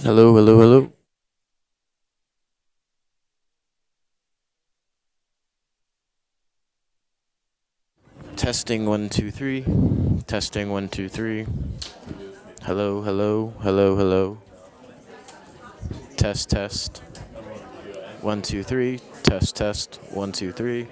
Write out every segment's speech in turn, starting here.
Hello, hello, hello. Testing one, two, three. Testing one, two, three. Hello, hello, hello, hello. Test, test. One, two, three. Test, test. One, two, three.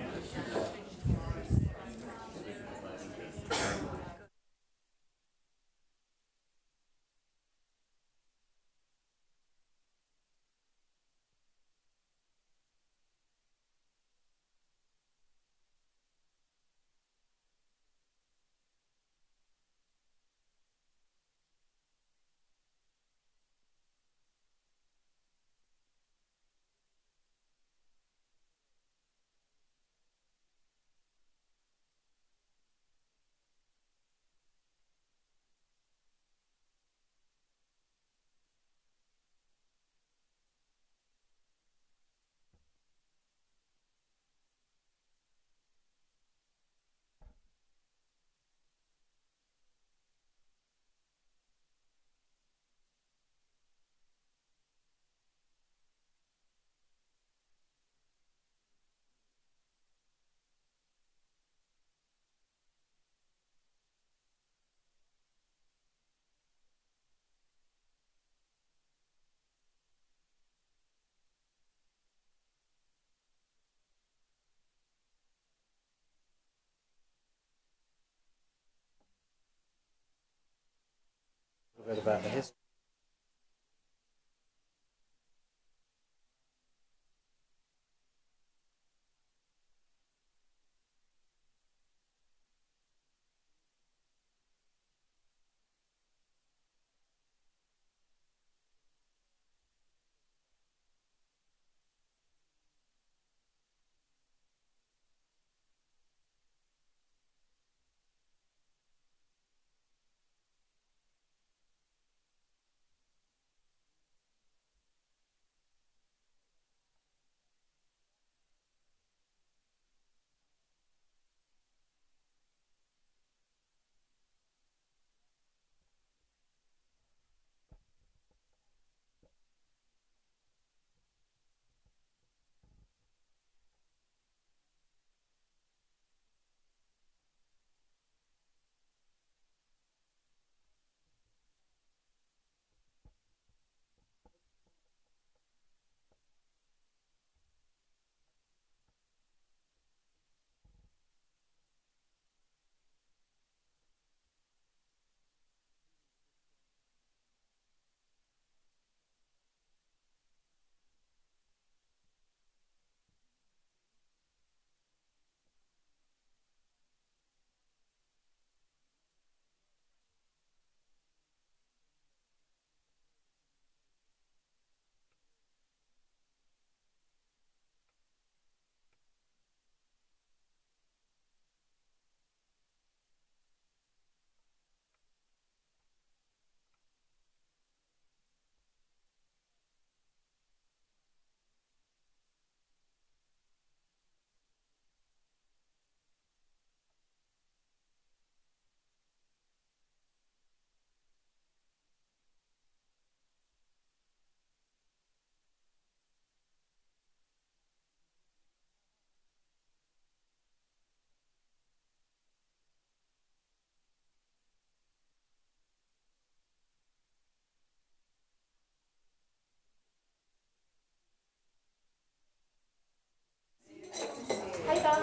A bit about the history.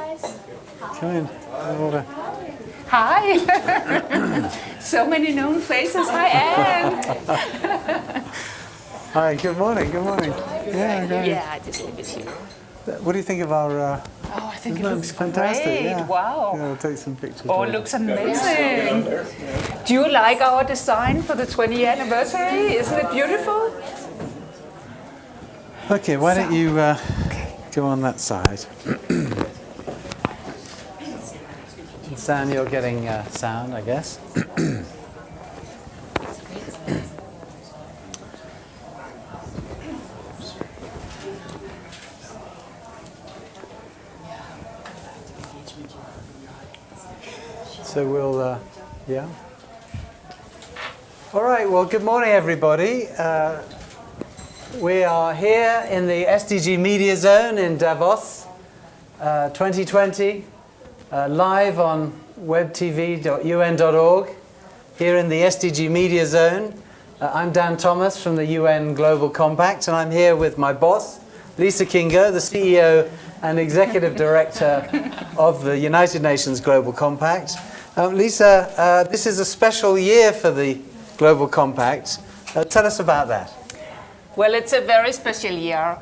guys. Come in. Over. Hi. So many known faces. Hi, Anne. Hi, good morning, good morning. Yeah, great. Yeah, I just leave it here. What do you think of our... Oh, I think it isn't that looks fantastic? great. Yeah. Wow. Yeah, we'll take some pictures. Oh, it later. looks amazing. Do you like our design for the 20th anniversary? Isn't it beautiful? Okay, why don't you go on that side. Stan, you're getting sound, I guess. So we'll, yeah. All right, well, good morning, everybody. We are here in the SDG Media Zone in Davos, 2020, live on webtv.un.org, here in the SDG Media Zone. I'm Dan Thomas from the UN Global Compact, and I'm here with my boss, Lisa Kingo, the CEO and Executive Director of the United Nations Global Compact. Lisa, this is a special year for the Global Compact. Tell us about that. Well, it's a very special year.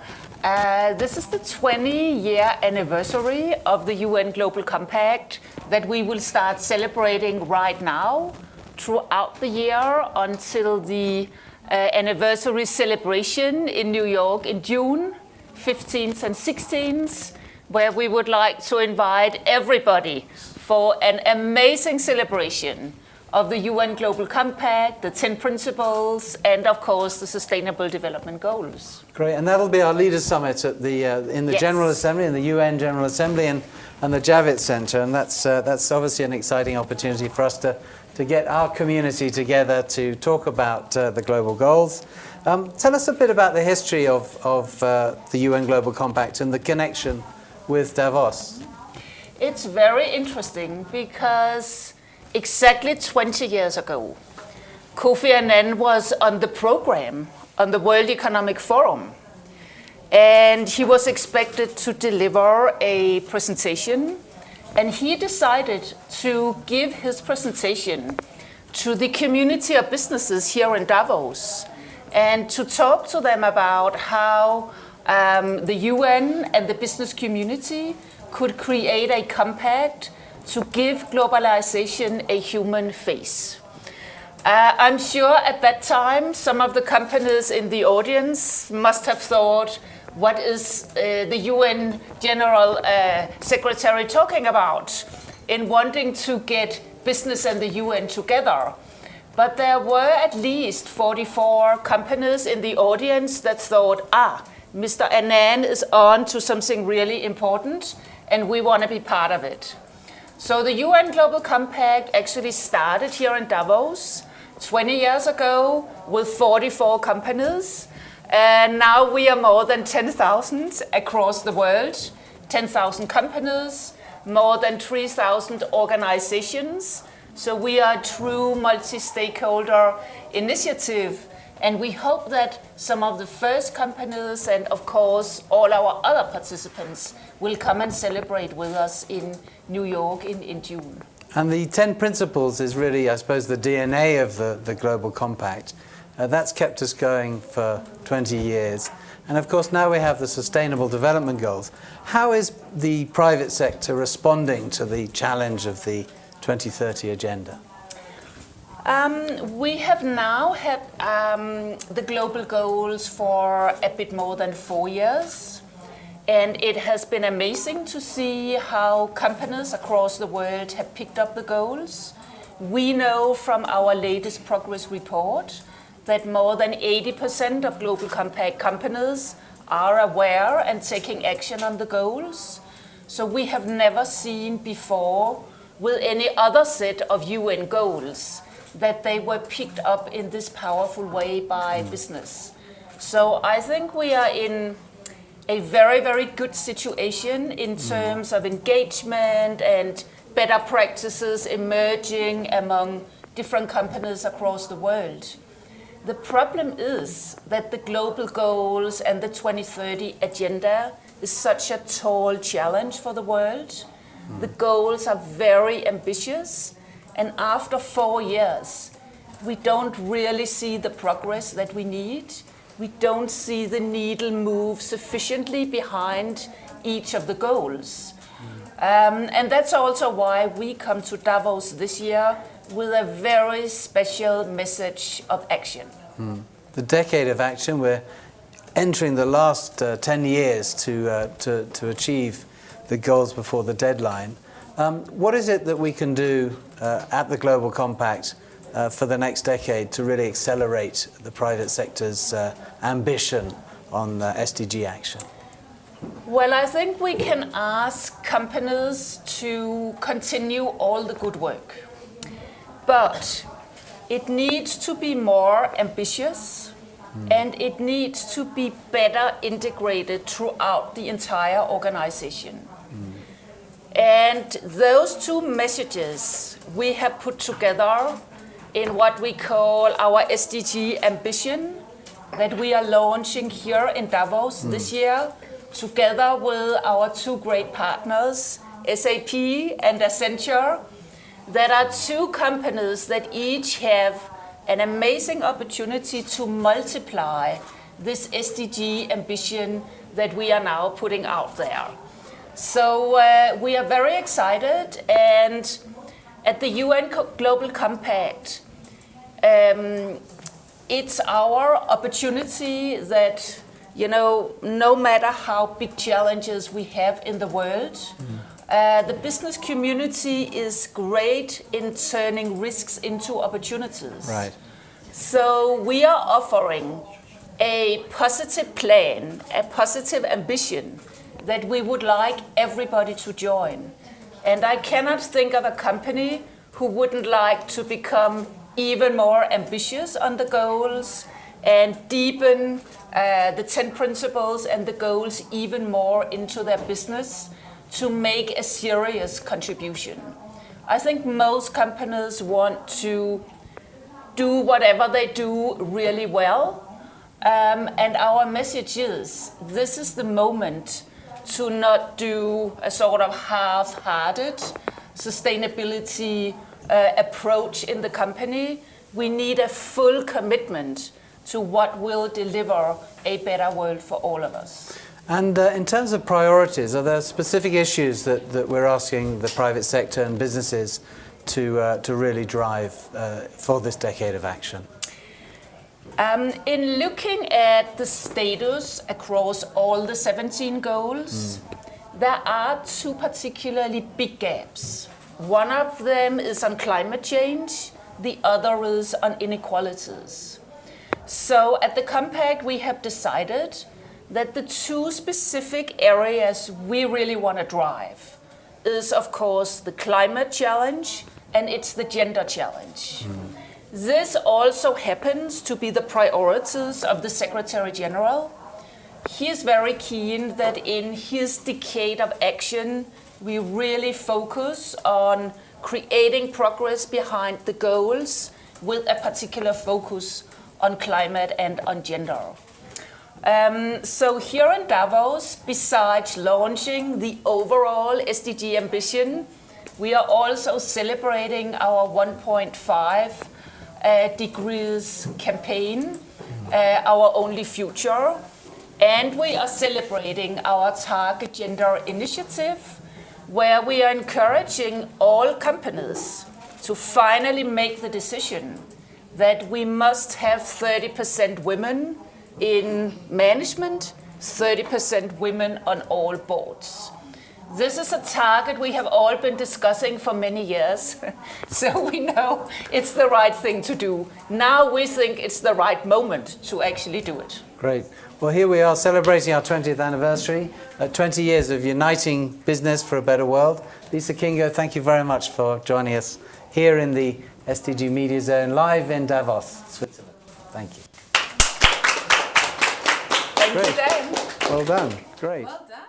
This is the 20-year anniversary of the UN Global Compact that we will start celebrating right now throughout the year until the anniversary celebration in New York in June 15th and 16th, where we would like to invite everybody for an amazing celebration of the UN Global Compact, the 10 principles, and of course the Sustainable Development Goals. Great, and that'll be our Leaders Summit at the in the Yes. General Assembly, in the UN General Assembly, and the Javits Center, and that's obviously an exciting opportunity for us to get our community together to talk about the global goals. Tell us a bit about the history of the UN Global Compact and the connection with Davos. It's very interesting because exactly 20 years ago, Kofi Annan was on the program on the World Economic Forum, and he was expected to deliver a presentation, and he decided to give his presentation to the community of businesses here in Davos and to talk to them about how the UN and the business community could create a compact to give globalization a human face. I'm sure at that time some of the companies in the audience must have thought, what is the UN General Secretary talking about in wanting to get business and the UN together? But there were at least 44 companies in the audience that thought, Mr. Annan is on to something really important and we want to be part of it. So the UN Global Compact actually started here in Davos 20 years ago with 44 companies. And now we are more than 10,000 across the world, 10,000 companies, more than 3,000 organizations. So we are a true multi-stakeholder initiative. And we hope that some of the first companies and, of course, all our other participants will come and celebrate with us in New York in June. And the 10 principles is really, I suppose, the DNA of the Global Compact. That's kept us going for 20 years. And of course, now we have the Sustainable Development Goals. How is the private sector responding to the challenge of the 2030 agenda? We have now had the global goals for a bit more than 4 years. And it has been amazing to see how companies across the world have picked up the goals. We know from our latest progress report that more than 80% of Global Compact companies are aware and taking action on the goals. So we have never seen before with any other set of UN goals that they were picked up in this powerful way by business. So I think we are in a very, very good situation in terms of engagement and better practices emerging among different companies across the world. The problem is that the global goals and the 2030 agenda is such a tall challenge for the world. The goals are very ambitious, and after 4 years, we don't really see the progress that we need. We don't see the needle move sufficiently behind each of the goals. And that's also why we come to Davos this year with a very special message of action. The decade of action, we're entering the last 10 years to achieve the goals before the deadline. What is it that we can do at the Global Compact for the next decade to really accelerate the private sector's ambition on SDG action? Well, I think we can ask companies to continue all the good work, but it needs to be more ambitious and it needs to be better integrated throughout the entire organization. And those two messages we have put together in what we call our SDG ambition that we are launching here in Davos this year, together with our two great partners, SAP and Accenture, that are two companies that each have an amazing opportunity to multiply this SDG ambition that we are now putting out there. So we are very excited, and at the UN Global Compact, it's our opportunity that, you know, no matter how big challenges we have in the world, the business community is great in turning risks into opportunities. Right. So we are offering a positive plan, a positive ambition that we would like everybody to join. And I cannot think of a company who wouldn't like to become even more ambitious on the goals and deepen the 10 principles and the goals even more into their business to make a serious contribution. I think most companies want to do whatever they do really well. And our message is, this is the moment to not do a sort of half-hearted sustainability approach in the company. We need a full commitment to what will deliver a better world for all of us. And in terms of priorities, are there specific issues that we're asking the private sector and businesses to really drive for this decade of action? In looking at the status across all the 17 goals, there are two particularly big gaps. One of them is on climate change, the other is on inequalities. So at the Compact, we have decided that the two specific areas we really want to drive is, of course, the climate challenge and it's the gender challenge. This also happens to be the priorities of the Secretary General. He is very keen that in his decade of action, we really focus on creating progress behind the goals with a particular focus on climate and on gender. So here in Davos, besides launching the overall SDG ambition, we are also celebrating our 1.5 degrees campaign, our only future, and we are celebrating our Target Gender initiative, where we are encouraging all companies to finally make the decision that we must have 30% women in management, 30% women on all boards. This is a target we have all been discussing for many years, so we know it's the right thing to do. Now we think it's the right moment to actually do it. Great. Well, here we are celebrating our 20th anniversary, 20 years of uniting business for a better world. Lisa Kingo, thank you very much for joining us here in the SDG Media Zone, live in Davos, Switzerland. Thank you. Thank Great. you, Dan. Well done. Great. Well done.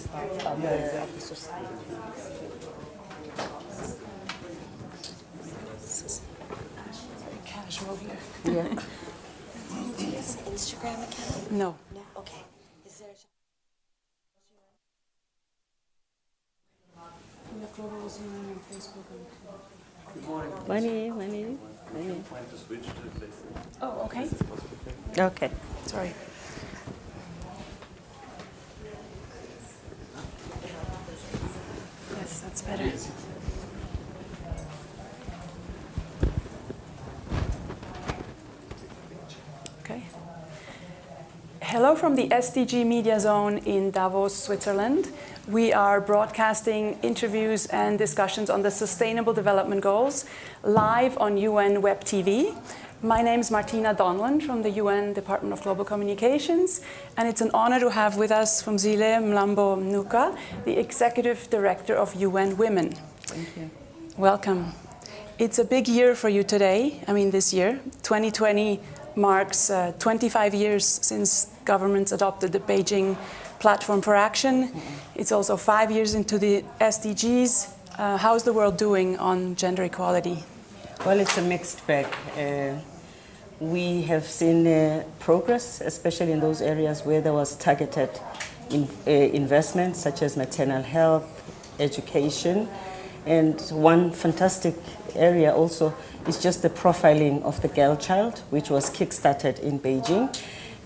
the society. This is very casual here. Yeah. Do you use Instagram account? No. No? Okay. Is there Money. Oh, okay. Okay. Sorry. Yes, that's better. Okay. Hello from the SDG Media Zone in Davos, Switzerland. We are broadcasting interviews and discussions on the Sustainable Development Goals live on UN Web TV. My name is Martina Donlan from the UN Department of Global Communications, and it's an honor to have with us from Zile Mlambo Mnuka, the Executive Director of UN Women. Thank you. Welcome. It's a big year for you today, this year. 2020 marks 25 years since governments adopted the Beijing Platform for Action. It's also 5 years into the SDGs. How's the world doing on gender equality? Well, it's a mixed bag. We have seen progress, especially in those areas where there was targeted investment, such as maternal health, education. And one fantastic area also is just the profiling of the girl child, which was kick-started in Beijing.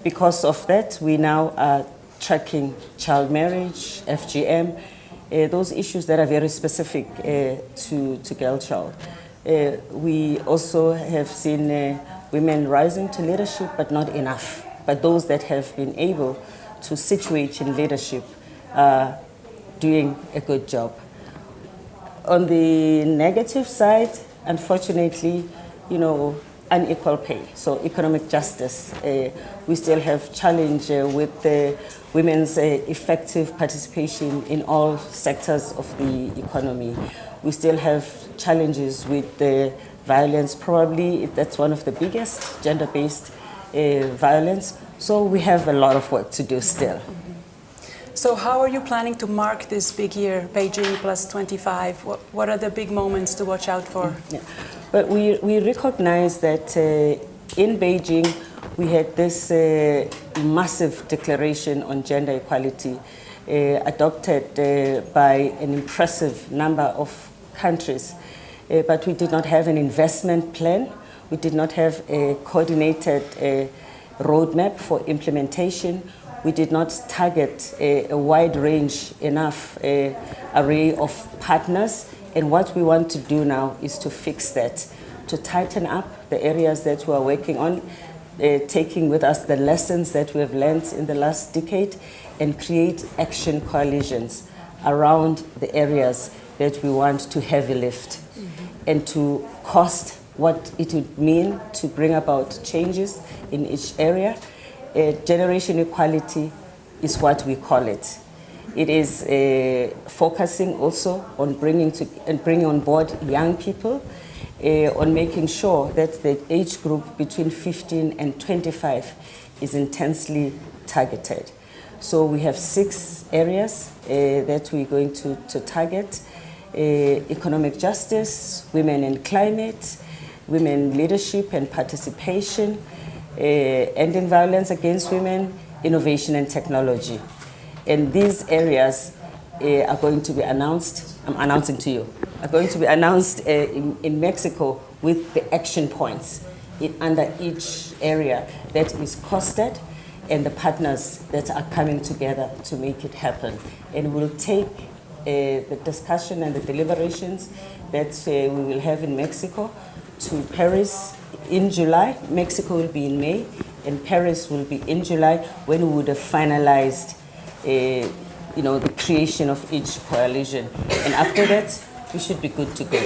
Because of that, we now are tracking child marriage, FGM, those issues that are very specific to girl child. We also have seen women rising to leadership, but not enough. But those that have been able to situate in leadership are doing a good job. On the negative side, unfortunately, unequal pay, so economic justice. We still have challenge with women's effective participation in all sectors of the economy. We still have challenges with the violence. Probably that's one of the biggest, gender-based violence. So we have a lot of work to do still. So how are you planning to mark this big year, Beijing plus 25? What are the big moments to watch out for? Yeah. But we recognize that in Beijing, we had this massive declaration on gender equality adopted by an impressive number of countries. But we did not have an investment plan. We did not have a coordinated roadmap for implementation. We did not target a wide range enough array of partners. And what we want to do now is to fix that, to tighten up the areas that we are working on, taking with us the lessons that we have learned in the last decade, and create action coalitions around the areas that we want to heavy lift and to cost what it would mean to bring about changes in each area. Generation equality is what we call it. It is focusing also on bringing on board young people, on making sure that the age group between 15 and 25 is intensely targeted. So we have 6 areas that we're going to target: economic justice, women and climate, women leadership and participation, ending violence against women, innovation and technology. And these areas are going to be announced, I'm announcing to you, are going to be announced in Mexico with the action points under each area that is costed and the partners that are coming together to make it happen. And we'll take the discussion and the deliberations that we will have in Mexico to Paris in July. Mexico will be in May, and Paris will be in July, when we would have finalized the creation of each coalition. And after that, we should be good to go.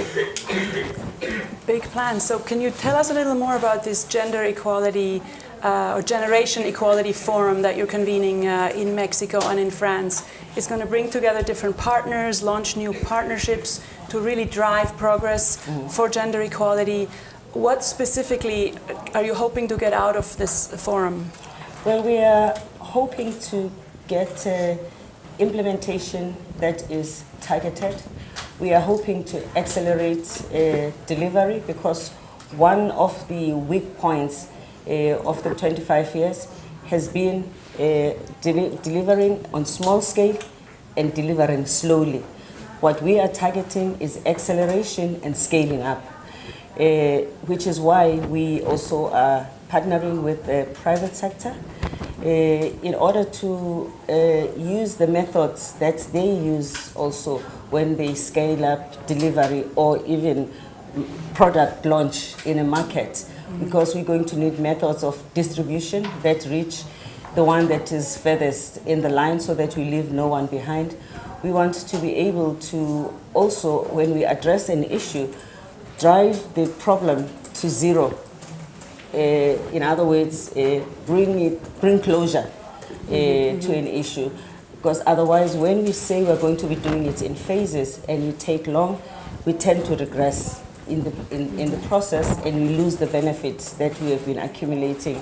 Big plan. So can you tell us a little more about this gender equality or generation equality forum that you're convening in Mexico and in France? It's going to bring together different partners, launch new partnerships to really drive progress for gender equality. What specifically are you hoping to get out of this forum? Well, we are hoping to get implementation that is targeted. We are hoping to accelerate delivery because one of the weak points of the 25 years has been delivering on small scale and delivering slowly. What we are targeting is acceleration and scaling up, which is why we also are partnering with the private sector in order to use the methods that they use also when they scale up delivery or even product launch in a market, because we're going to need methods of distribution that reach the one that is furthest in the line so that we leave no one behind. We want to be able to also, when we address an issue, drive the problem to zero. In other words, bring closure to an issue. Because otherwise, when we say we're going to be doing it in phases and you take long, we tend to regress in the process and we lose the benefits that we have been accumulating.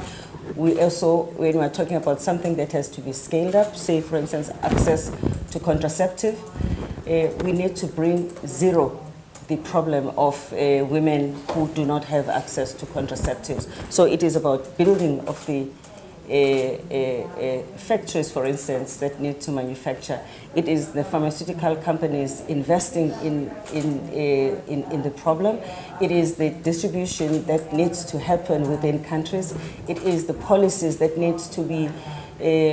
We also, when we're talking about something that has to be scaled up, say for instance, access to contraceptive, we need to bring zero the problem of women who do not have access to contraceptives. So it is about building of the factories, for instance, that need to manufacture. It is the pharmaceutical companies investing in the problem. It is the distribution that needs to happen within countries. It is the policies that needs to be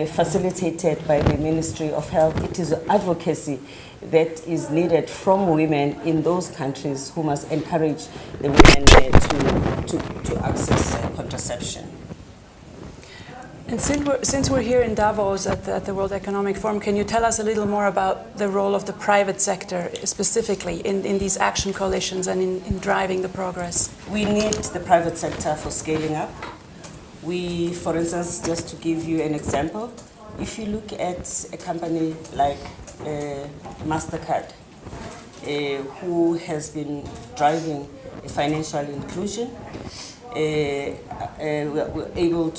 facilitated by the Ministry of Health. It is advocacy that is needed from women in those countries who must encourage the women to access contraception. And since we're here in Davos at the World Economic Forum, can you tell us a little more about the role of the private sector specifically in these action coalitions and in driving the progress? We need the private sector for scaling up. We, for instance, just to give you an example, if you look at a company like MasterCard, who has been driving financial inclusion,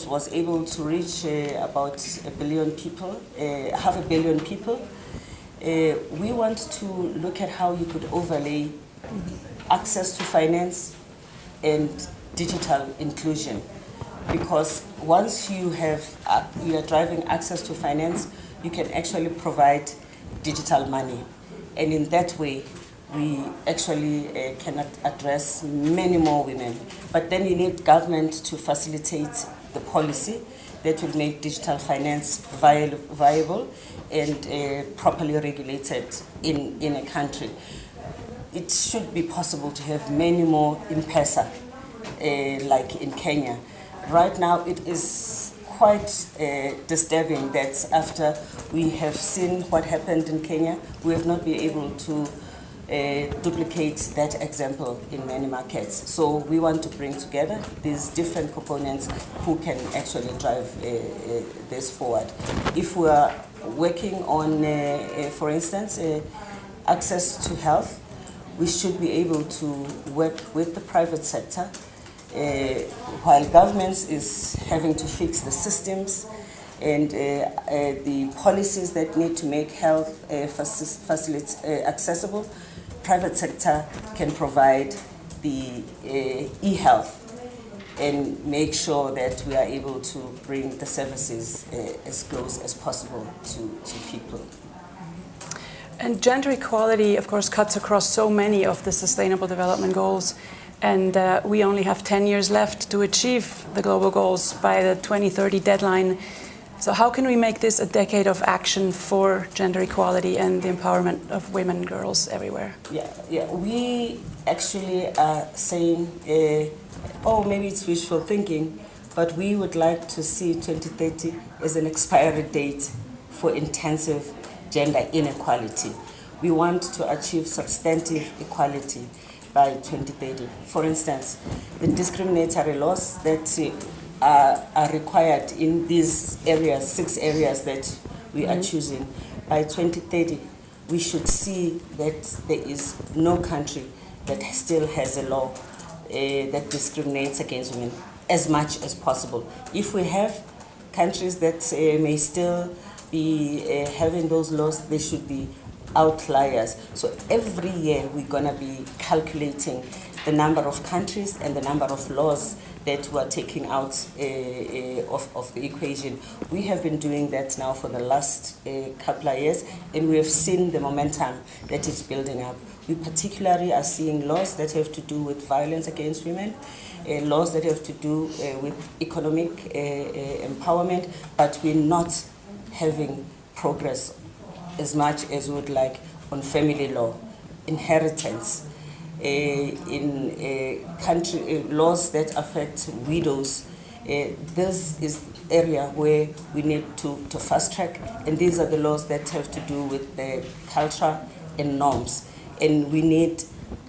was able to reach about 1 billion people, 500 million people. We want to look at how you could overlay access to finance and digital inclusion, because once you are driving access to finance, you can actually provide digital money, and in that way we actually cannot address many more women. But then you need government to facilitate the policy that will make digital finance viable and properly regulated in a country. It should be possible to have many more M-Pesa, like in Kenya. Right now it is quite disturbing that after we have seen what happened in Kenya, we have not been able to duplicate that example in many markets. So we want to bring together these different components who can actually drive this forward. If we are working on, for instance, access to health, we should be able to work with the private sector while governments is having to fix the systems and the policies that need to make health accessible. Private sector can provide the e-health and make sure that we are able to bring the services as close as possible to people. And gender equality, of course, cuts across so many of the Sustainable Development Goals. And we only have 10 years left to achieve the global goals by the 2030 deadline. So how can we make this a decade of action for gender equality and the empowerment of women and girls everywhere? Yeah. We actually are saying, maybe it's wishful thinking, but we would like to see 2030 as an expiry date for intensive gender inequality. We want to achieve substantive equality by 2030. For instance, the discriminatory laws that are required in these areas, 6 areas that we are choosing, by 2030, we should see that there is no country that still has a law that discriminates against women as much as possible. If we have countries that may still be having those laws, they should be outliers. So every year we're going to be calculating the number of countries and the number of laws that we're taking out of the equation. We have been doing that now for the last couple of years, and we have seen the momentum that is building up. We particularly are seeing laws that have to do with violence against women, laws that have to do with economic empowerment, but we're not having progress as much as we would like on family law, inheritance, in country laws that affect widows. This is area where we need to fast track, and these are the laws that have to do with the culture and norms, and we need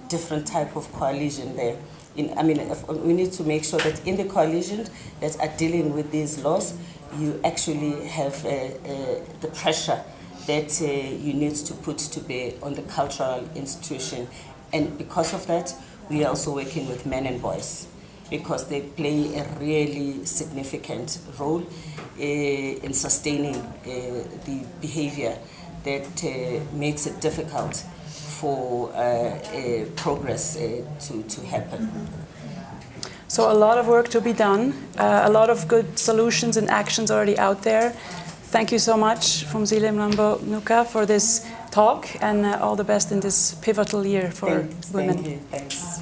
different type of coalition there. We need to make sure that in the coalitions that are dealing with these laws, you actually have the pressure that you need to put to bear on the cultural institution. And because of that, we are also working with men and boys, because they play a really significant role in sustaining the behavior that makes it difficult for progress to happen. So a lot of work to be done, a lot of good solutions and actions already out there. Thank you so much from Zile Mlambo-Ngcuka for this talk, and all the best in this pivotal year for women. Thank you. Thanks.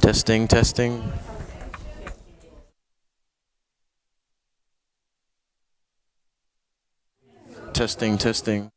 Testing, testing. Testing, testing.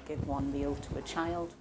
give one meal to a child.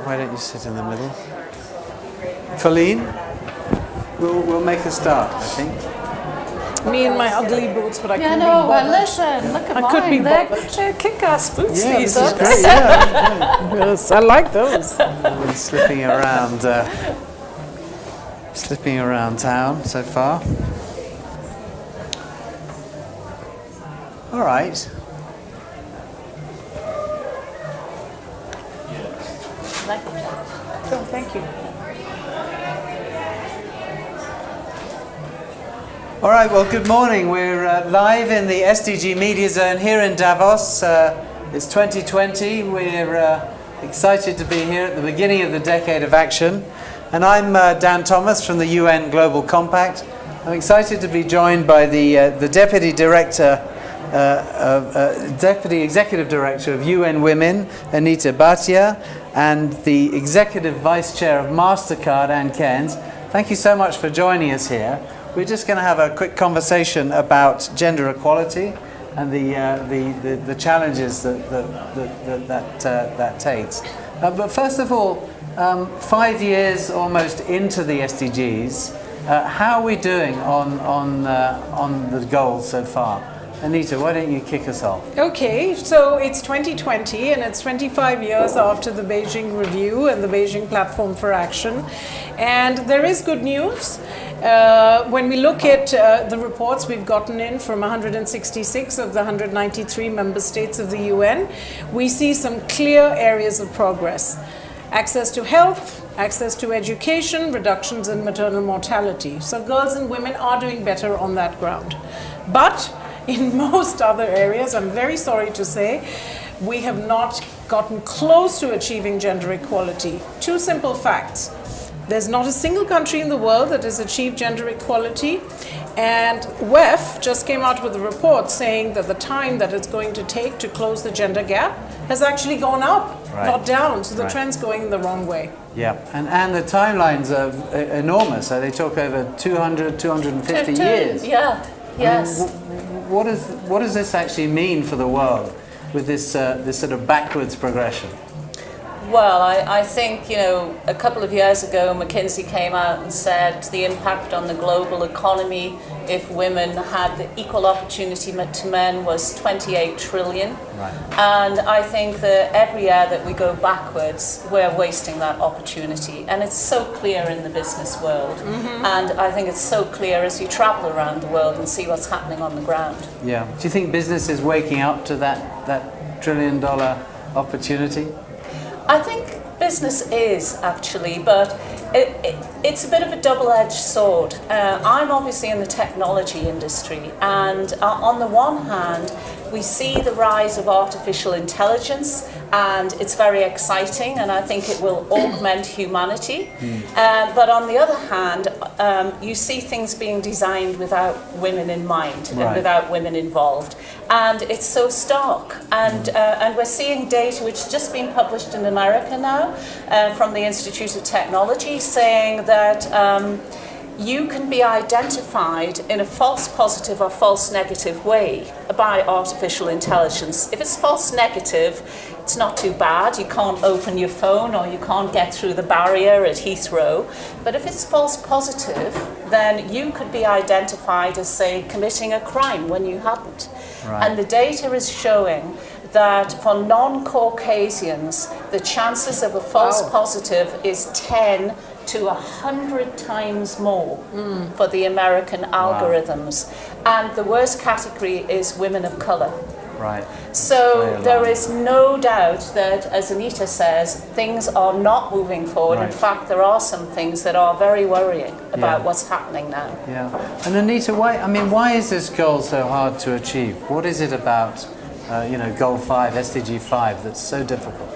why don't you sit in the middle? Colleen, we'll make a start, I think. Me and my ugly boots, but I couldn't be well, bothered. listen, look at I mine. could be They're bothered. kick-ass boots, Yeah, these this is are. great. Yeah, Yes, I like those. been slipping around town so far. All right. Oh, thank you. All right, well, good morning. We're live in the SDG Media Zone here in Davos. It's 2020. We're excited to be here at the beginning of the Decade of Action. And I'm Dan Thomas from the UN Global Compact. I'm excited to be joined by the Deputy Executive Director of UN Women, Anita Bhatia, and the Executive Vice Chair of MasterCard, Anne Cairns. Thank you so much for joining us here. We're just going to have a quick conversation about gender equality and the challenges that takes. But first of all, 5 years almost into the SDGs, how are we doing on the goals so far? Anita, why don't you kick us off? Okay, so it's 2020 and it's 25 years after the Beijing Review and the Beijing Platform for Action. And there is good news. When we look at the reports we've gotten in from 166 of the 193 member states of the UN, we see some clear areas of progress. Access to health, access to education, reductions in maternal mortality. So girls and women are doing better on that ground. But in most other areas, I'm very sorry to say, we have not gotten close to achieving gender equality. Two simple facts. There's not a single country in the world that has achieved gender equality, and WEF just came out with a report saying that the time that it's going to take to close the gender gap has actually gone up, not down, so the trend's going in the wrong way. Yeah, and the timelines are enormous. So they talk over 200, 250 years. Yeah, yes. I mean, what does this actually mean for the world with this sort of backwards progression? Well, I think, a couple of years ago, McKinsey came out and said the impact on the global economy if women had the equal opportunity to men was 28 trillion. Right. And I think that every year that we go backwards, we're wasting that opportunity. And it's so clear in the business world. Mm-hmm. And I think it's so clear as you travel around the world and see what's happening on the ground. Yeah. Do you think business is waking up to that $1 trillion opportunity? I think business is actually, but it's a bit of a double-edged sword. I'm obviously in the technology industry, and on the one hand, we see the rise of artificial intelligence, and it's very exciting, and I think it will augment humanity. But on the other hand, you see things being designed without women in mind and without women involved. And it's so stark. And we're seeing data which has just been published in America now from the Institute of Technology saying that you can be identified in a false positive or false negative way by artificial intelligence. If it's false negative, it's not too bad. You can't open your phone or you can't get through the barrier at Heathrow. But if it's false positive, then you could be identified as, say, committing a crime when you hadn't. Right. And the data is showing that for non-Caucasians, the chances of a false positive is 10 to 100 times more for the American algorithms. And the worst category is women of color. Right. So there is no doubt that, as Anita says, things are not moving forward. In fact, there are some things that are very worrying about what's happening now. Yeah. And Anita, why is this goal so hard to achieve? What is it about, Goal 5, SDG 5, that's so difficult?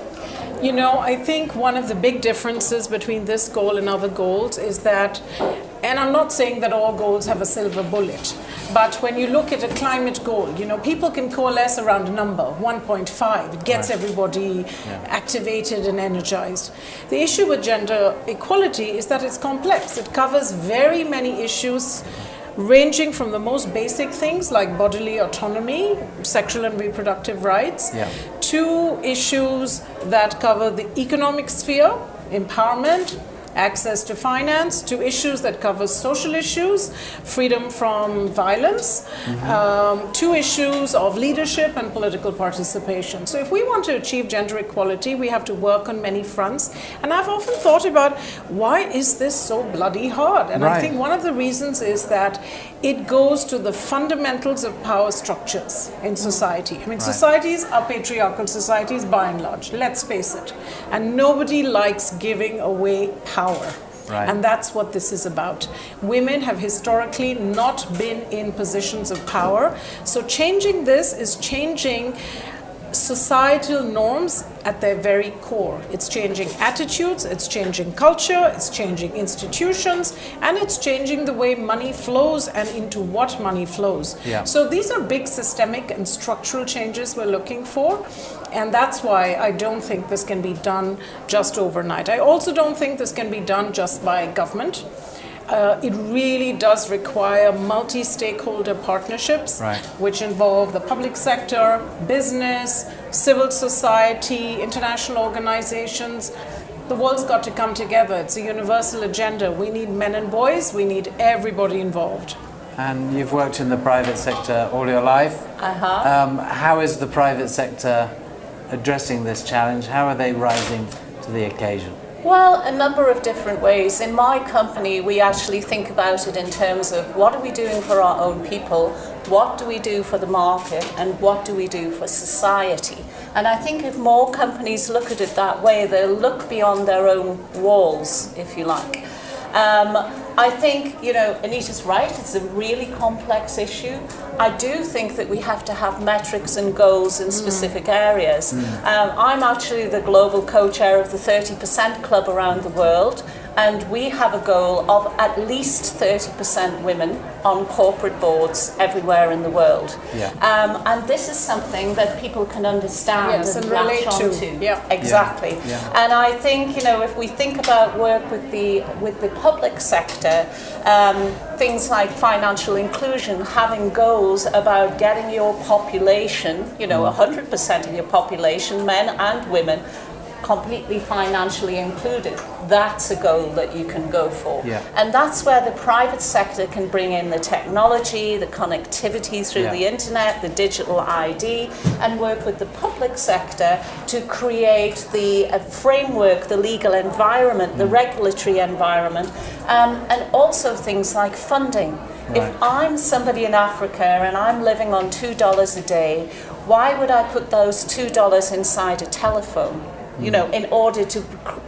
I think one of the big differences between this goal and other goals is that, and I'm not saying that all goals have a silver bullet, but when you look at a climate goal, people can coalesce around a number, 1.5. It gets everybody activated and energized. The issue with gender equality is that it's complex. It covers very many issues ranging from the most basic things like bodily autonomy, sexual and reproductive rights, to issues that cover the economic sphere, empowerment, access to finance, to issues that cover social issues, freedom from violence, to issues of leadership and political participation. So if we want to achieve gender equality, we have to work on many fronts. And I've often thought about, why is this so bloody hard? And I think one of the reasons is that it goes to the fundamentals of power structures in society. I mean, societies are patriarchal societies by and large, let's face it. And nobody likes giving away power. And that's what this is about. Women have historically not been in positions of power. So changing this is changing societal norms at their very core. It's changing attitudes, it's changing culture, it's changing institutions, and it's changing the way money flows and into what money flows. So these are big systemic and structural changes we're looking for, and that's why I don't think this can be done just overnight. I also don't think this can be done just by government. It really does require multi-stakeholder partnerships, which involve the public sector, business, civil society, international organizations. The world's got to come together. It's a universal agenda. We need men and boys. We need everybody involved. And you've worked in the private sector all your life. How is the private sector addressing this challenge? How are they rising to the occasion? Well, a number of different ways. In my company, we actually think about it in terms of what are we doing for our own people, what do we do for the market, and what do we do for society. And I think if more companies look at it that way, they'll look beyond their own walls, if you like. I think, Anita's right, it's a really complex issue. I do think that we have to have metrics and goals in specific areas. I'm actually the global co-chair of the 30% Club around the world, and we have a goal of at least 30% women on corporate boards everywhere in the world. And this is something that people can understand and relate to. Exactly. And I think, if we think about work with the public sector, things like financial inclusion, having goals about getting your population, 100% of your population, men and women, completely financially included. That's a goal that you can go for. And that's where the private sector can bring in the technology, the connectivity through the internet, the digital ID, and work with the public sector to create the framework, the legal environment, the regulatory environment, and also things like funding. If I'm somebody in Africa and I'm living on $2 a day, why would I put those $2 inside a telephone? In order to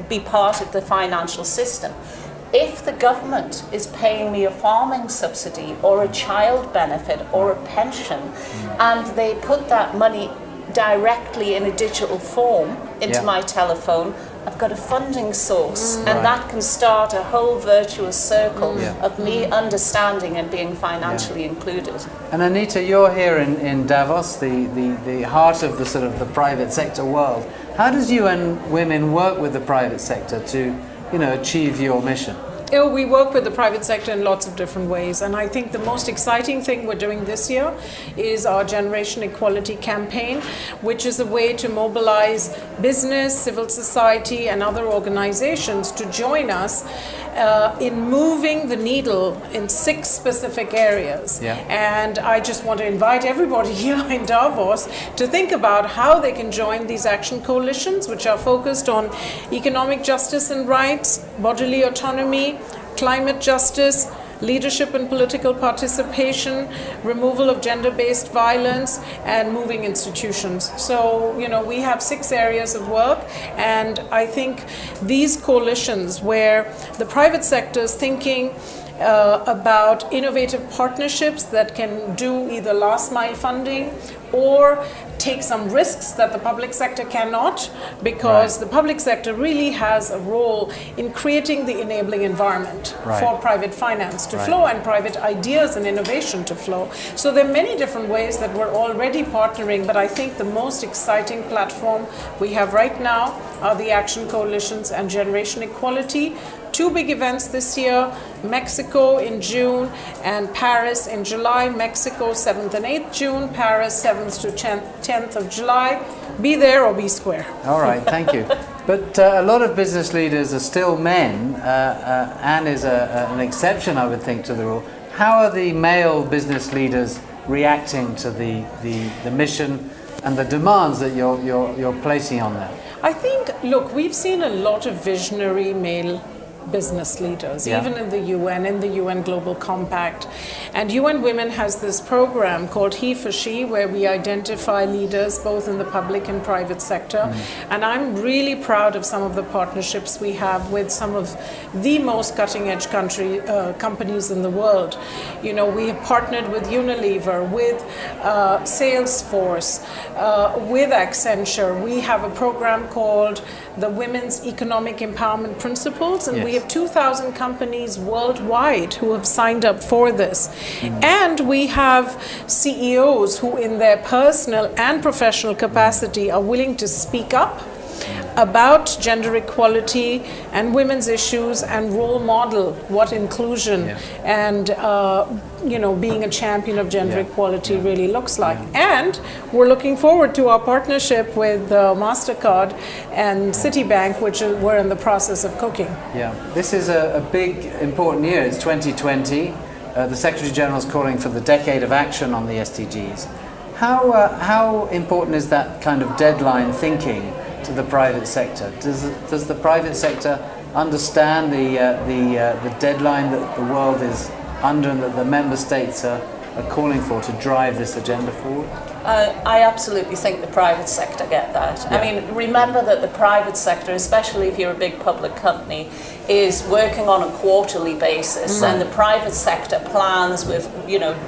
be part of the financial system. If the government is paying me a farming subsidy or a child benefit or a pension, and they put that money directly in a digital form into my telephone, I've got a funding source, and that can start a whole virtuous circle of me understanding and being financially included. And Anita, you're here in Davos, the heart of the sort of the private sector world. How does UN Women work with the private sector to, achieve your mission? We work with the private sector in lots of different ways, and I think the most exciting thing we're doing this year is our Generation Equality campaign, which is a way to mobilize business, civil society, and other organizations to join us in moving the needle in 6 specific areas. And I just want to invite everybody here in Davos to think about how they can join these action coalitions, which are focused on economic justice and rights, bodily autonomy, climate justice, leadership and political participation, removal of gender-based violence, and moving institutions. So, we have 6 areas of work, and I think these coalitions where the private sector is thinking about innovative partnerships that can do either last mile funding or take some risks that the public sector cannot, because the public sector really has a role in creating the enabling environment for private finance to flow and private ideas and innovation to flow. So there are many different ways that we're already partnering, but I think the most exciting platform we have right now are the action coalitions and Generation Equality two big events this year, Mexico in June and Paris in July. Mexico 7th and 8th June, Paris 7th to 10th of July. Be there or be square. All right, thank you. But a lot of business leaders are still men. Anne is an exception, I would think, to the rule. How are the male business leaders reacting to the mission and the demands that you're placing on them? I think, look, we've seen a lot of visionary male business leaders, even in the UN Global Compact. And UN Women has this program called He for She, where we identify leaders both in the public and private sector. And I'm really proud of some of the partnerships we have with some of the most cutting-edge companies in the world. You know, we have partnered with Unilever, with Salesforce, with Accenture. We have a program called the Women's Economic Empowerment Principles, and we have 2,000 companies worldwide who have signed up for this. And we have CEOs who in their personal and professional capacity are willing to speak up about gender equality and women's issues and role model what inclusion and being a champion of gender equality really looks like. And we're looking forward to our partnership with MasterCard and Citibank, which we're in the process of cooking. Yeah, this is a big, important year. It's 2020. The Secretary General is calling for the decade of action on the SDGs. How important is that kind of deadline thinking to the private sector? Does the private sector understand the deadline that the world is under and that the member states are calling for to drive this agenda forward? I absolutely think the private sector get that. I mean, remember that the private sector, especially if you're a big public company, is working on a quarterly basis, and the private sector plans with,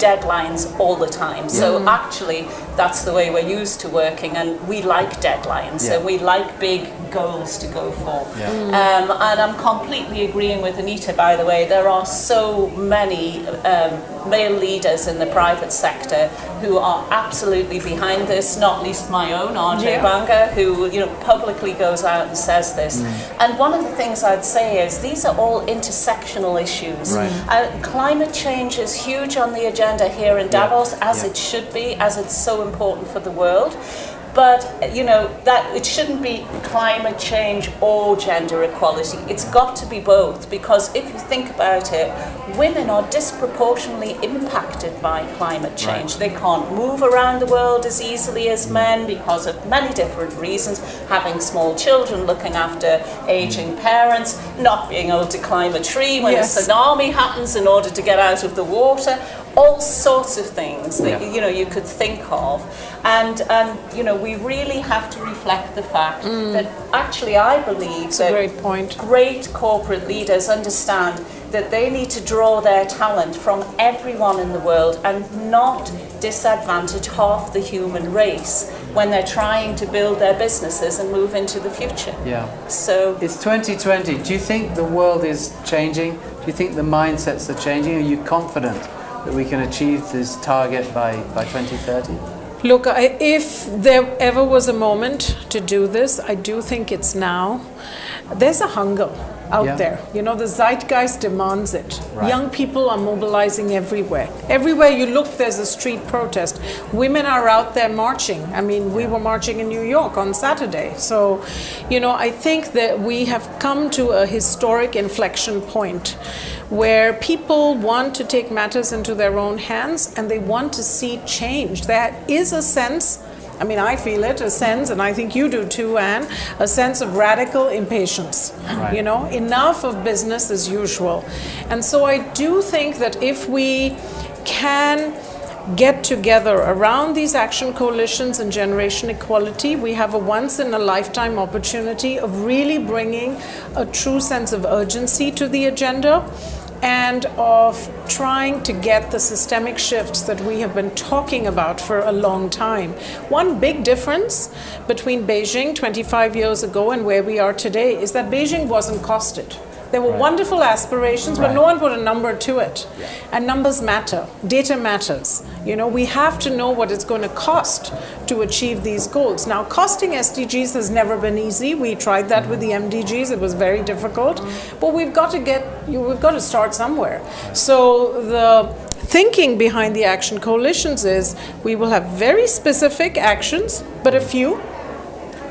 deadlines all the time. So actually, that's the way we're used to working, and we like deadlines, and we like big goals to go for. And I'm completely agreeing with Anita, by the way. There are so many male leaders in the private sector who are absolutely behind this, not least my own, RJ Banga, who publicly goes out and says this. And one of the things I'd say is these are all intersectional issues. Climate change is huge on the agenda here in Davos, as it should be, as it's so important for the world. But, that it shouldn't be climate change or gender equality. It's got to be both, because if you think about it, women are disproportionately impacted by climate change. They can't move around the world as easily as men because of many different reasons, having small children, looking after aging parents, not being able to climb a tree when a tsunami happens in order to get out of the water. All sorts of things that you could think of, and we really have to reflect the fact that actually I believe that great corporate leaders understand that they need to draw their talent from everyone in the world and not disadvantage half the human race when they're trying to build their businesses and move into the future. So it's 2020. Do you think the world is changing? Do you think the mindsets are changing? Are you confident that we can achieve this target by 2030? Look, if there ever was a moment to do this, I do think it's now. There's a hunger out there. The zeitgeist demands it. Young people are mobilizing everywhere. Everywhere you look, there's a street protest. Women are out there marching. I mean, we were marching in New York on Saturday. So, I think that we have come to a historic inflection point where people want to take matters into their own hands and they want to see change. There is a sense, I mean, I feel it, a sense, and I think you do too, Anne, a sense of radical impatience. Enough of business as usual. And so I do think that if we can get together around these action coalitions and generation equality, we have a once-in-a-lifetime opportunity of really bringing a true sense of urgency to the agenda and of trying to get the systemic shifts that we have been talking about for a long time. One big difference between Beijing 25 years ago and where we are today is that Beijing wasn't costed. There were wonderful aspirations, but no one put a number to it. And numbers matter. Data matters. You know, we have to know what it's going to cost to achieve these goals. Now, costing SDGs has never been easy. We tried that with the MDGs. It was very difficult. But we've got to start somewhere. So the thinking behind the action coalitions is we will have very specific actions, but a few.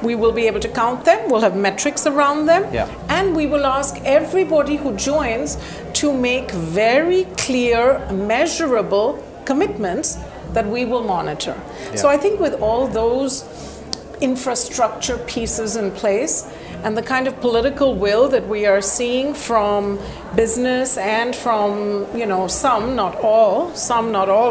We will be able to count them, we'll have metrics around them, and we will ask everybody who joins to make very clear, measurable commitments that we will monitor. So I think with all those infrastructure pieces in place and the kind of political will that we are seeing from business and from, you know, some, not all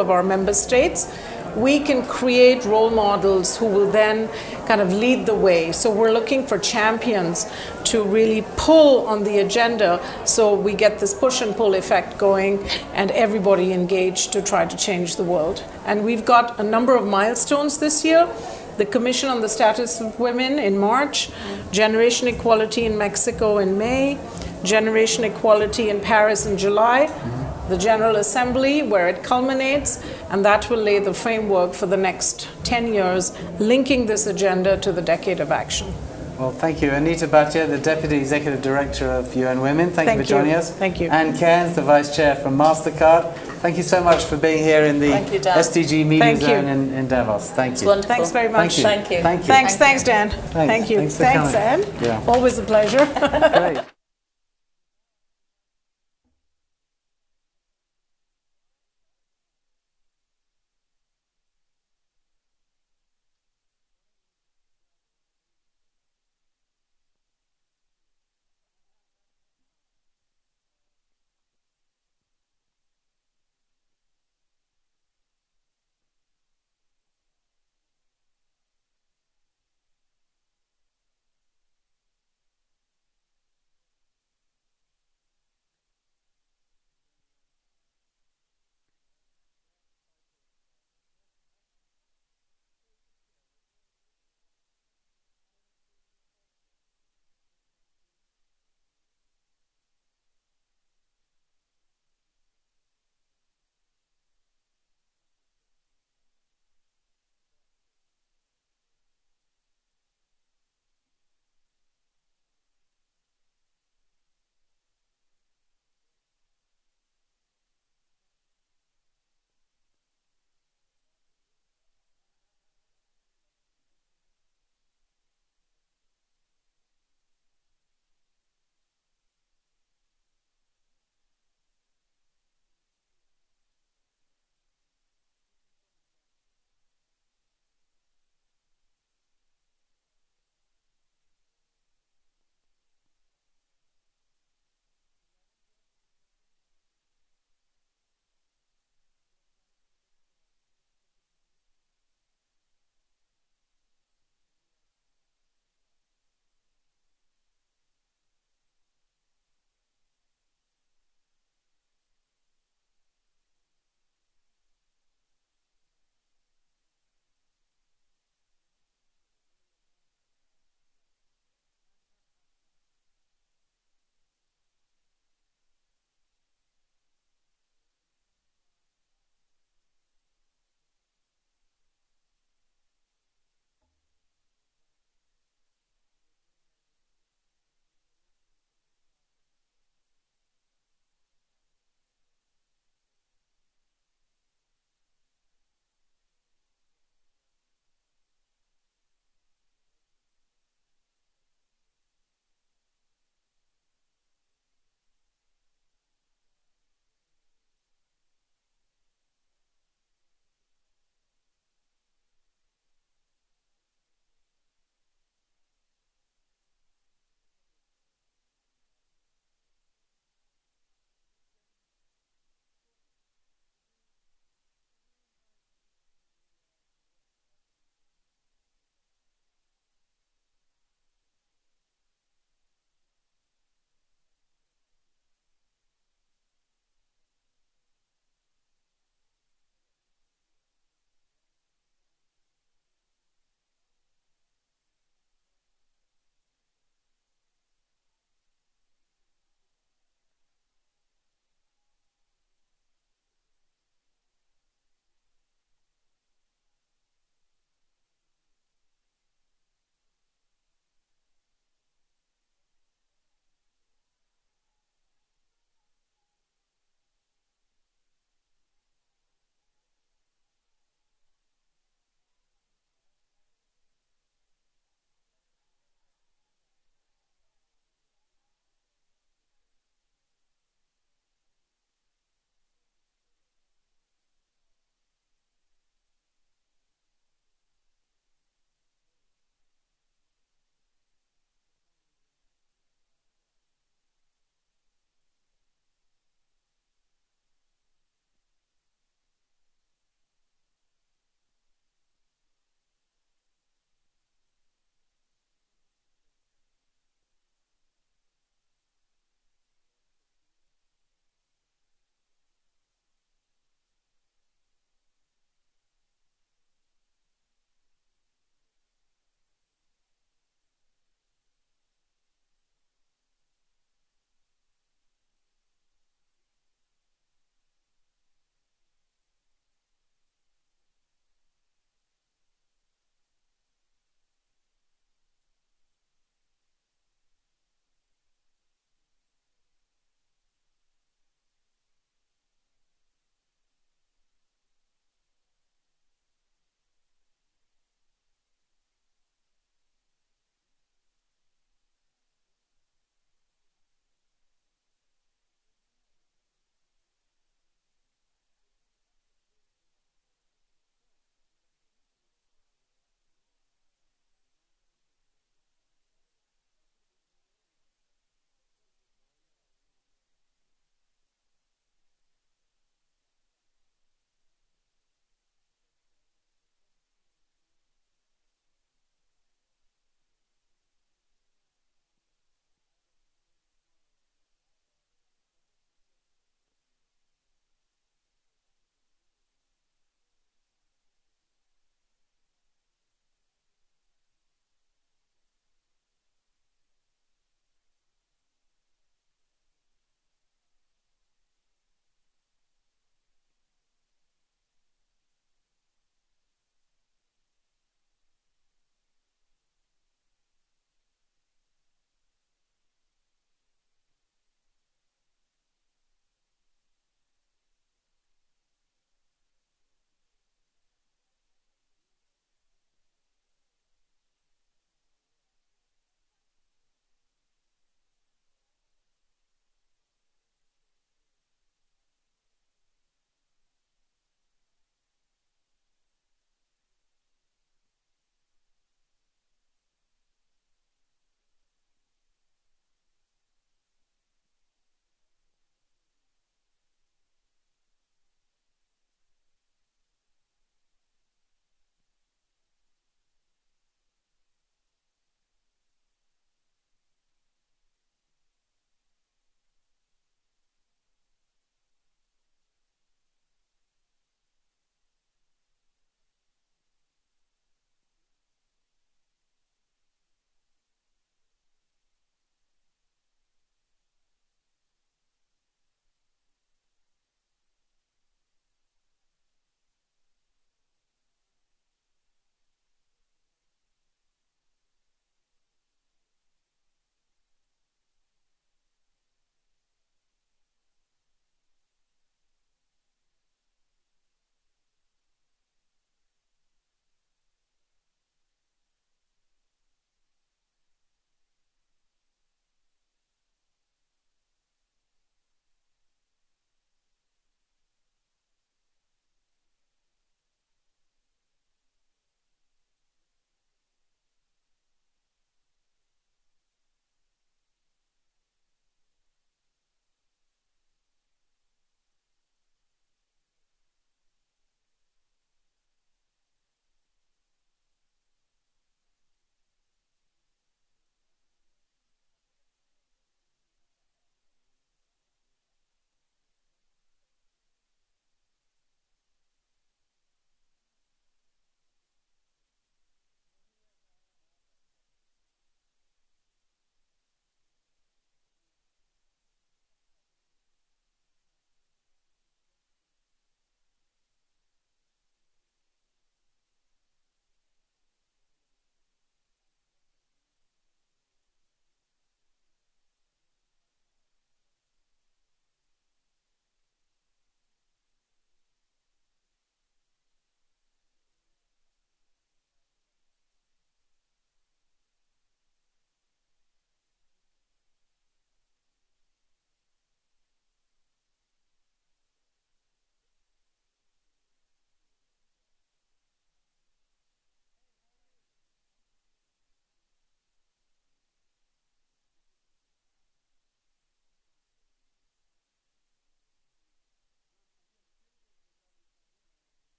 of our member states, we can create role models who will then kind of lead the way. So we're looking for champions to really pull on the agenda so we get this push and pull effect going and everybody engaged to try to change the world. And we've got a number of milestones this year. The Commission on the Status of Women in March, Generation Equality in Mexico in May, Generation Equality in Paris in July, the General Assembly where it culminates, and that will lay the framework for the next 10 years, linking this agenda to the Decade of Action. Well, thank you. Anita Bhatia, the Deputy Executive Director of UN Women. Thank you for joining us. Thank you. Anne Cairns, the Vice Chair from MasterCard. Thank you so much for being here in the SDG Media Zone in Davos. Thank you. Wonderful. Thanks very much. Thank you. Thank you. Thanks, Dan. Thank you. Thanks, Anne. Yeah. Always a pleasure. Great.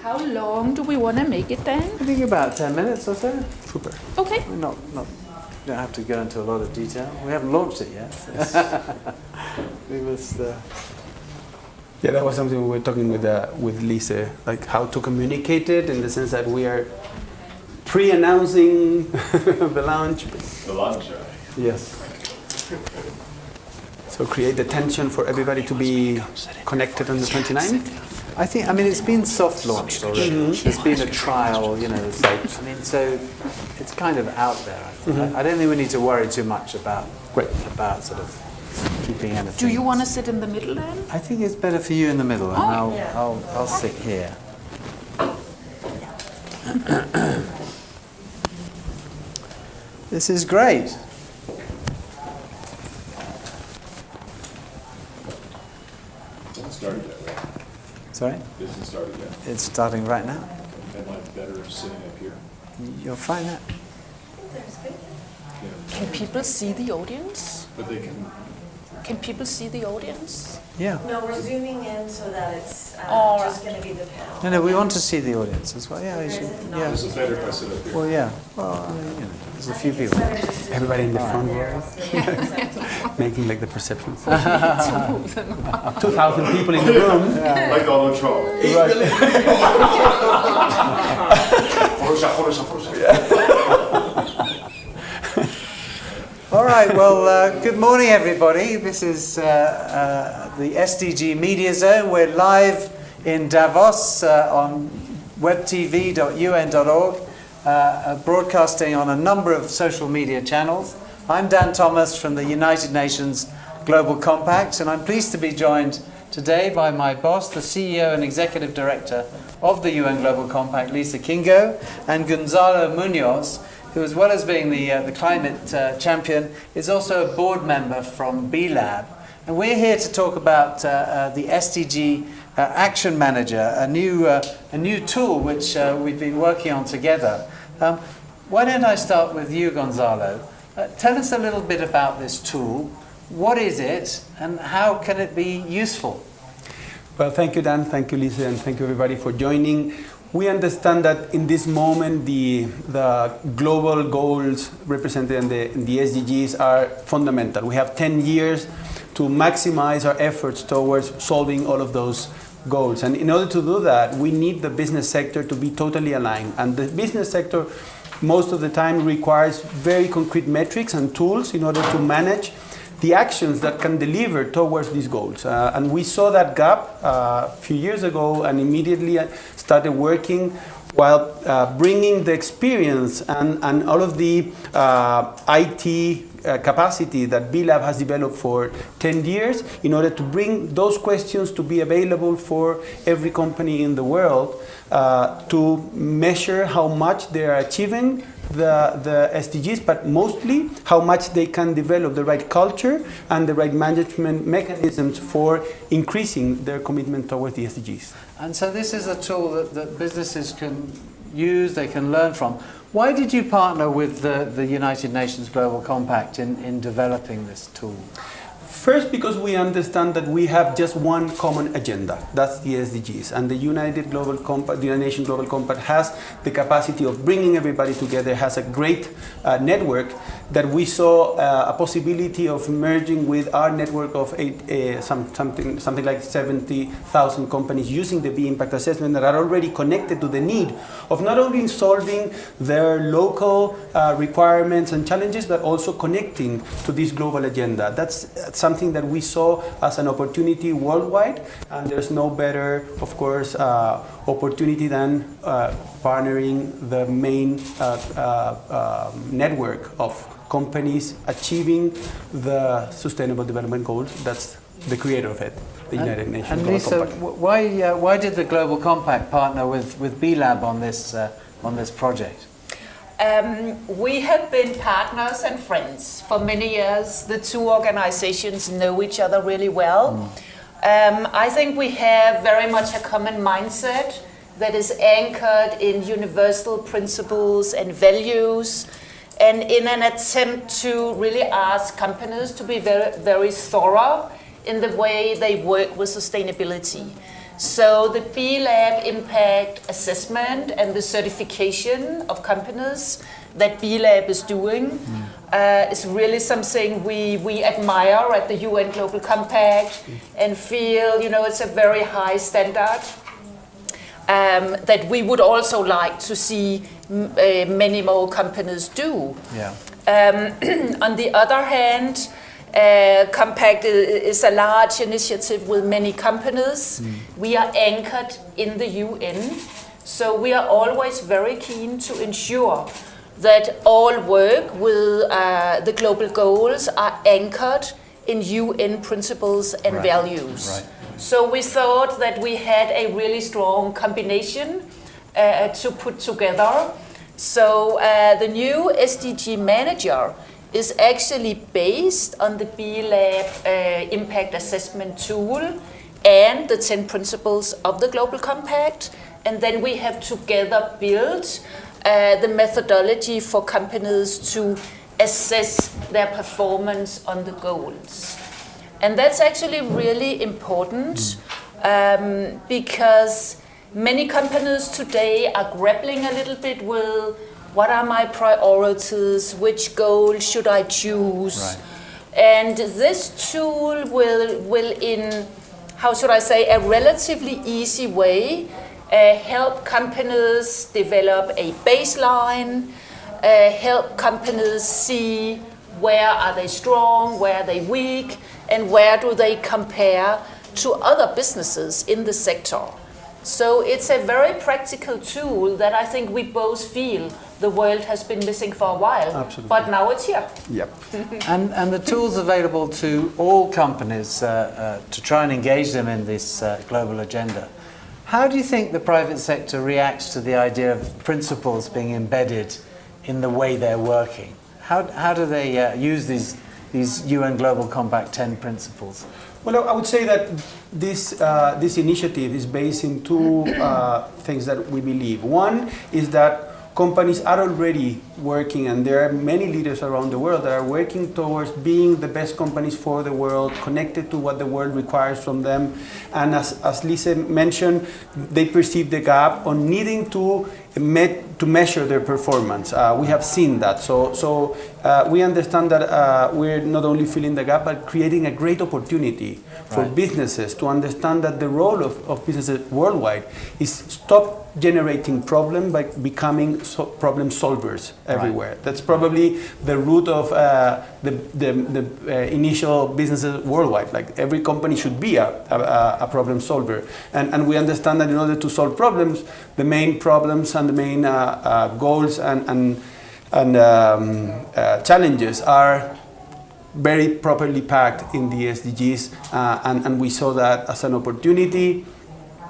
How long do we want to make it then? I think about 10 minutes or so. Super. Okay. We're not, you don't have to go into a lot of detail. We haven't launched it yet. We must. Yeah, that was something we were talking with Lisa, like how to communicate it in the sense that we are pre-announcing the launch. The launch, right? Yes. So create the tension for everybody to be connected on the 29th. I mean, it's been soft launched already. There's been a trial, it's like, so it's kind of out there. I think. I don't think we need to worry too much about sort of keeping anything. Do you want to sit in the middle then? I think it's better for you in the middle, and I'll sit here. This is great. It started yet, right? Sorry? It hasn't started yet. It's starting right now. Am I better sitting up here? You'll find that. Can people see the audience? But they can. Can people see the audience? Yeah. No, we're zooming in so that it's All just going to be the panel. No, we want to see the audience as well. Yeah, we should. Yeah. This is better if I sit up here. Well, yeah. Well, there's a few people. Everybody in the front row, making like the perceptions. 2,000 people in the room. Like Donald Trump. All right, well, good morning, everybody. This is the SDG Media Zone. We're live in Davos on webtv.un.org, broadcasting on a number of social media channels. I'm Dan Thomas from the United Nations Global Compact, and I'm pleased to be joined today by my boss, the CEO and Executive Director of the UN Global Compact, Lisa Kingo, and Gonzalo Munoz, who, as well as being the climate champion, is also a board member from B-Lab. And we're here to talk about the SDG Action Manager, a new tool which we've been working on together. Why don't I start with you, Gonzalo? Tell us a little bit about this tool. What is it, and how can it be useful? Well, thank you, Dan. Thank you, Lisa, and thank you, everybody, for joining. We understand that in this moment, the global goals represented in the SDGs are fundamental. We have 10 years to maximize our efforts towards solving all of those goals. And in order to do that, we need the business sector to be totally aligned. And the business sector, most of the time, requires very concrete metrics and tools in order to manage the actions that can deliver towards these goals. And we saw that gap a few years ago and immediately started working while bringing the experience and all of the IT capacity that B-Lab has developed for 10 years in order to bring those questions to be available for every company in the world to measure how much they are achieving the SDGs, but mostly how much they can develop the right culture and the right management mechanisms for increasing their commitment towards the SDGs. And so this is a tool that businesses can use, they can learn from. Why did you partner with the United Nations Global Compact in developing this tool? First, because we understand that we have just one common agenda, that's the SDGs, and the United Nations Global Compact has the capacity of bringing everybody together, has a great network that we saw a possibility of merging with our network of something like 70,000 companies using the B Impact Assessment that are already connected to the need of not only solving their local requirements and challenges, but also connecting to this global agenda. That's something that we saw as an opportunity worldwide, and there's no better, of course, opportunity than partnering the main network of companies achieving the Sustainable Development Goals. That's the creator of it, the United Nations and Global Lisa, Compact. why did the Global Compact partner with B-Lab on this project? We have been partners and friends for many years. The two organizations know each other really well. I think we have very much a common mindset that is anchored in universal principles and values, and in an attempt to really ask companies to be very, very thorough in the way they work with sustainability. So the B Lab impact assessment and the certification of companies that B Lab is doing is really something we admire at the UN Global Compact and feel, it's a very high standard that we would also like to see many more companies do. Yeah. On the other hand, Compact is a large initiative with many companies. We are anchored in the UN, so we are always very keen to ensure that all work with the global goals are anchored in UN principles and values. Right. So we thought that we had a really strong combination to put together. So the new SDG manager is actually based on the B Lab impact assessment tool and the 10 principles of the Global Compact. And then we have together built the methodology for companies to assess their performance on the goals. And that's actually really important because many companies today are grappling a little bit with what are my priorities, which goal should I choose? Right. And this tool will in, how should I say, a relatively easy way help companies develop a baseline, help companies see where are they strong, where are they weak, and where do they compare to other businesses in the sector. So it's a very practical tool that I think we both feel the world has been missing for a while. Absolutely. But now it's here. Yep. And the tool's available to all companies to try and engage them in this global agenda. How do you think the private sector reacts to the idea of principles being embedded in the way they're working? How do they use these UN Global Compact 10 principles? Well, I would say that this initiative is based in two things that we believe. One is that companies are already working, and there are many leaders around the world that are working towards being the best companies for the world, connected to what the world requires from them. And as Lisa mentioned, they perceive the gap on needing to measure their performance. We have seen that. So we understand that we're not only filling the gap, but creating a great opportunity for businesses to understand that the role of businesses worldwide is stop generating problems by becoming problem solvers everywhere. That's probably the root of the initial businesses worldwide. Like every company should be a problem solver. And we understand that in order to solve problems, the main problems and the main goals and challenges are very properly packed in the SDGs, and we saw that as an opportunity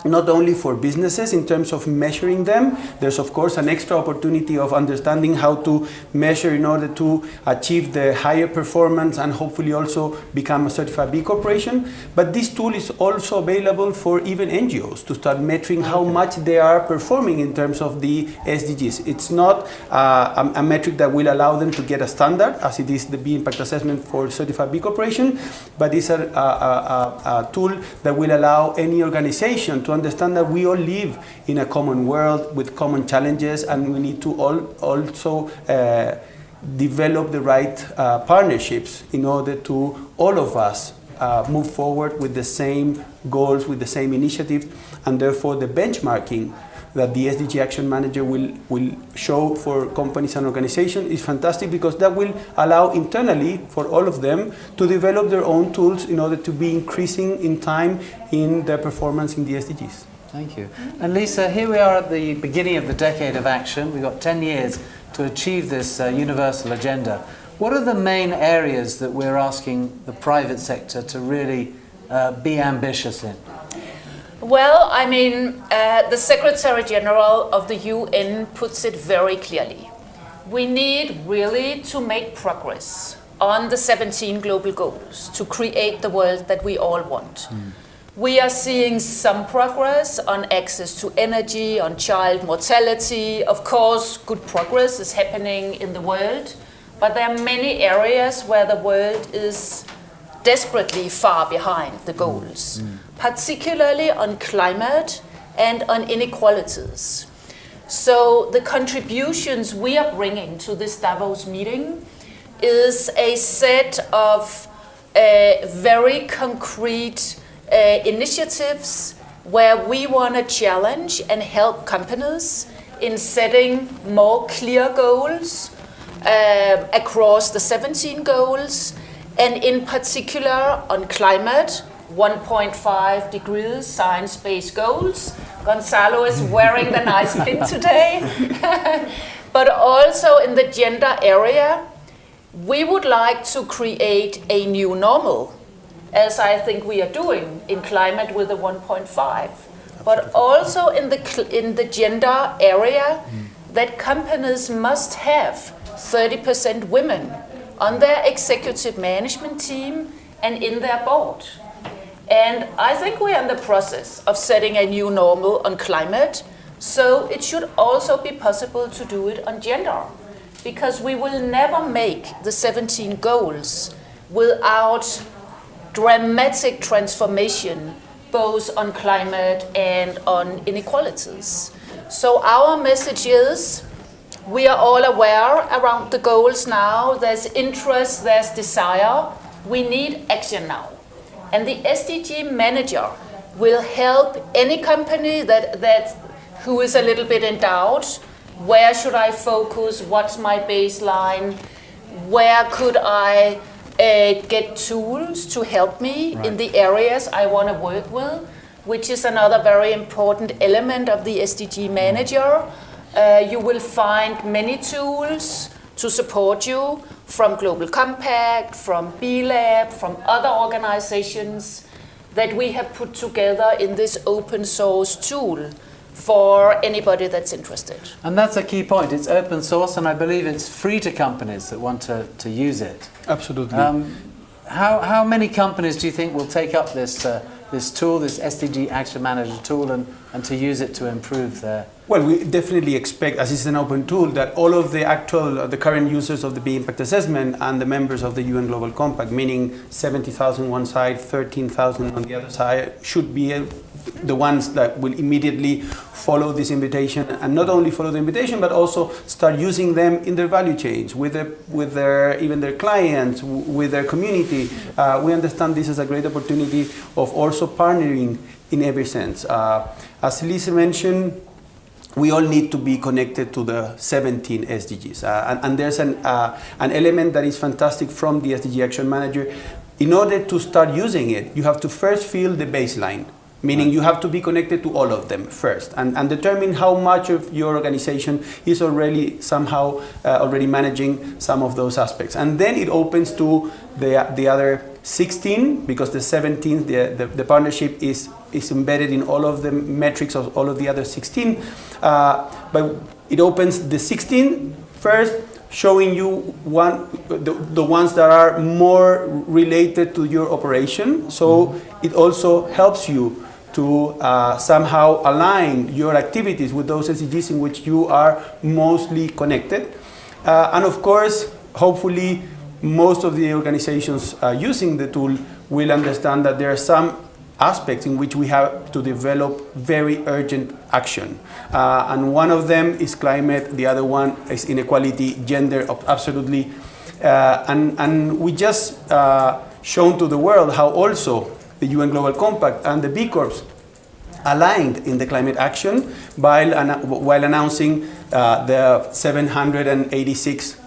not only for businesses in terms of measuring them. There's of course an extra opportunity of understanding how to measure in order to achieve the higher performance and hopefully also become a certified B corporation. But this tool is also available for even NGOs to start measuring how much they are performing in terms of the SDGs. It's not a metric that will allow them to get a standard, as it is the B impact assessment for certified B corporation, but it's a tool that will allow any organization to understand that we all live in a common world with common challenges, and we need to also develop the right partnerships in order to all of us move forward with the same goals, with the same initiatives, and therefore the benchmarking that the SDG Action Manager will show for companies and organizations is fantastic, because that will allow internally for all of them to develop their own tools in order to be increasing in time in their performance in the SDGs. Thank you. And Lisa, here we are at the beginning of the decade of action. We've got 10 years to achieve this universal agenda. What are the main areas that we're asking the private sector to really be ambitious in? Well, I mean, the Secretary General of the UN puts it very clearly. We need really to make progress on the 17 global goals to create the world that we all want. We are seeing some progress on access to energy, on child mortality. Of course, good progress is happening in the world, but there are many areas where the world is desperately far behind the goals. particularly on climate and on inequalities. So the contributions we are bringing to this Davos meeting is a set of very concrete initiatives where we want to challenge and help companies in setting more clear goals across the 17 goals, and in particular on climate, 1.5 degrees science-based goals. Gonzalo is wearing the nice pin today. But also in the gender area, we would like to create a new normal, as I think we are doing in climate with the 1.5. But also in the gender area, that companies must have 30% women on their executive management team and in their board. And I think we are in the process of setting a new normal on climate, so it should also be possible to do it on gender, because we will never make the 17 goals without dramatic transformation, both on climate and on inequalities. So our message is, we are all aware around the goals now, there's interest, there's desire, we need action now. And the SDG manager will help any company who is a little bit in doubt. Where should I focus? What's my baseline? Where could I get tools to help me in the areas I want to work with, which is another very important element of the SDG manager. You will find many tools to support you from Global Compact, from B-Lab, from other organizations that we have put together in this open source tool for anybody that's interested. And that's a key point. It's open source, and I believe it's free to companies that want to use it. Absolutely. How many companies do you think will take up this tool, this SDG Action Manager tool, and to use it to improve their... Well, we definitely expect, as it's an open tool, that all of the current users of the B Impact Assessment and the members of the UN Global Compact, meaning 70,000 one side, 13,000 on the other side, should be the ones that will immediately follow this invitation, and not only follow the invitation, but also start using them in their value chains, with their clients, with their community. We understand this as a great opportunity of also partnering in every sense. As Lisa mentioned, we all need to be connected to the 17 SDGs. And there's an element that is fantastic from the SDG Action Manager. In order to start using it, you have to first feel the baseline, meaning you have to be connected to all of them first, and determine how much of your organization is already somehow already managing some of those aspects. And then it opens to the other 16, because the 17, the partnership is embedded in all of the metrics of all of the other 16. But it opens the 16 first, showing you the ones that are more related to your operation. So it also helps you to somehow align your activities with those SDGs in which you are mostly connected. And of course, hopefully, most of the organizations using the tool will understand that there are some aspects in which we have to develop very urgent action. And one of them is climate, the other one is inequality, gender, absolutely. And we just shown to the world how also the UN Global Compact and the B Corps aligned in the climate action while announcing the 786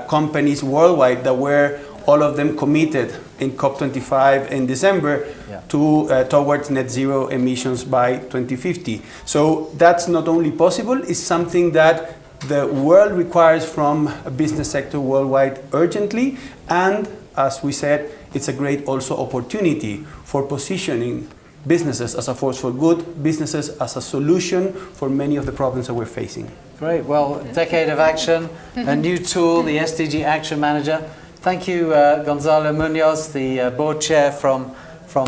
companies worldwide that were all of them committed in COP25 in December towards net zero emissions by 2050. So that's not only possible, it's something that the world requires from a business sector worldwide urgently, and as we said, it's a great also opportunity for positioning businesses as a force for good, businesses as a solution for many of the problems that we're facing. Great. Well, Decade of Action, a new tool, the SDG Action Manager. Thank you, Gonzalo Munoz, the board chair from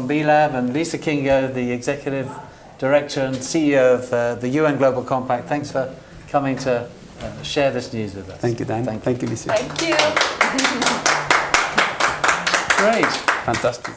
B-Lab, and Lisa Kingo, the executive director and CEO of the UN Global Compact. Thanks for coming to share this news with us. Thank you, Dan. Thank you, Lisa. Thank you. Great. Fantastic.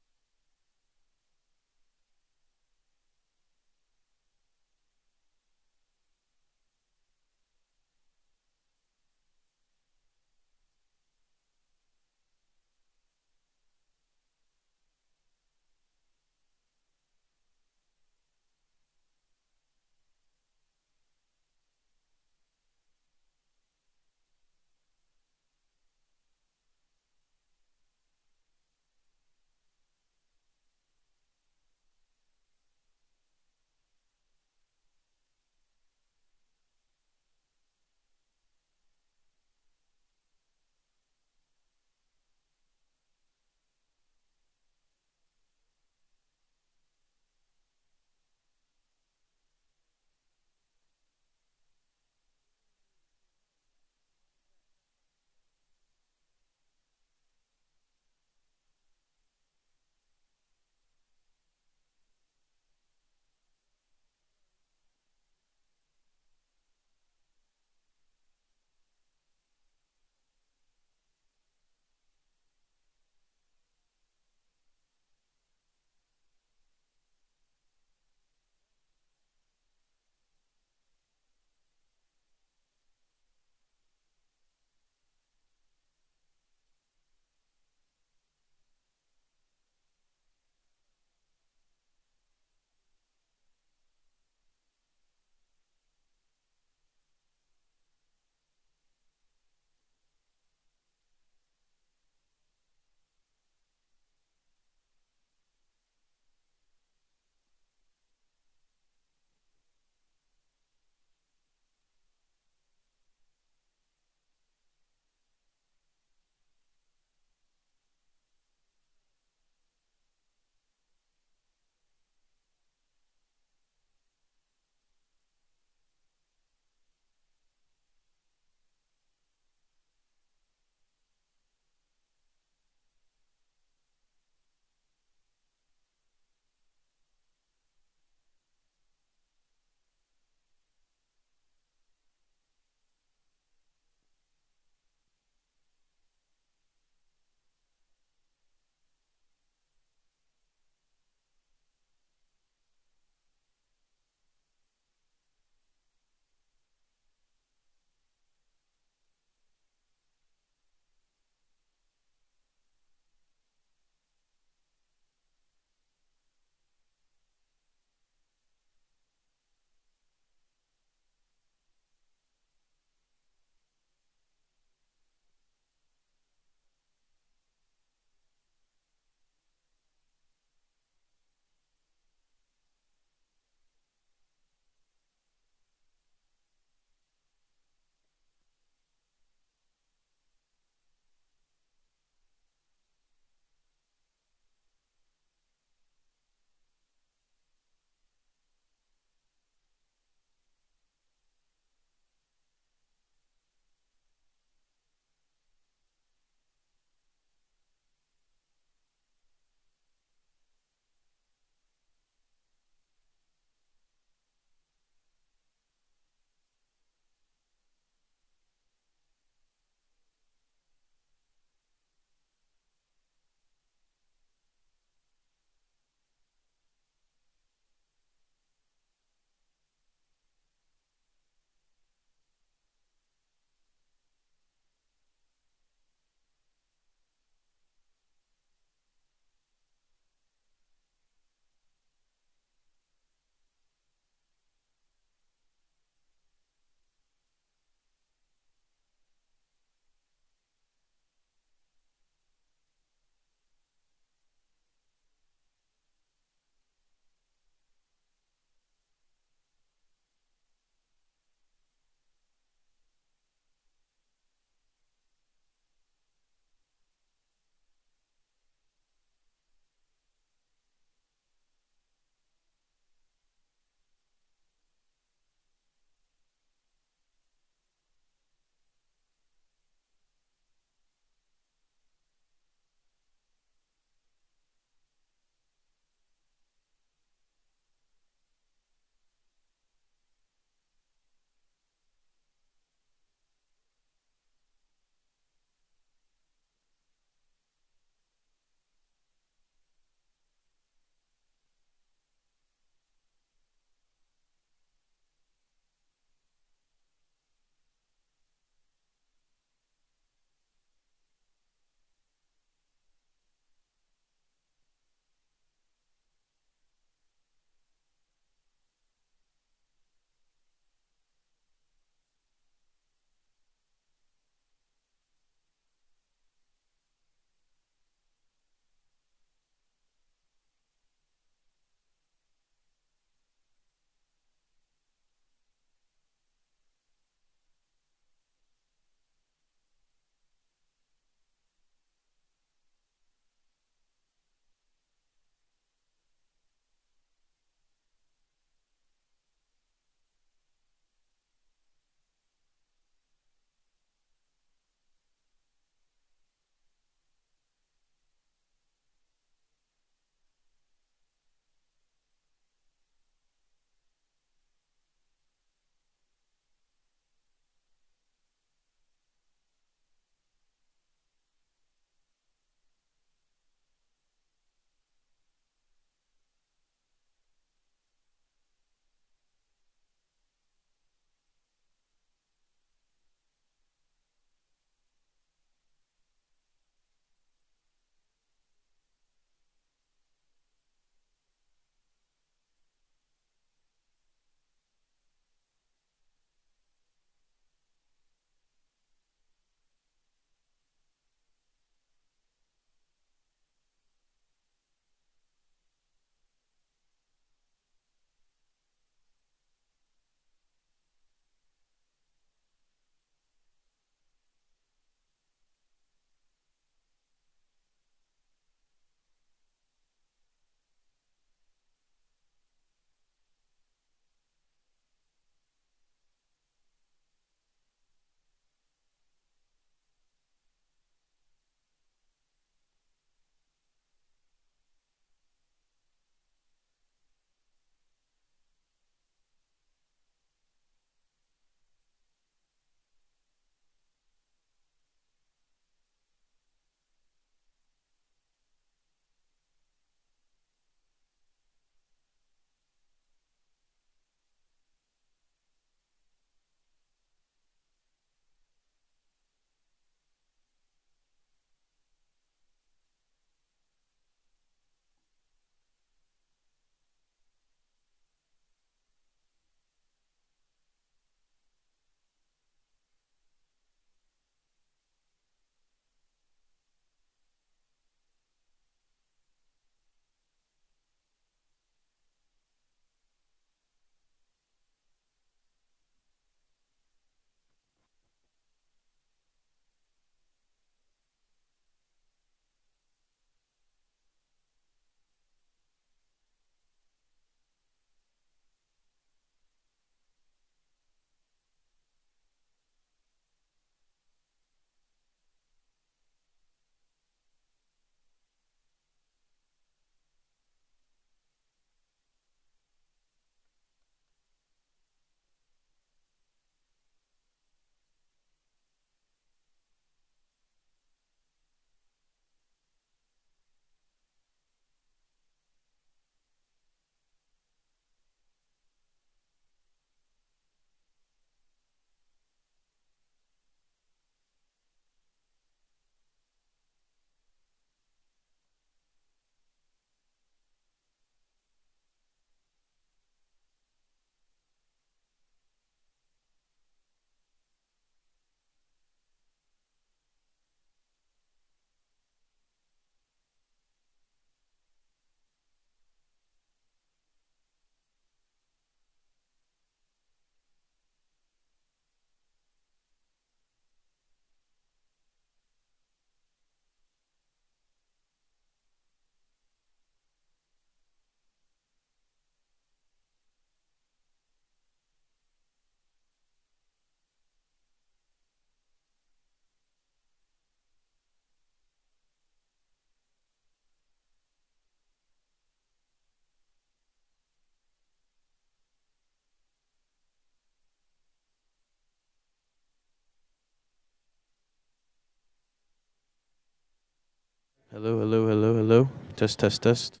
Hello, hello, hello, hello. Test, test, test.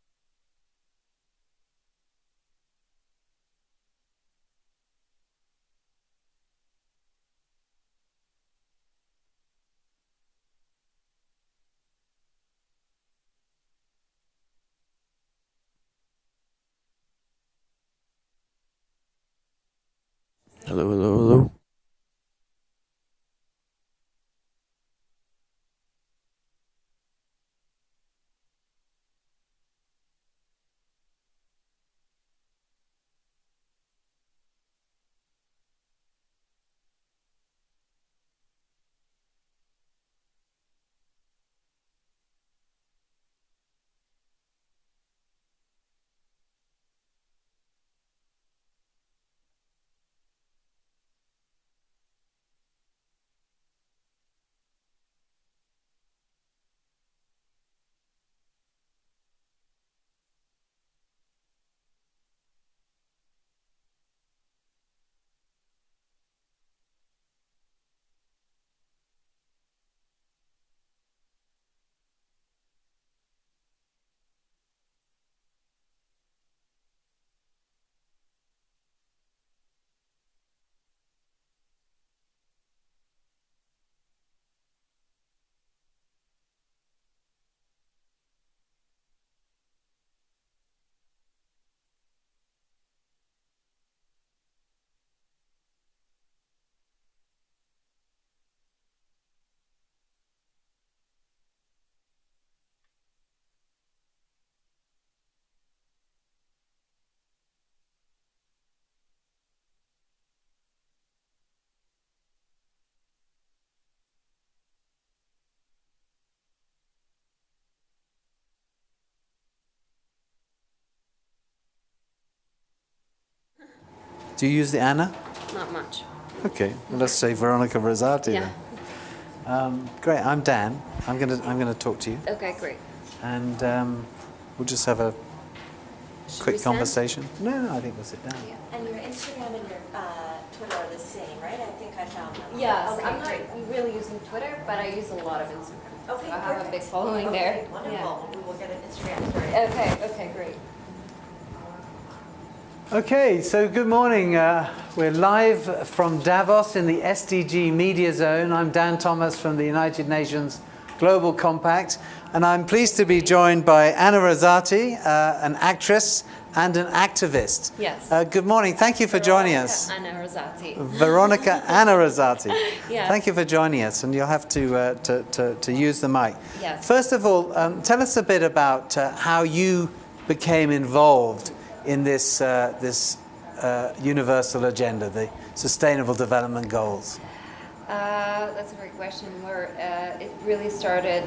Hello, hello, hello. Do you use the Anna? Not much. Okay, well, let's say Veronica Rosati Yeah. then. Great, I'm Dan. I'm gonna talk to you, Okay, great. and we'll just have a Should we quick send? conversation. No, I think we'll sit down. And your Instagram and your Twitter are the same, right? I think I found them. Yes, Okay, I'm not great. really using Twitter, but I use a lot of Instagram. Okay, I have a perfect. big following Okay, there. wonderful. We will get an Instagram story. Yeah. Okay, great. Okay, so good morning. We're live from Davos in the SDG Media Zone. I'm Dan Thomas from the United Nations Global Compact, and I'm pleased to be joined by Anna Rosati, an actress and an activist. Yes. Good morning. Thank you for joining us. Anna Rosati. Veronica Anna Rosati. Yes. Thank you for joining us, and you'll have to use the mic. Yes. First of all, tell us a bit about how you became involved in this universal agenda, the Sustainable Development Goals. That's a great question. It really started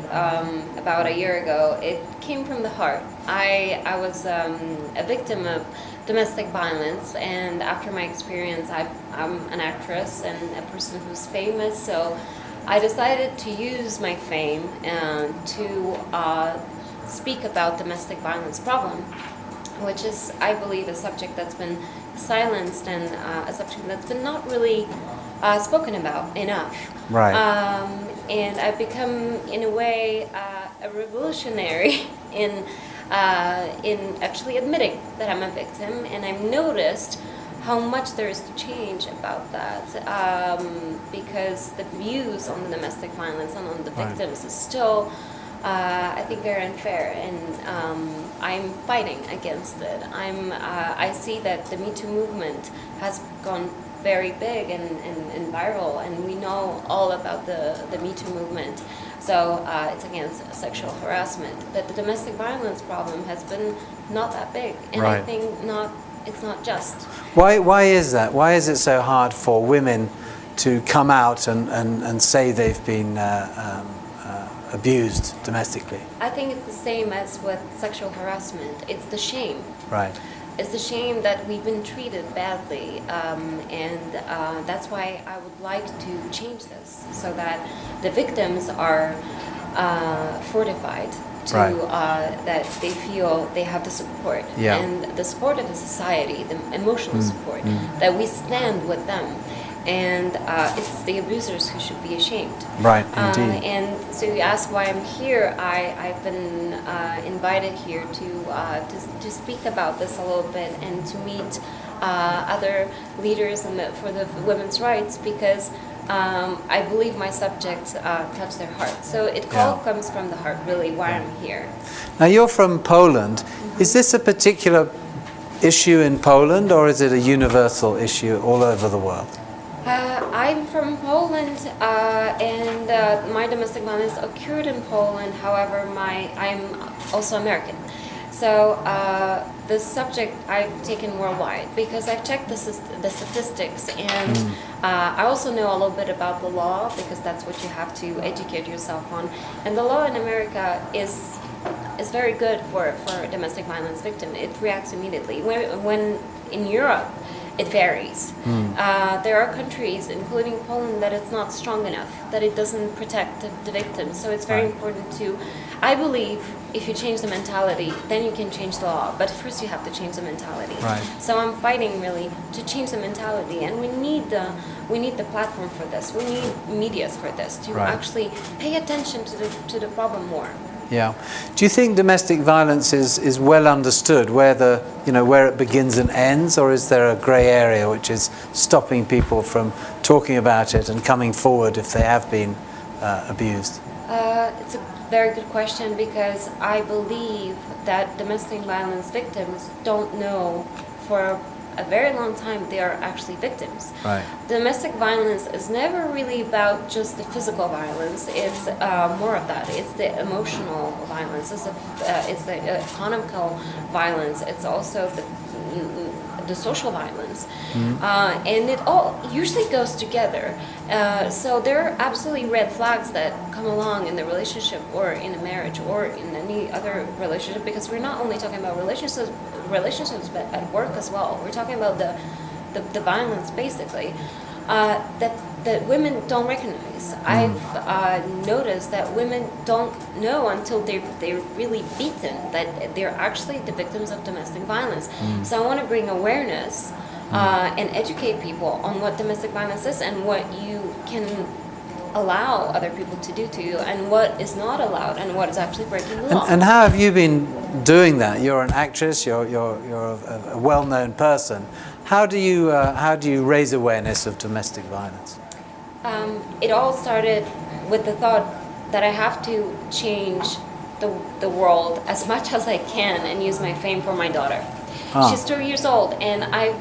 about a year ago. It came from the heart. I was a victim of domestic violence, and after my experience, I'm an actress and a person who's famous, so I decided to use my fame to speak about domestic violence problem, which is, I believe, a subject that's been silenced and a subject that's been not really spoken about enough. Right. And I've become, in a way, a revolutionary in actually admitting that I'm a victim, and I've noticed how much there is to change about that, because the views on the domestic violence and on the victims is still, I think, very unfair, and I'm fighting against it. I see that the Me Too movement has gone very big and viral, and we know all about the Me Too movement. So it's against sexual harassment, but the domestic violence problem has been not that big, and I Right. think it's not just. Why is that? Why is it so hard for women to come out and say they've been abused domestically? I think it's the same as with sexual harassment. It's the shame. Right. It's the shame that we've been treated badly, and that's why I would like to change this, so that the victims are fortified to Right. that they feel they have the support, Yeah. and the support of the society, the emotional support, that we stand with them. and it's the abusers who should be ashamed. Right, indeed. And so you ask why I'm here. I've been invited here to speak about this a little bit and to meet other leaders for the women's rights, because I believe my subjects touch their heart. So it all comes from the heart, really, why I'm here. Now, you're from Poland. Mm-hmm. Is this a particular issue in Poland, or is it a universal issue all over the world? I'm from Poland, and my domestic violence occurred in Poland. However, I'm also American. So the subject I've taken worldwide, because I've checked the statistics, and I also know a little bit about the law, because that's what you have to educate yourself on. And the law in America is very good for domestic violence victim. It reacts immediately. When in Europe, it varies. There are countries, including Poland, that it's not strong enough, that it doesn't protect the victims. So it's very important to, I believe, if you change the mentality, then you can change the law. But first you have to change the mentality. Right. So I'm fighting really to change the mentality, and we need the platform for this. We need medias for this to actually pay attention to the problem more. Yeah. Do you think domestic violence is well understood, where it begins and ends, or is there a grey area which is stopping people from talking about it and coming forward if they have been abused? It's a very good question, because I believe that domestic violence victims don't know for a very long time they are actually victims. Right. Domestic violence is never really about just the physical violence. It's more of that. It's the emotional violence. It's the economical violence. It's also the social violence. And it all usually goes together. So there are absolutely red flags that come along in the relationship or in a marriage or in any other relationship, because we're not only talking about relationships but at work as well. We're talking about the violence, basically, that women don't recognize. I've noticed that women don't know until they're really beaten that they're actually the victims of domestic violence. So I want to bring awareness and educate people on what domestic violence is and what you can allow other people to do to you, and what is not allowed, and what is actually breaking the law. And how have you been doing that? You're an actress. You're a well-known person. How do you raise awareness of domestic violence? It all started with the thought that I have to change the world as much as I can and use my fame for my daughter. She's 2 years old, and I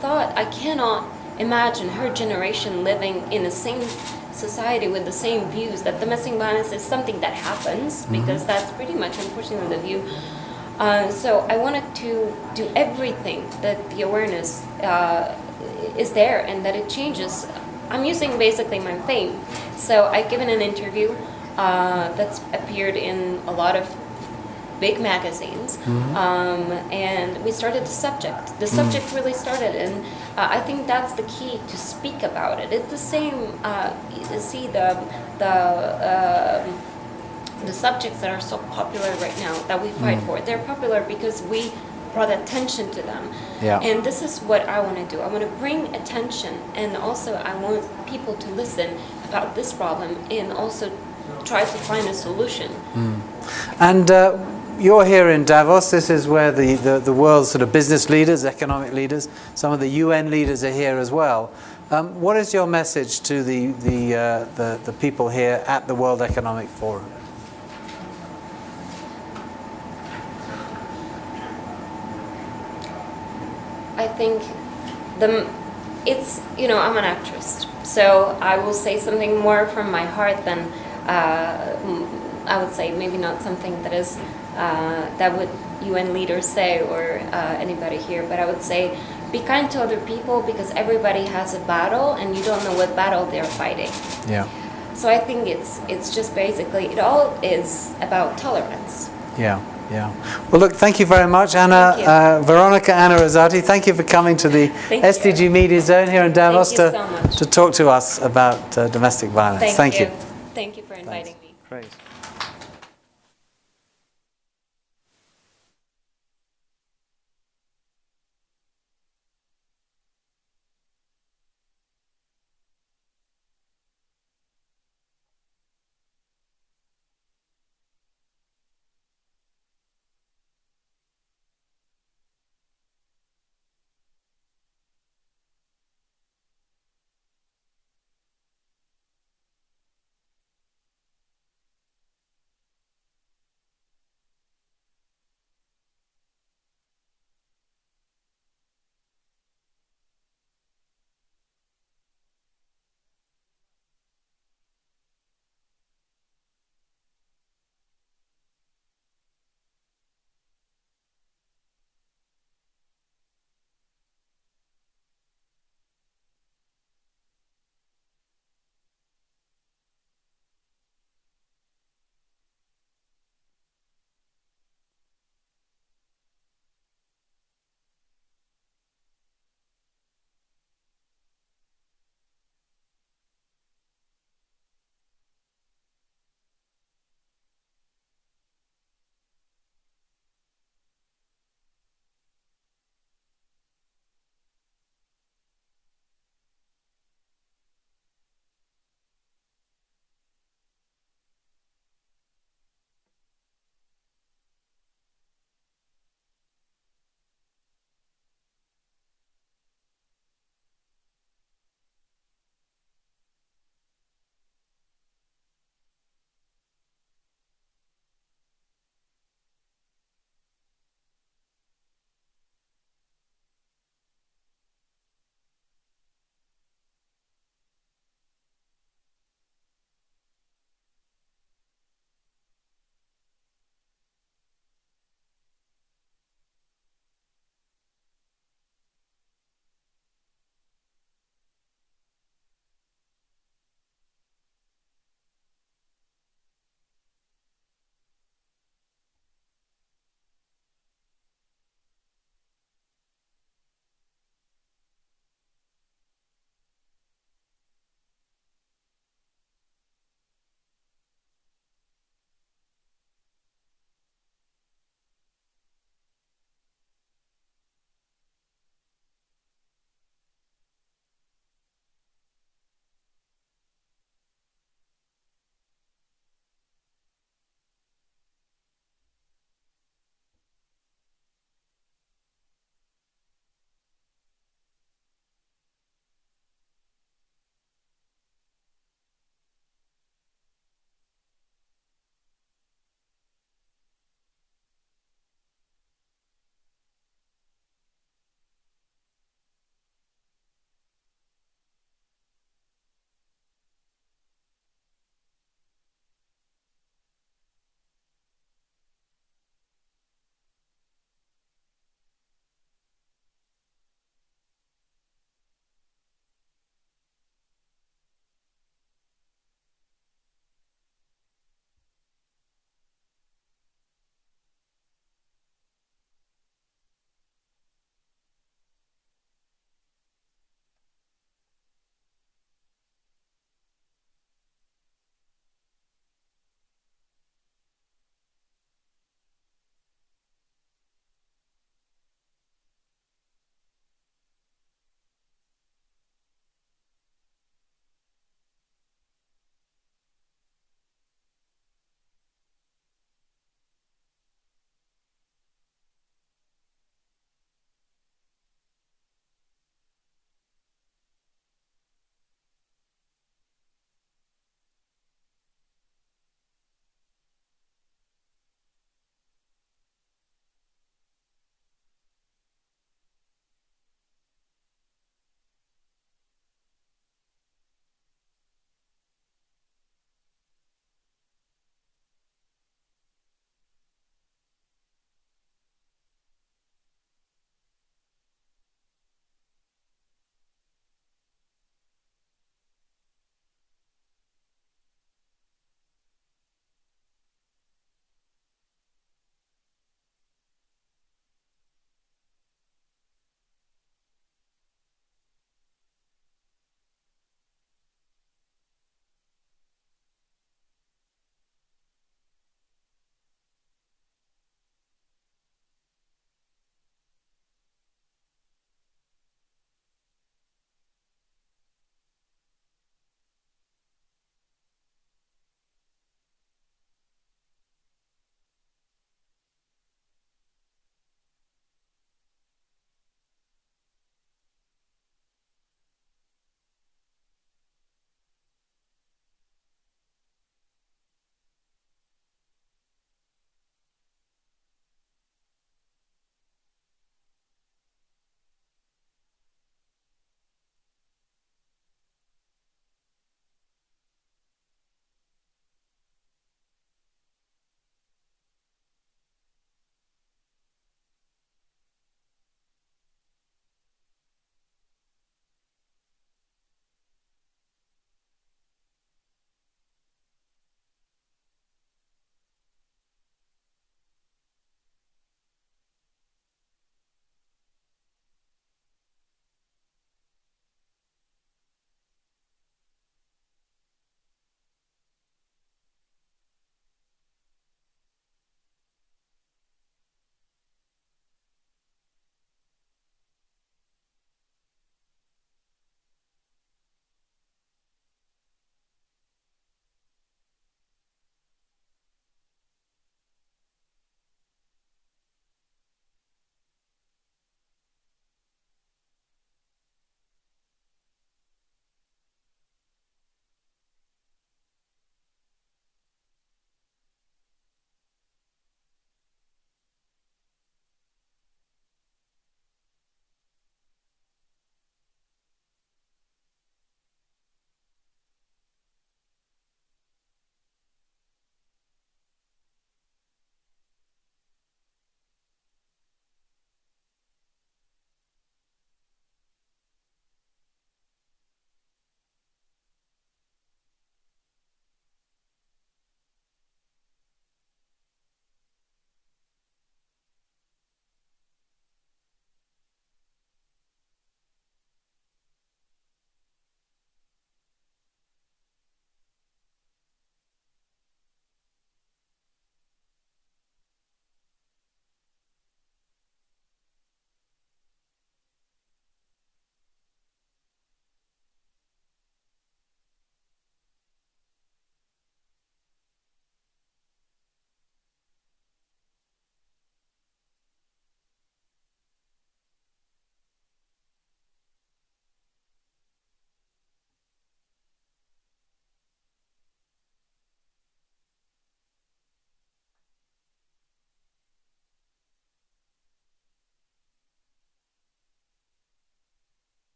thought I cannot imagine her generation living in the same society with the same views, that domestic violence is something that happens, because that's pretty much, unfortunately, the view. So I wanted to do everything that the awareness is there and that it changes. I'm using basically my fame. So I've given an interview that's appeared in a lot of big magazines, and we started the subject. The subject really started, and I think that's the key, to speak about it. It's the same. You see the subjects that are so popular right now that we fight for. They're popular because we brought attention to them. Yeah. And this is what I want to do. I want to bring attention, and also I want people to listen about this problem and also try to find a solution. And you're here in Davos. This is where the world's sort of business leaders, economic leaders, some of the UN leaders are here as well. What is your message to the people here at the World Economic Forum? I think I'm an actress, so I will say something more from my heart than I would say maybe not something that is that would UN leaders say or anybody here, but I would say be kind to other people, because everybody has a battle and you don't know what battle they're fighting. Yeah. So I think it's just basically, it all is about tolerance. Yeah. Yeah. Well, look, thank you very much, Anna, Veronica Anna Rosati. Thank you for coming to the SDG Media Zone here in Davos to talk to us about domestic violence. Thank you. Thank you for inviting me. Great.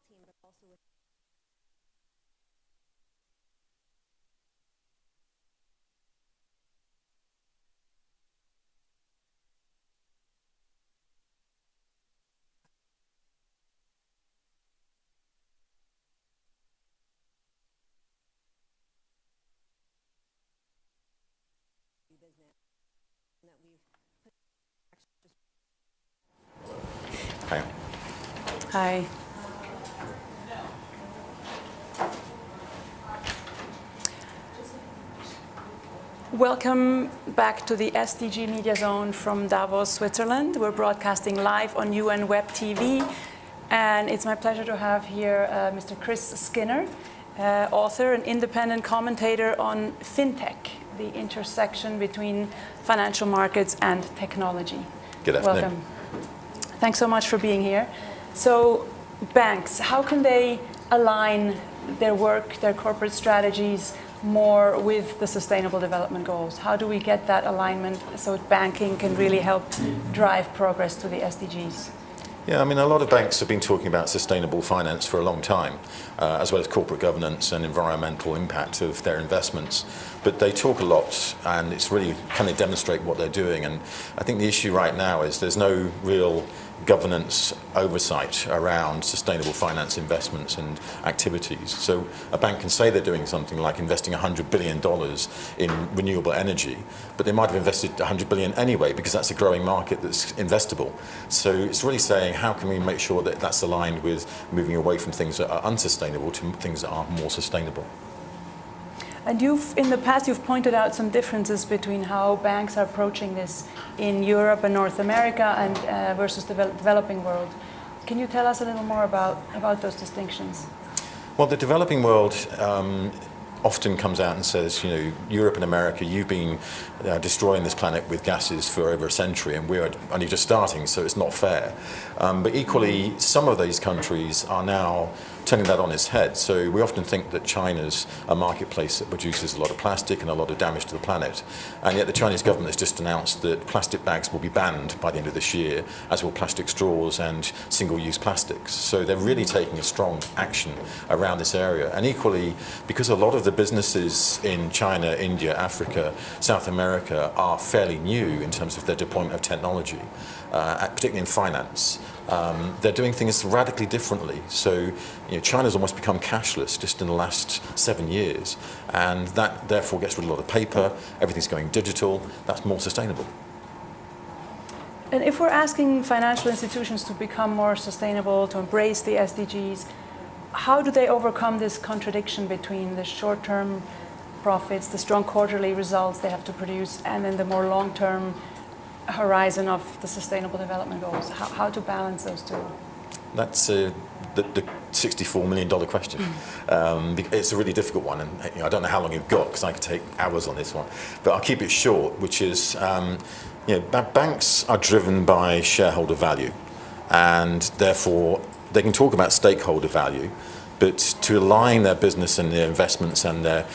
team, but also with business that we've put Hi. Hi. Welcome back to the SDG Media Zone from Davos, Switzerland. We're broadcasting live on UN Web TV, and it's my pleasure to have here Mr. Chris Skinner, author and independent commentator on FinTech, the intersection between financial markets and technology. Good afternoon. Welcome. Thanks so much for being here. So, banks, how can they align their work, their corporate strategies more with the Sustainable Development Goals? How do we get that alignment so banking can really help drive progress to the SDGs? Yeah, I mean, a lot of banks have been talking about sustainable finance for a long time, as well as corporate governance and environmental impact of their investments. But they talk a lot, and it's really, can they demonstrate what they're doing? And I think the issue right now is there's no real governance oversight around sustainable finance investments and activities. So a bank can say they're doing something like investing $100 billion in renewable energy, but they might have invested $100 billion anyway because that's a growing market that's investable. So it's really saying, how can we make sure that that's aligned with moving away from things that are unsustainable to things that are more sustainable? And in the past, you've pointed out some differences between how banks are approaching this in Europe and North America and versus the developing world. Can you tell us a little more about those distinctions? Well, the developing world often comes out and says, you know, Europe and America, you've been destroying this planet with gases for over a century, and we're only just starting, so it's not fair. But equally, some of these countries are now turning that on its head. So we often think that China's a marketplace that produces a lot of plastic and a lot of damage to the planet. And yet the Chinese government has just announced that plastic bags will be banned by the end of this year, as will plastic straws and single-use plastics. So they're really taking a strong action around this area. And equally, because a lot of the businesses in China, India, Africa, South America are fairly new in terms of their deployment of technology, particularly in finance, they're doing things radically differently. So, you know, China's almost become cashless just in the last 7 years, and that therefore gets rid of a lot of paper. Everything's going digital. That's more sustainable. And if we're asking financial institutions to become more sustainable, to embrace the SDGs, how do they overcome this contradiction between the short-term profits, the strong quarterly results they have to produce, and then the more long-term horizon of the Sustainable Development Goals? How to balance those two? That's the $64 million question. It's a really difficult one, and you know, I don't know how long you've got because I could take hours on this one, but I'll keep it short, which is, you know, banks are driven by shareholder value, and therefore they can talk about stakeholder value, but to align their business and their investments and their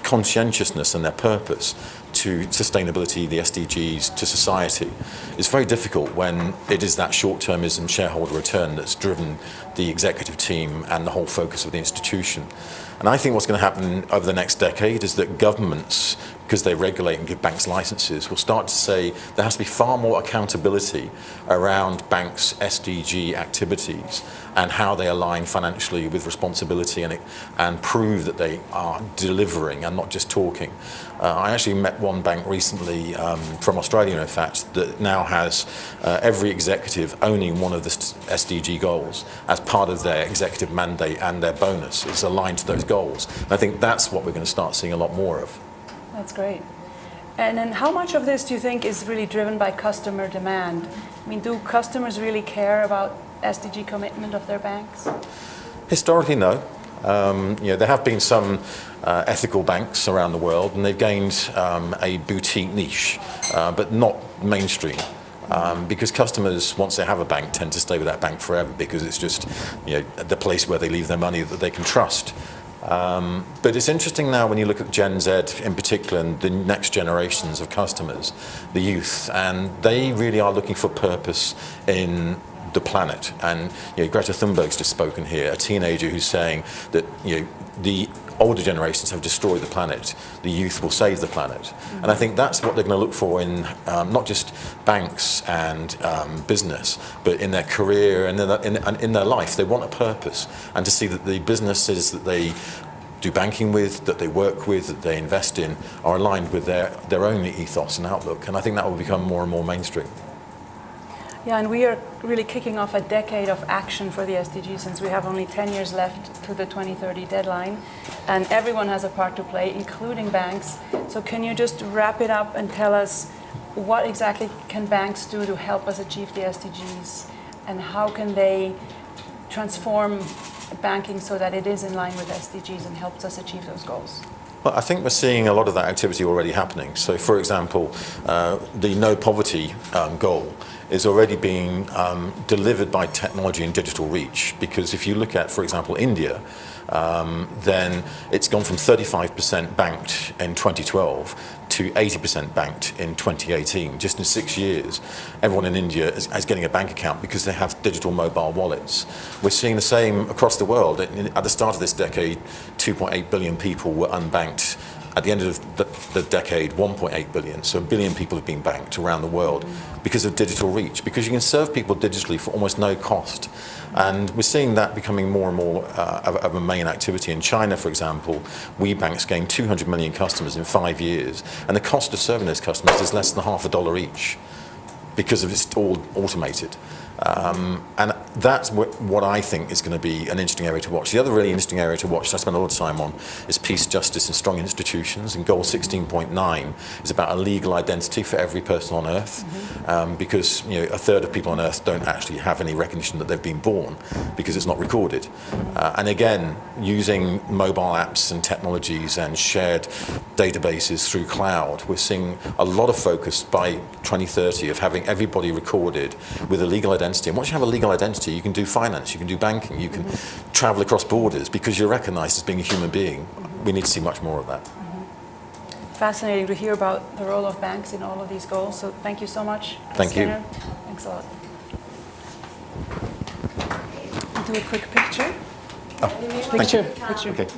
conscientiousness and their purpose to sustainability, the SDGs, to society, is very difficult when it is that short-termism shareholder return that's driven the executive team and the whole focus of the institution. And I think what's going to happen over the next decade is that governments, because they regulate and give banks licenses, will start to say there has to be far more accountability around banks' SDG activities and how they align financially with responsibility and prove that they are delivering and not just talking. I actually met one bank recently from Australia, in fact, that now has every executive owning one of the SDG goals as part of their executive mandate, and their bonus is aligned to those goals. And I think that's what we're going to start seeing a lot more of. That's great. And then how much of this do you think is really driven by customer demand? I mean, do customers really care about SDG commitment of their banks? Historically, no. You know, there have been some ethical banks around the world, and they've gained a boutique niche, but not mainstream. Because customers, once they have a bank, tend to stay with that bank forever because it's just, you know, the place where they leave their money that they can trust. But it's interesting now when you look at Gen Z in particular and the next generations of customers, the youth, and they really are looking for purpose in the planet. And Greta Thunberg's just spoken here, a teenager who's saying that the older generations have destroyed the planet, the youth will save the planet. And I think that's what they're going to look for in not just banks and business, but in their career and in their life. They want a purpose, and to see that the businesses that they do banking with, that they work with, that they invest in, are aligned with their own ethos and outlook. And I think that will become more and more mainstream. Yeah, and we are really kicking off a decade of action for the SDGs, since we have only 10 years left to the 2030 deadline, and everyone has a part to play, including banks. So can you just wrap it up and tell us what exactly can banks do to help us achieve the SDGs, and how can they transform banking so that it is in line with SDGs and helps us achieve those goals? Well, I think we're seeing a lot of that activity already happening. So, for example, the no poverty goal is already being delivered by technology and digital reach. Because if you look at, for example, India, then it's gone from 35% banked in 2012 to 80% banked in 2018. Just in 6 years, everyone in India is getting a bank account because they have digital mobile wallets. We're seeing the same across the world. At the start of this decade, 2.8 billion people were unbanked. At the end of the decade, 1.8 billion. So 1 billion people have been banked around the world because of digital reach, because you can serve people digitally for almost no cost. And we're seeing that becoming more and more of a main activity. In China, for example, WeBank's gained 200 million customers in 5 years, and the cost of serving those customers is less than $0.50 each because of it's all automated. And that's what I think is going to be an interesting area to watch. The other really interesting area to watch that I spend a lot of time on is peace, justice and strong institutions. And goal 16.9 is about a legal identity for every person on earth, because a third of people on earth don't actually have any recognition that they've been born because it's not recorded. And again, using mobile apps and technologies and shared databases through cloud, we're seeing a lot of focus by 2030 of having everybody recorded with a legal identity. And once you have a legal identity, you can do finance, you can do banking, you can travel across borders because you're recognized as being a human being. We need to see much more of that. Fascinating to hear about the role of banks in all of these goals. So thank you so much. Thank you. Skinner. Thanks a lot. We'll do a quick picture. Picture. Okay.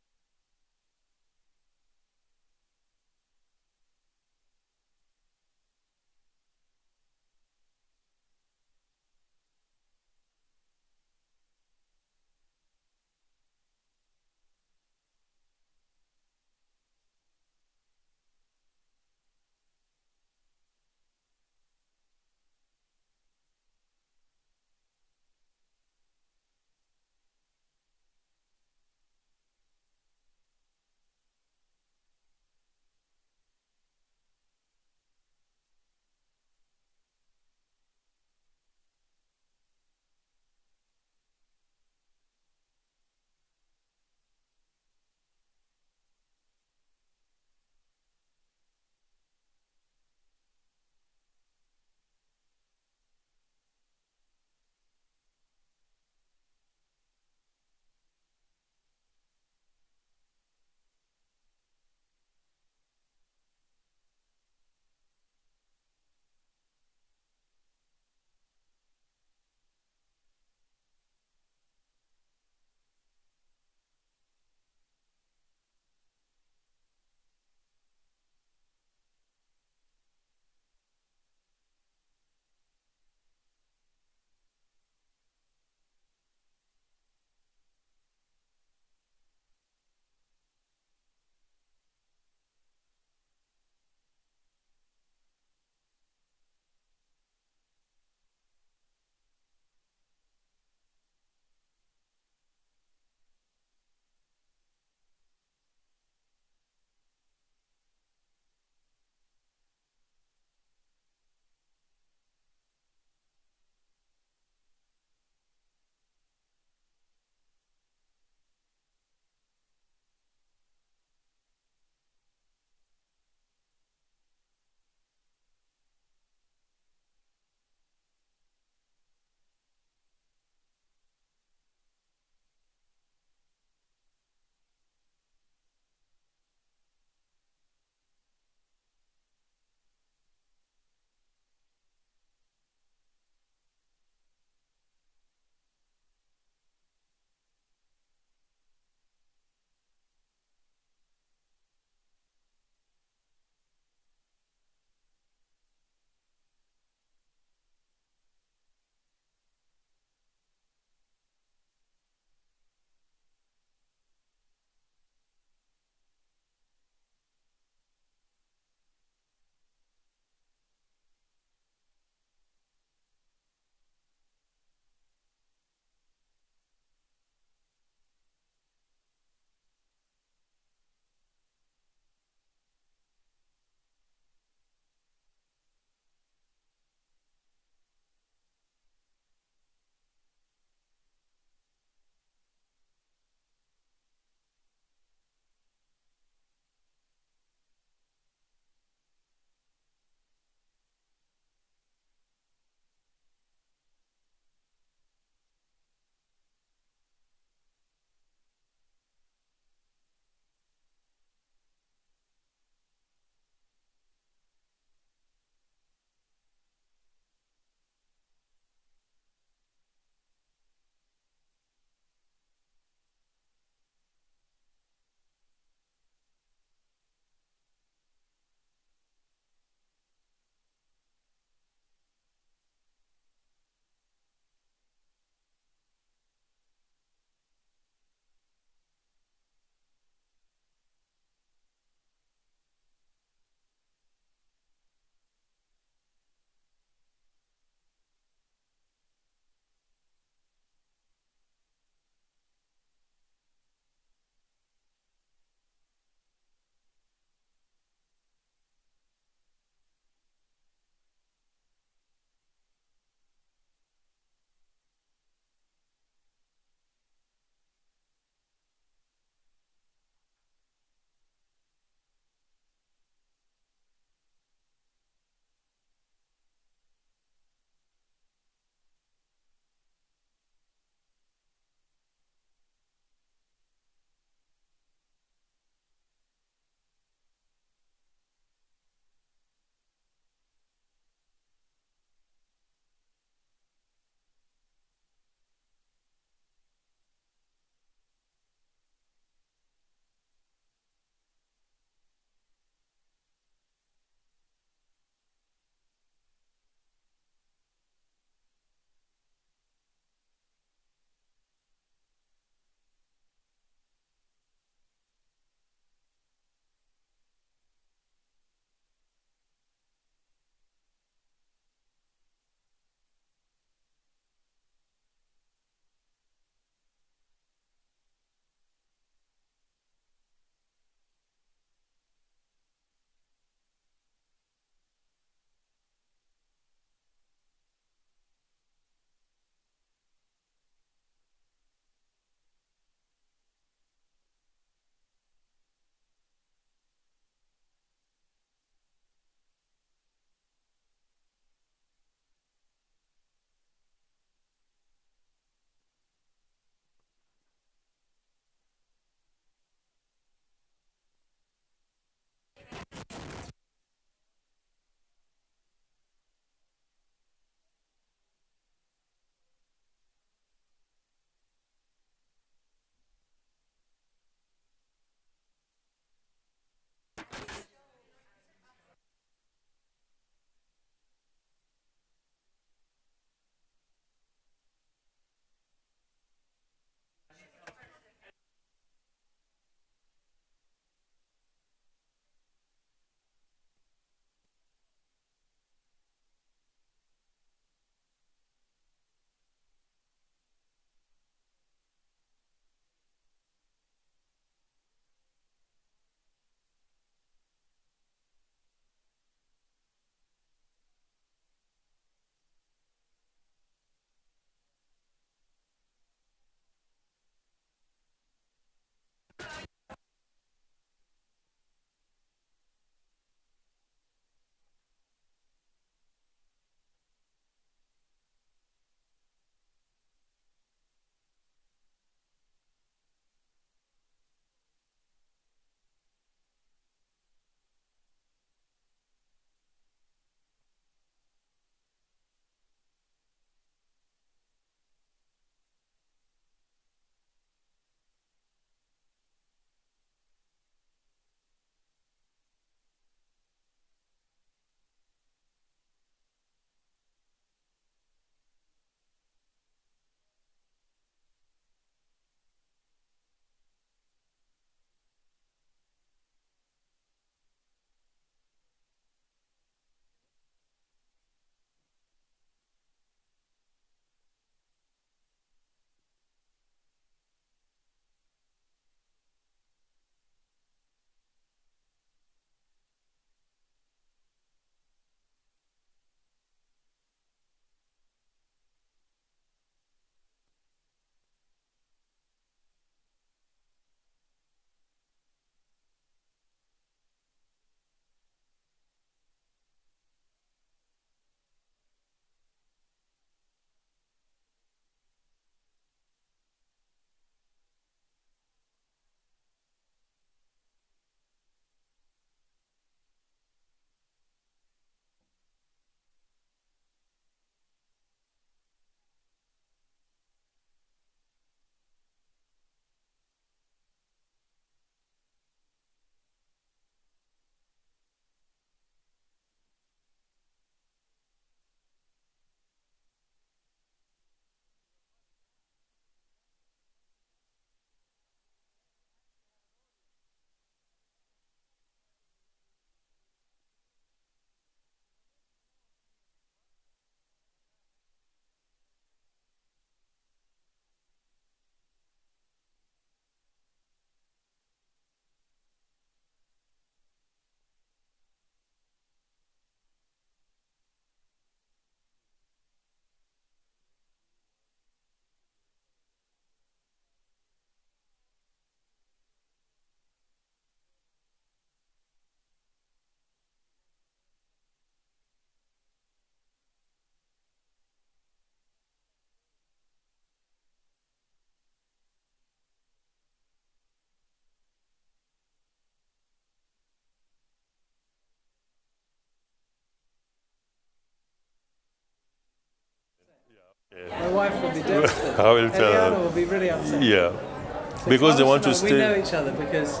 My wife will be devastated. I will tell Eliana her. will be really upset. Yeah. So Because they Carlos want to and I, we know stay. each other because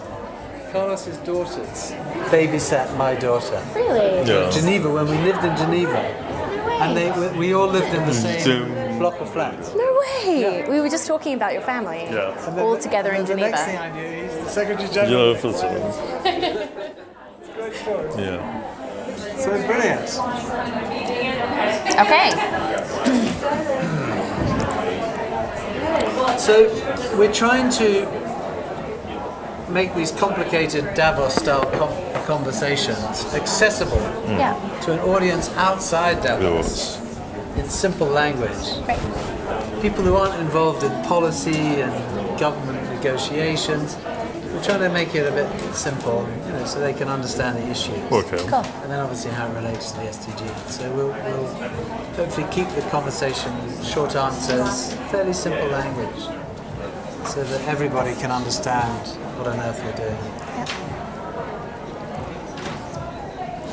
Carlos's daughters babysat my daughter. Really? Yeah. Geneva, when we lived in Geneva. And we all lived in the same block of flats. No way! We were just talking about your family. Yeah. All together in The next thing Geneva. I knew, he's the Secretary General General. President. It's a great story. Yeah. So it's brilliant. Okay. So we're trying to make these complicated Davos-style conversations accessible Yeah. to an audience outside Davos in simple language. Great. People who aren't involved in policy and government negotiations. We're trying to make it a bit simple, so they can understand the issues. Okay. Cool. And then obviously how it relates to the SDGs. So we'll hopefully keep the conversation short answers, fairly simple language, so that everybody can understand what on earth we're doing.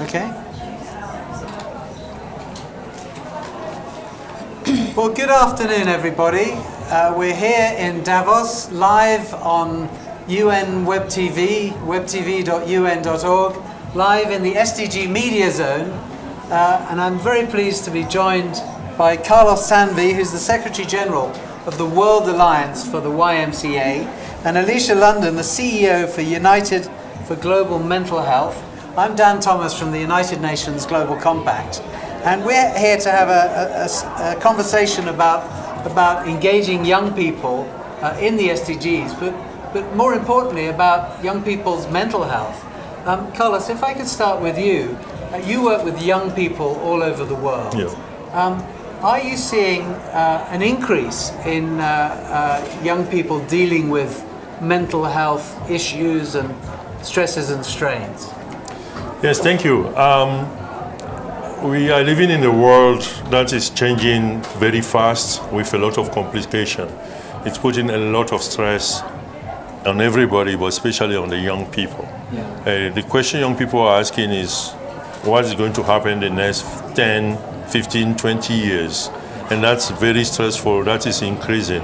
Okay? Well, good afternoon, everybody. We're here in Davos, live on UN Web TV, webtv.un.org, live in the SDG Media Zone. And I'm very pleased to be joined by Carlos Sanvi, who's the Secretary General of the World Alliance for the YMCA, and Alicia London, the CEO for United for Global Mental Health. I'm Dan Thomas from the United Nations Global Compact. And we're here to have a conversation about engaging young people in the SDGs, but more importantly about young people's mental health. Carlos, if I could start with you. You work with young people all over the world. Yeah. Are you seeing an increase in young people dealing with mental health issues and stresses and strains? Yes, thank you. We are living in a world that is changing very fast with a lot of complication. It's putting a lot of stress on everybody, but especially on the young people. Yeah. The question young people are asking is, what is going to happen in the next 10, 15, 20 years? And that's very stressful, that is increasing.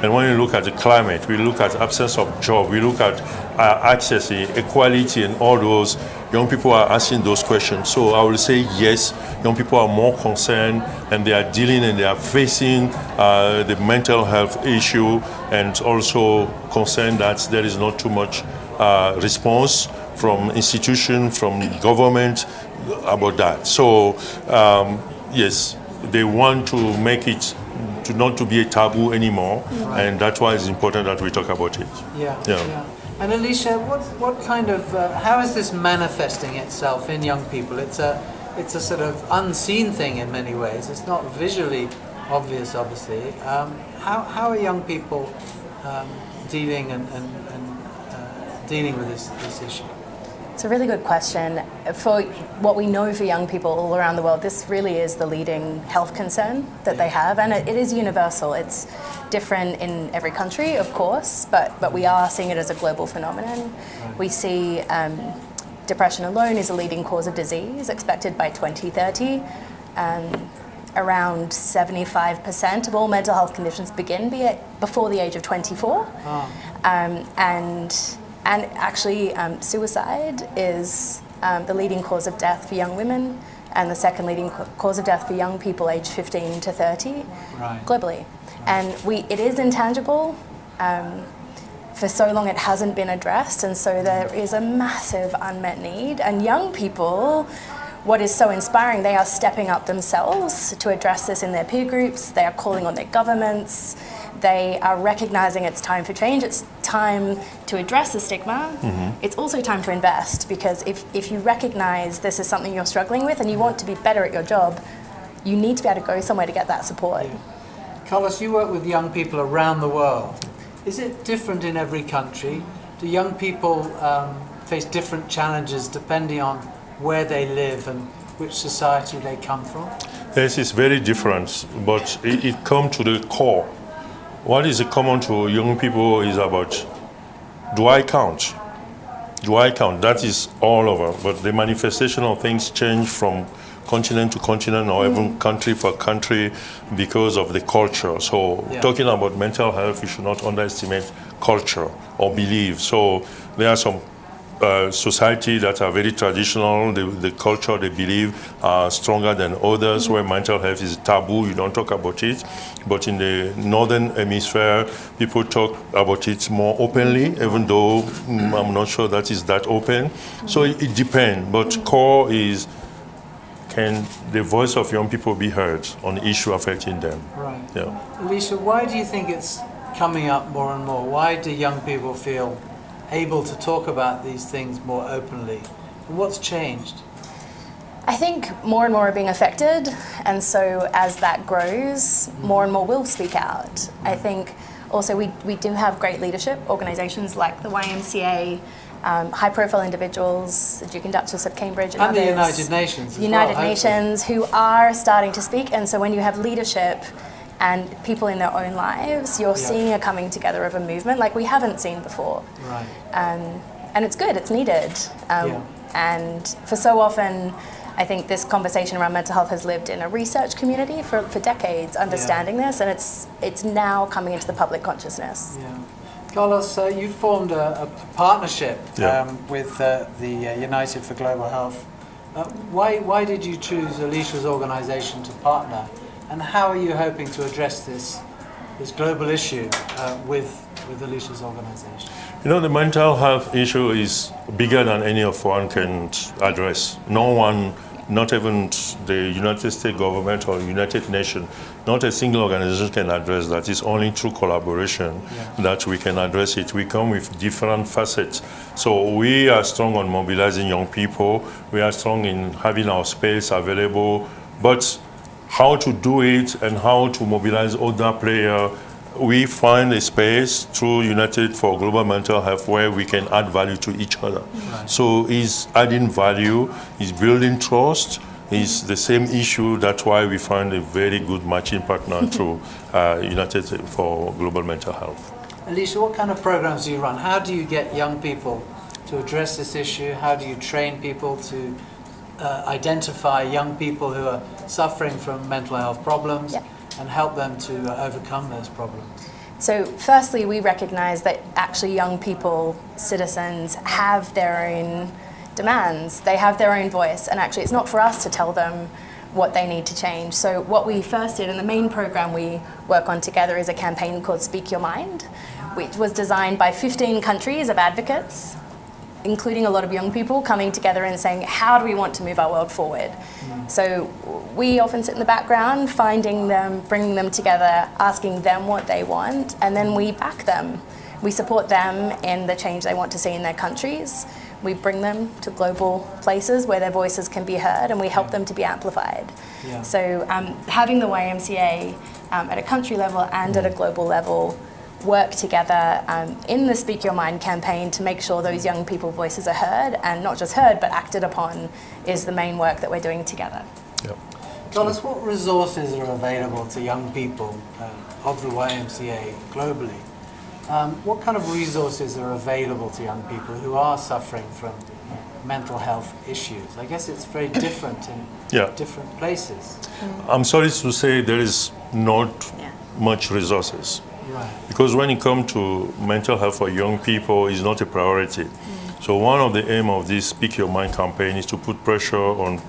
And when you look at the climate, we look at absence of job, we look at access, equality, and all those, young people are asking those questions. So I will say yes, young people are more concerned, and they are dealing and they are facing the mental health issue, and also concerned that there is not too much response from institution, from government about that. So yes, they want to make it to not to be a taboo anymore, and that's why it's important that we talk about it. Yeah. And Alicia, what kind of how is this manifesting itself in young people? It's a sort of unseen thing in many ways. It's not visually obvious, obviously. How are young people dealing dealing with this issue? It's a really good question. For what we know for young people all around the world, this really is the leading health concern that they have, and it is universal. It's different in every country, of course, but we are seeing it as a global phenomenon. We see depression alone is a leading cause of disease, expected by 2030. Around 75% of all mental health conditions begin before the age of 24. And actually, suicide is the leading cause of death for young women, and the second leading cause of death for young people aged 15 to 30 globally. And it is intangible. For so long it hasn't been addressed, and so there is a massive unmet need. And young people, what is so inspiring, they are stepping up themselves to address this in their peer groups. They are calling on their governments. They are recognizing it's time for change. It's time to address the stigma. It's also time to invest, because if you recognize this is something you're struggling with and you want to be better at your job, you need to be able to go somewhere to get that support. Carlos, you work with young people around the world. Is it different in every country? Do young people face different challenges depending on where they live and which society they come from? Yes, it's very different, but it comes to the core. What is common to young people is about, do I count? Do I count? That is all over, but the manifestation of things change from continent to continent or even country for country because of the culture. So talking about mental health, we should not underestimate culture or belief. So there are some society that are very traditional, the culture they believe are stronger than others, where mental health is taboo, you don't talk about it. But in the northern hemisphere, people talk about it more openly, even though I'm not sure that is that open. So it depends, but core is, can the voice of young people be heard on the issue affecting them? Right. Yeah. Alicia, why do you think it's coming up more and more? Why do young people feel able to talk about these things more openly? And what's changed? I think more and more are being affected, and so as that grows, more and more will speak out. I think also we do have great leadership organisations like the YMCA, high-profile individuals, the Duke and Duchess of Cambridge, and the others. United Nations. United Nations, who are starting to speak, and so when you have leadership and people in their own lives, you're seeing a coming together of a movement like we haven't seen before. Right. And it's good, it's needed. And for so often, I think this conversation around mental health has lived in a research community for decades, understanding this, and it's now coming into the public consciousness. Yeah. Carlos, you formed a partnership with the United for Global Health. Why did you choose Alicia's organisation to partner? And how are you hoping to address this global issue with Alicia's organisation? You know, the mental health issue is bigger than any of one can address. No one, not even the United States government or United Nations, not a single organization can address that. It's only through collaboration that we can address it. We come with different facets. So we are strong on mobilizing young people. We are strong in having our space available. But how to do it and how to mobilize other players, we find a space through United for Global Mental Health where we can add value to each other. Right. So it's adding value, it's building trust, it's the same issue. That's why we find a very good matching partner through United for Global Mental Health. Alicia, what kind of programs do you run? How do you get young people to address this issue? How do you train people to identify young people who are suffering from mental health problems and help them to overcome those problems? So firstly, we recognise that actually young people, citizens, have their own demands. They have their own voice, and actually it's not for us to tell them what they need to change. So what we first did, and the main program we work on together, is a campaign called Speak Your Mind, which was designed by 15 countries of advocates, including a lot of young people coming together and saying, how do we want to move our world forward? So we often sit in the background, finding them, bringing them together, asking them what they want, and then we back them. We support them in the change they want to see in their countries. We bring them to global places where their voices can be heard, and we help them to be amplified. So having the YMCA at a country level and at a global level work together in the Speak Your Mind campaign to make sure those young people's voices are heard, and not just heard but acted upon, is the main work that we're doing together. Carlos, what resources are available to young people of the YMCA globally? What kind of resources are available to young people who are suffering from mental health issues? I guess it's very different in different places. I'm sorry to say there is not much resources. Right. Because when it comes to mental health for young people, it's not a priority. So one of the aim of this Speak Your Mind campaign is to put pressure on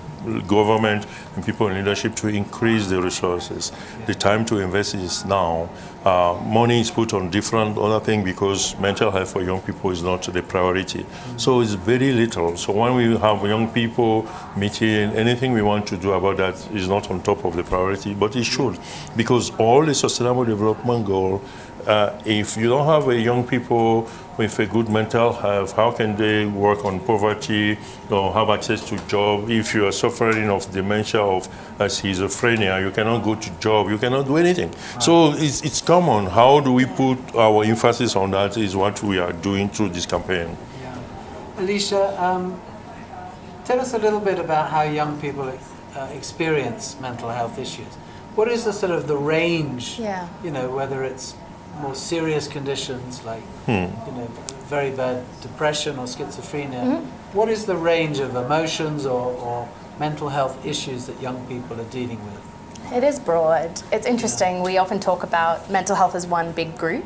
government and people in leadership to increase the resources. The time to invest is now. Money is put on different other things because mental health for young people is not the priority. So it's very little. So when we have young people meeting, anything we want to do about that is not on top of the priority, but it should. Because all the Sustainable Development Goal, if you don't have a young people with a good mental health, how can they work on poverty or have access to job? If you are suffering of dementia, of schizophrenia, you cannot go to job, you cannot do anything. Right. So it's common. How do we put our emphasis on that is what we are doing through this campaign. Alicia, tell us a little bit about how young people experience mental health issues. What is the sort of the range, you know, whether it's more serious conditions like you know, very bad depression or schizophrenia, what is the range of emotions or mental health issues that young people are dealing with? It is broad. It's interesting. We often talk about mental health as one big group,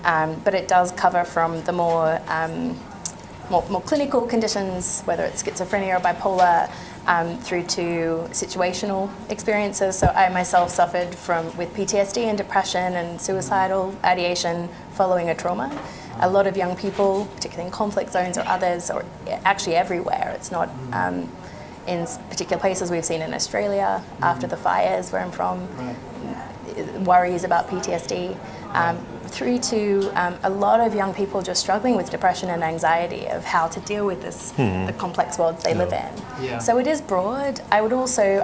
but it does cover from the more clinical conditions, whether it's schizophrenia or bipolar, through to situational experiences. So I myself suffered with PTSD and depression and suicidal ideation following a trauma. A lot of young people, particularly in conflict zones or others, or actually everywhere, it's not in particular places we've seen in Australia after the fires where I'm from, worries about PTSD, through to a lot of young people just struggling with depression and anxiety of how to deal with the complex world they live in. So it is broad. I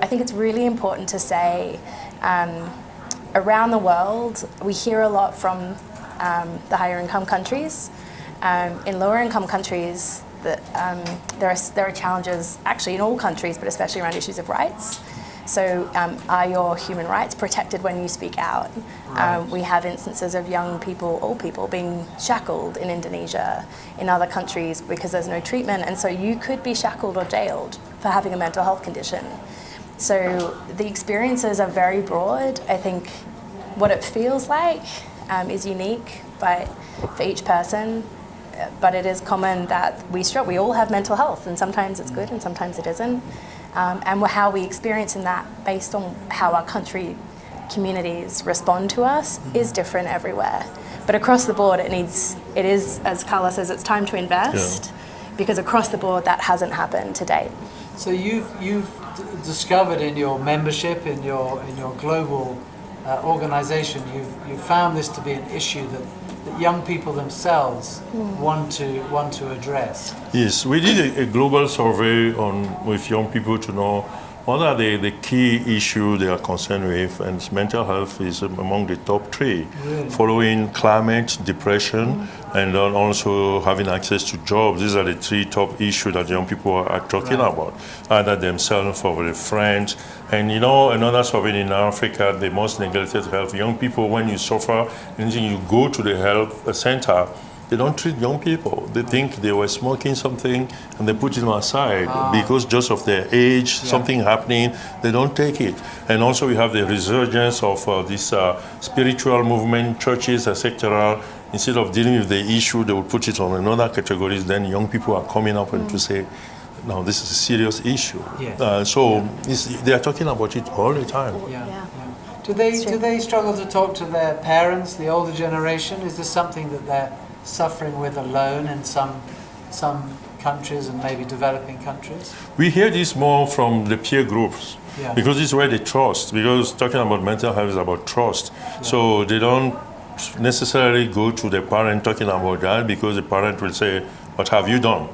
think it's really important to say around the world, we hear a lot from the higher income countries. In lower income countries, there are challenges actually in all countries, but especially around issues of rights. So are your human rights protected when you speak out? We have instances of young people, all people, being shackled in Indonesia, in other countries because there's no treatment, and so you could be shackled or jailed for having a mental health condition. So the experiences are very broad. I think what it feels like is unique for each person. But it is common that we all have mental health, and sometimes it's good and sometimes it isn't. And how we experience in that based on how our country communities respond to us is different everywhere. But across the board, it is, as Carla says, it's time to invest because across the board that hasn't happened to date. So you've discovered in your membership, in your global organization, you've found this to be an issue that young people themselves want to address. Yes, we did a global survey with young people to know what are the key issues they are concerned with, and mental health is among the top three, following climate, depression, and then also having access to jobs. These are the three top issues that young people are talking about, either themselves or their friends. And another survey in Africa, the most neglected health, young people, when you suffer, anything, you go to the health center, they don't treat young people. They think they were smoking something and they put it aside because just of their age, something happening, they don't take it. And also we have the resurgence of this spiritual movement, churches, etc. Instead of dealing with the issue, they will put it on another categories. Then young people are coming up and to say, no, this is a serious issue. They are talking about it all the time. Do they struggle to talk to their parents, the older generation? Is this something that they're suffering with alone in some countries and maybe developing countries? We hear this more from the peer groups because it's where they trust. Because talking about mental health is about trust. So they don't necessarily go to the parent talking about that because the parent will say, "What have you done?"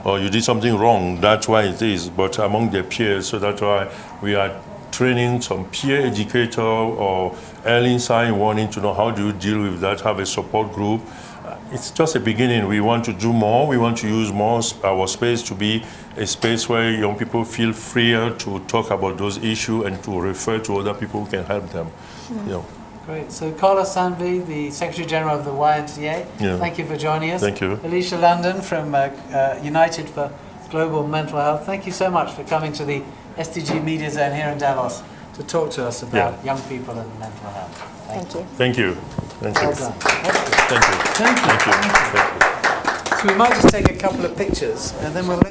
Or you did something wrong. That's why it is. But among their peers, so that's why we are training some peer educator or early sign warning to know how do you deal with that, have a support group. It's just a beginning. We want to do more. We want to use more our space to be a space where young people feel freer to talk about those issues and to refer to other people who can help them. Great. So Carla Sanvi, the Secretary General of the YMCA, thank you for joining us. Thank you. Alicia London from United for Global Mental Health, thank you so much for coming to the SDG Media Zone here in Davos to talk to us about young people and mental health. Thank you. Thank you. Thank you. Well done. Thank you. Thank you. So we might just take a couple of pictures and then we'll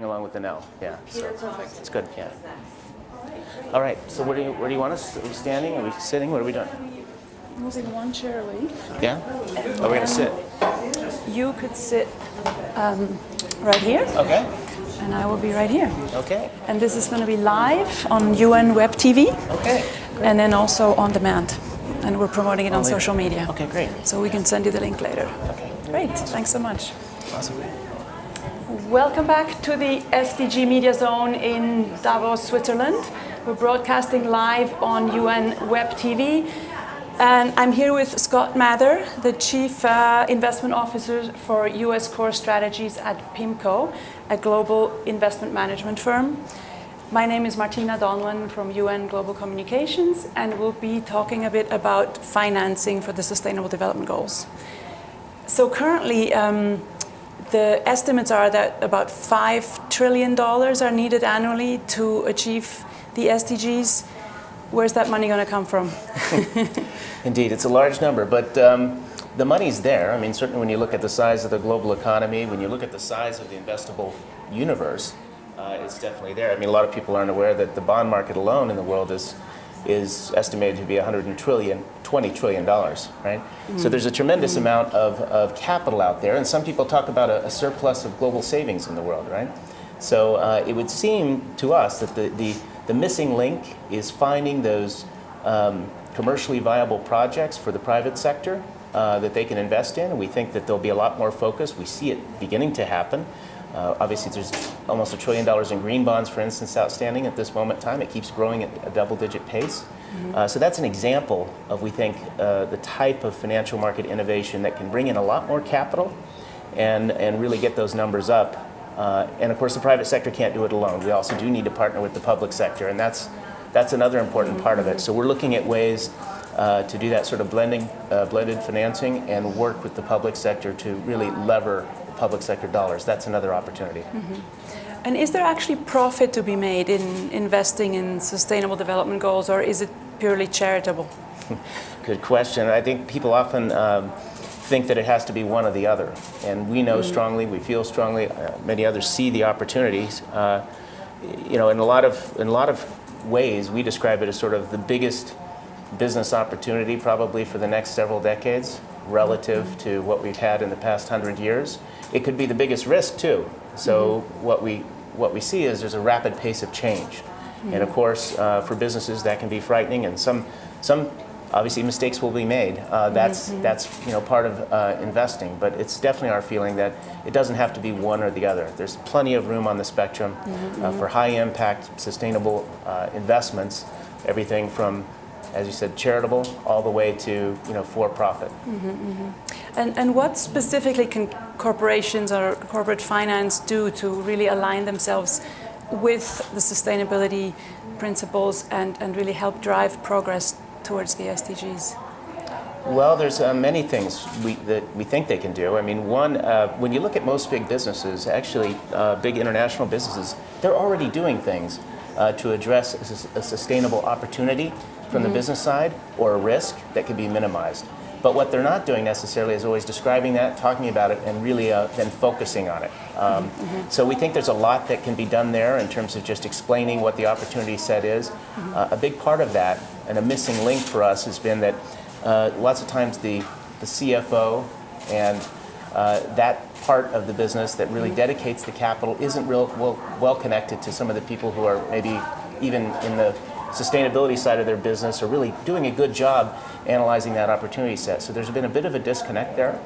Along with an L, yeah. So it's good, yeah. All right, so where do you want us? Are we standing? Are we sitting? What are we doing? Moving one chair away. Yeah? Oh, we're going to sit. You could sit right here. Okay. And I will be right here. Okay. And this is going to be live on UN Web TV. Okay. Great. And then also on demand. And we're promoting it on later. social media. Okay, great. So we can send you the link later. Okay. Great. Thanks so much. Awesome. Welcome back to the SDG Media Zone in Davos, Switzerland. We're broadcasting live on UN Web TV. And I'm here with Scott Mather, the Chief Investment Officer for US Core Strategies at PIMCO, a global investment management firm. My name is Martina Donlan from UN Global Communications, and we'll be talking a bit about financing for the Sustainable Development Goals. So currently, the estimates are that about $5 trillion are needed annually to achieve the SDGs. Where's that money going to come from? Indeed, it's a large number, but the money's there. I mean, certainly when you look at the size of the global economy, when you look at the size of the investable universe, it's definitely there. I mean, a lot of people aren't aware that the bond market alone in the world is estimated to be $20 trillion, right? So there's a tremendous amount of capital out there, and some people talk about a surplus of global savings in the world, right? So it would seem to us that the missing link is finding those commercially viable projects for the private sector that they can invest in, and we think that there'll be a lot more focus. We see it beginning to happen. Obviously, there's almost $1 trillion in green bonds, for instance, outstanding at this moment in time. It keeps growing at a double-digit pace. So that's an example of, we think, the type of financial market innovation that can bring in a lot more capital and really get those numbers up. And of course, the private sector can't do it alone. We also do need to partner with the public sector, and that's another important part of it. So we're looking at ways to do that sort of blended financing and work with the public sector to really lever public sector dollars. That's another opportunity. And is there actually profit to be made in investing in sustainable development goals, or is it purely charitable? Good question. I think people often think that it has to be one or the other. And we know strongly, we feel strongly, many others see the opportunities. In a lot of ways, we describe it as sort of the biggest business opportunity probably for the next several decades relative to what we've had in the past 100 years. It could be the biggest risk too. So what we see is there's a rapid pace of change. And of course, for businesses that can be frightening, and some obviously mistakes will be made. That's part of investing, but it's definitely our feeling that it doesn't have to be one or the other. There's plenty of room on the spectrum for high impact, sustainable investments, everything from, as you said, charitable, all the way to for profit. And what specifically can corporations or corporate finance do to really align themselves with the sustainability principles and really help drive progress towards the SDGs? Well, there's many things that we think they can do. I mean, one, when you look at most big businesses, actually big international businesses, they're already doing things to address a sustainable opportunity from the business side or a risk that can be minimized. But what they're not doing necessarily is always describing that, talking about it, and really then focusing on it. So we think there's a lot that can be done there in terms of just explaining what the opportunity set is. A big part of that, and a missing link for us, has been that lots of times the CFO and that part of the business that really dedicates the capital isn't well connected to some of the people who are maybe even in the sustainability side of their business are really doing a good job analyzing that opportunity set. So there's been a bit of a disconnect there.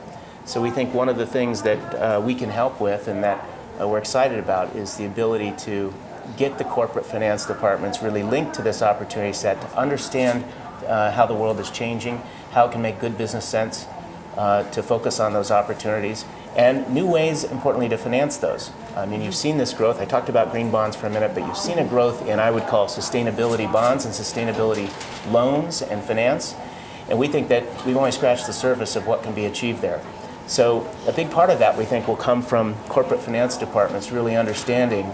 So we think one of the things that we can help with and that we're excited about is the ability to get the corporate finance departments really linked to this opportunity set, to understand how the world is changing, how it can make good business sense, to focus on those opportunities, and new ways, importantly, to finance those. I mean, you've seen this growth. I talked about green bonds for a minute, but you've seen a growth in, I would call, sustainability bonds and sustainability loans and finance. And we think that we've only scratched the surface of what can be achieved there. So a big part of that, we think, will come from corporate finance departments really understanding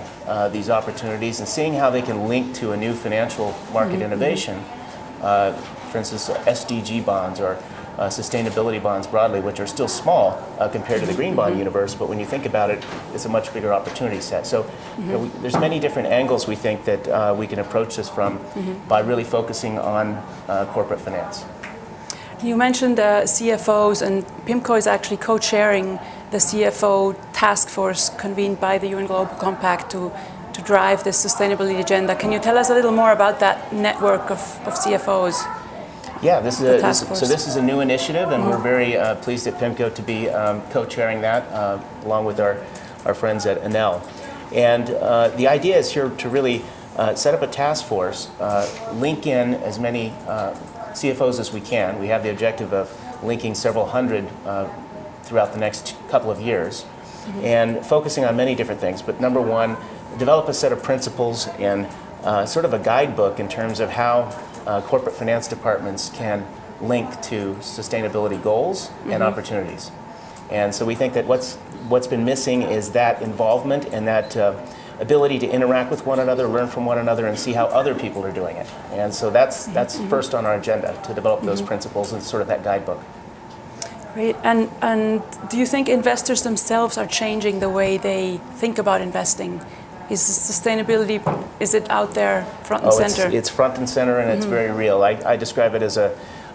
these opportunities and seeing how they can link to a new financial market innovation. For instance, SDG bonds or sustainability bonds broadly, which are still small compared to the green bond universe, but when you think about it, it's a much bigger opportunity set. So there's many different angles we think that we can approach this from by really focusing on corporate finance. You mentioned the CFOs, and PIMCO is actually co-chairing the CFO task force convened by the UN Global Compact to drive this sustainability agenda. Can you tell us a little more about that network of CFOs? Yeah, this is a new initiative, and we're very pleased at PIMCO to be co-chairing that along with our friends at ANEL. And the idea is here to really set up a task force, link in as many CFOs as we can. We have the objective of linking several hundred throughout the next couple of years, and focusing on many different things. But number one, develop a set of principles and sort of a guidebook in terms of how corporate finance departments can link to sustainability goals and opportunities. And so we think that what's been missing is that involvement and that ability to interact with one another, learn from one another, and see how other people are doing it. And so that's first on our agenda, to develop those principles and sort of that guidebook. Great. And do you think investors themselves are changing the way they think about investing? Is sustainability, is it out there front and center? It's front and center, and it's very real. I describe it as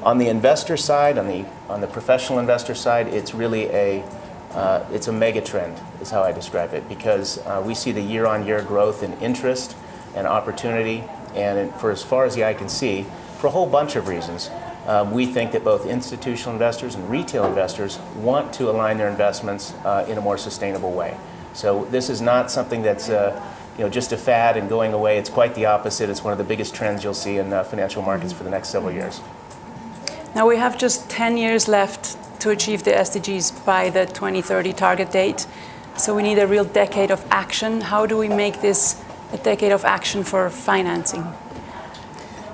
on the investor side, on the professional investor side, it's really it's a mega trend, is how I describe it, because we see the year-on-year growth in interest and opportunity, and for as far as the eye can see, for a whole bunch of reasons. We think that both institutional investors and retail investors want to align their investments in a more sustainable way. So this is not something that's just a fad and going away. It's quite the opposite. It's one of the biggest trends you'll see in financial markets for the next several years. Now we have just 10 years left to achieve the SDGs by the 2030 target date. So we need a real decade of action. How do we make this a decade of action for financing?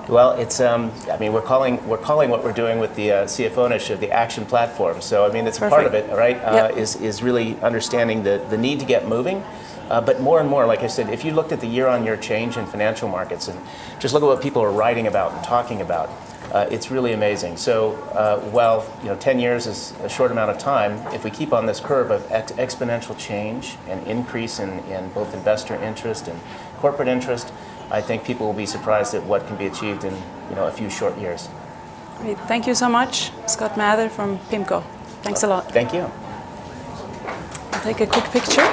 Well, it's we're calling what we're doing with the CFO initiative the action platform. So it's a part of it, right? Is really understanding the need to get moving. But more and more, like I said, if you looked at the year-on-year change in financial markets and just look at what people are writing about and talking about, it's really amazing. So while 10 years is a short amount of time, if we keep on this curve of exponential change and increase in both investor interest and corporate interest, I think people will be surprised at what can be achieved in a few short years. Great. Thank you so much, Scott Mather from PIMCO. Thanks a lot. Thank you. I'll take a quick picture.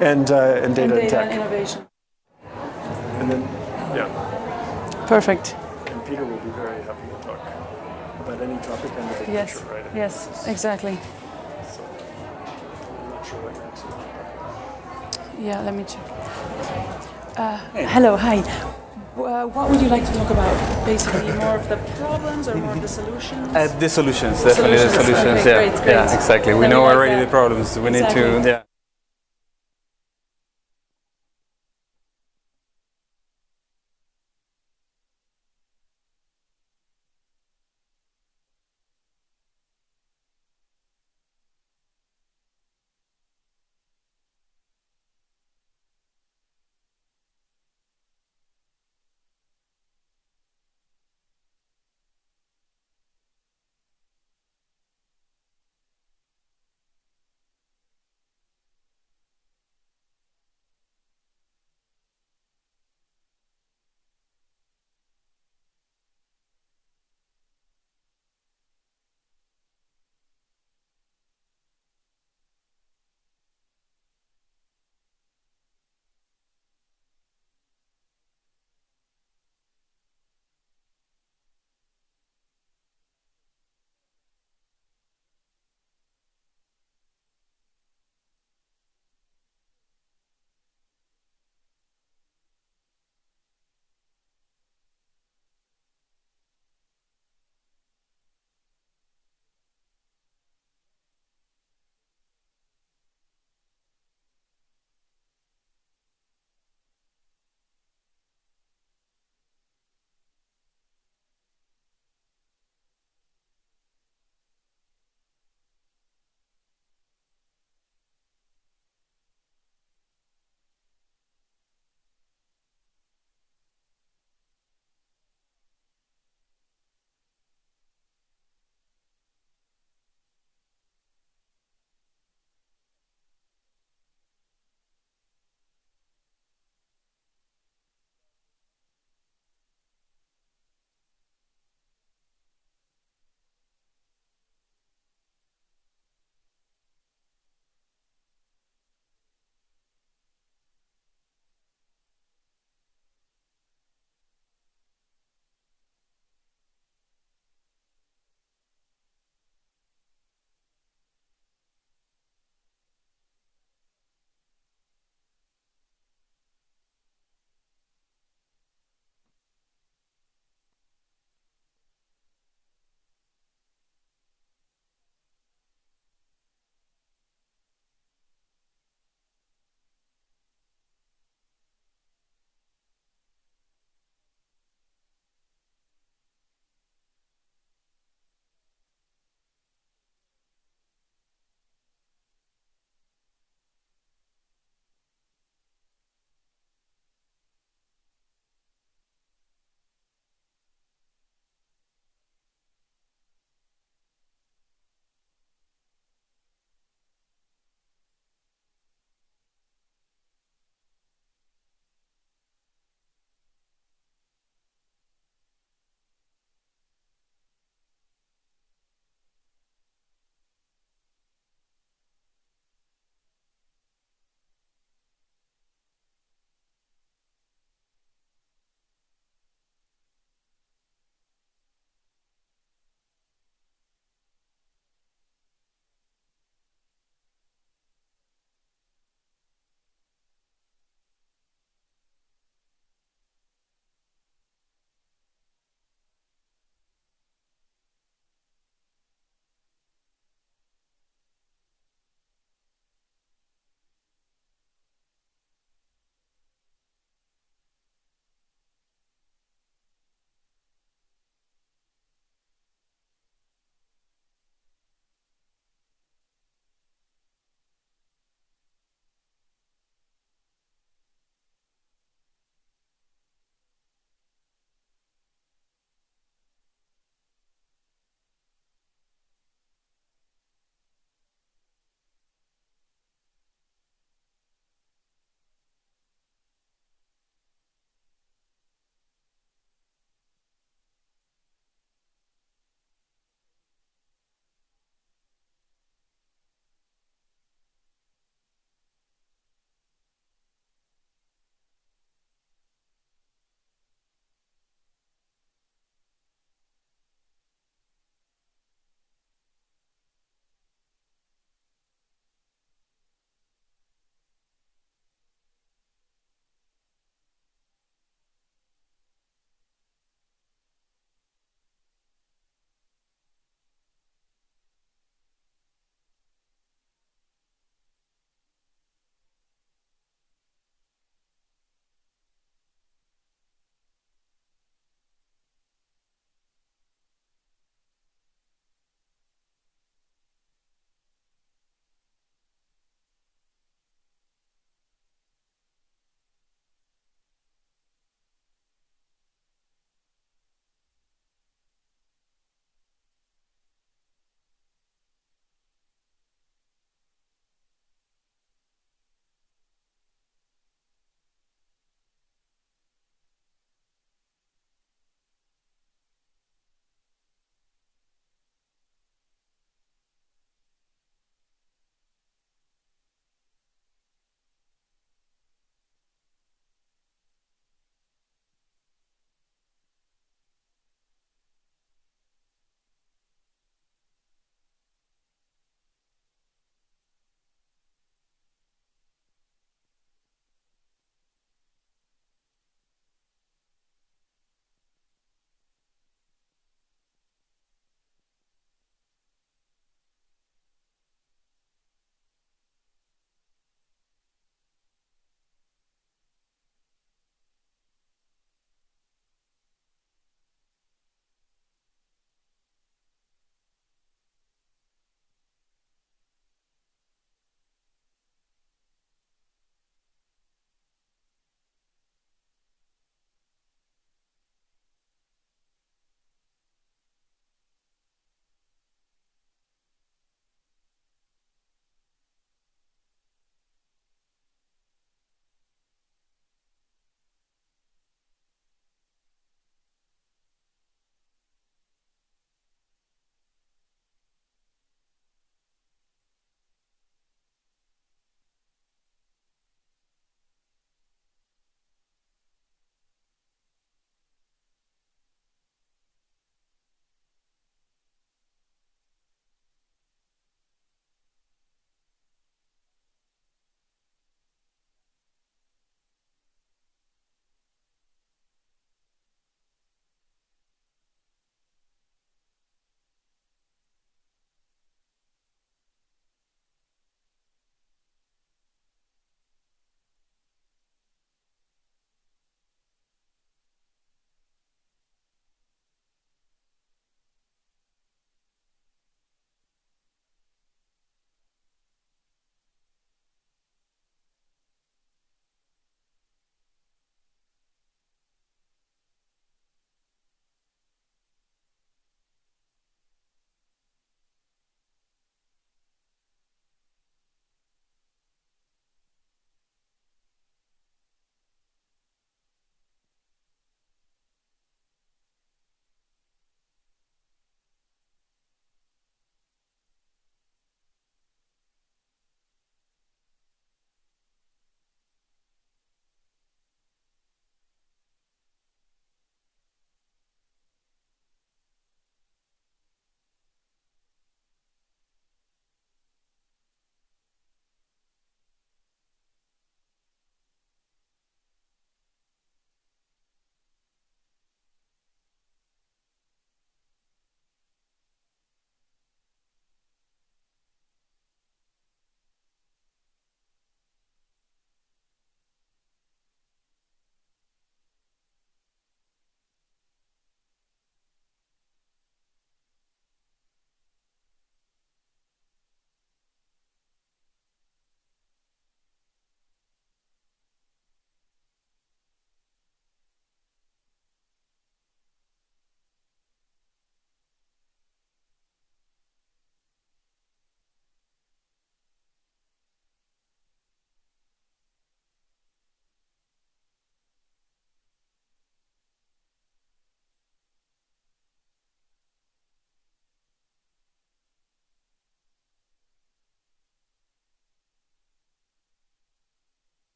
and data and tech. and innovation. And then, yeah. Perfect. And Peter will be very happy to talk about any topic in the big Yes. picture, right? Yes, exactly. So, I'm not sure what next. Yeah, let me check. Hello, hi. What would you like to talk about? Basically, more of the problems or more of the solutions? The solutions, definitely the solutions. Okay, Yeah, great, great. yeah, exactly. We Then know like already that. the problems. We need to, Exactly. yeah.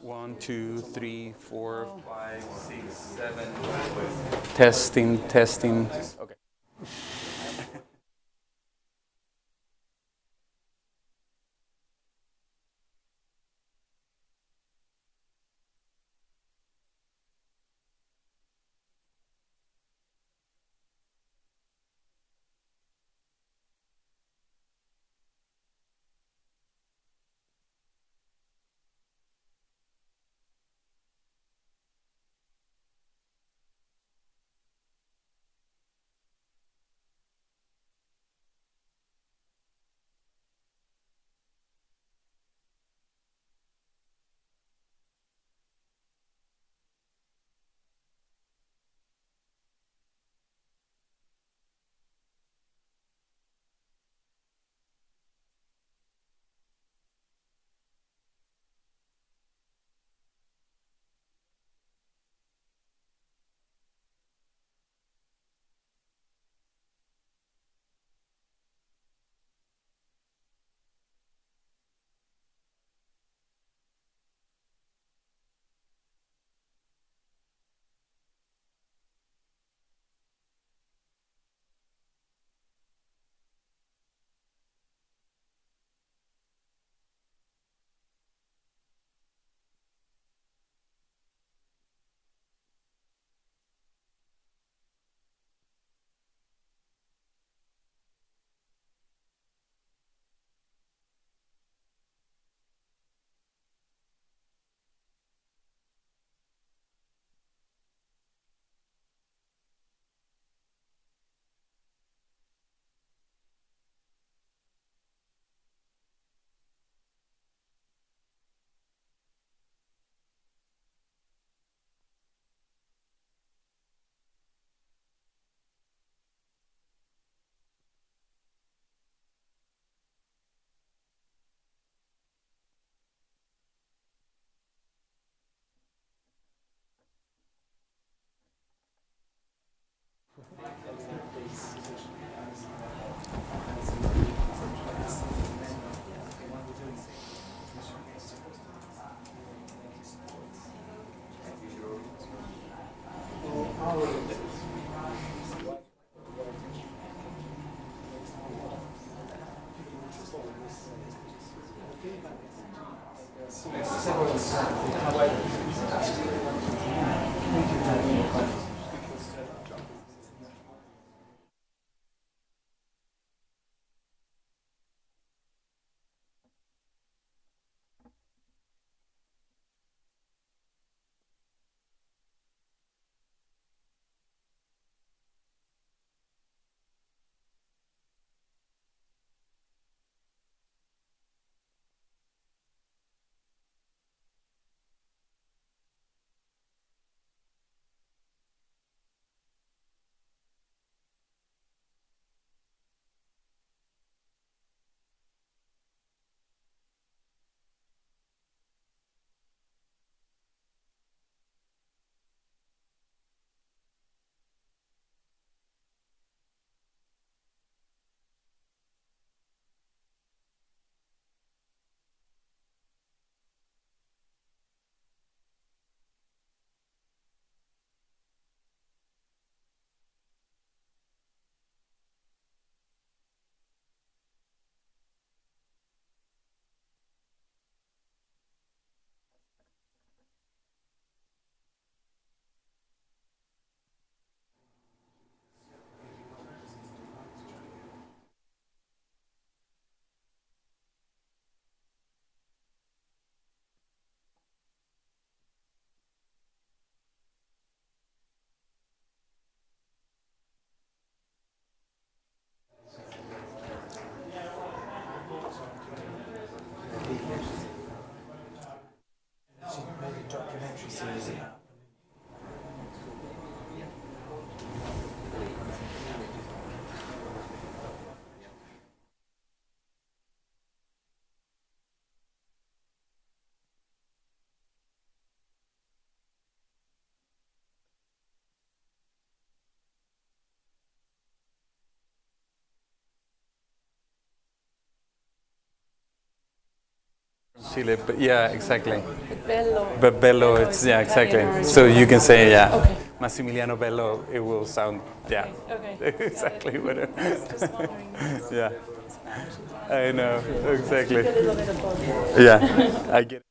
1, 2, 3, 4, 5, 6, 7. Testing, testing. Okay. Chile, but yeah, exactly. Bello. But Bello, it's yeah, exactly. So you can say yeah, Massimiliano Bello. It will sound yeah, Okay. exactly. Whatever. Just wondering. Yeah, I know exactly. A little bit of both. Yeah, I get it.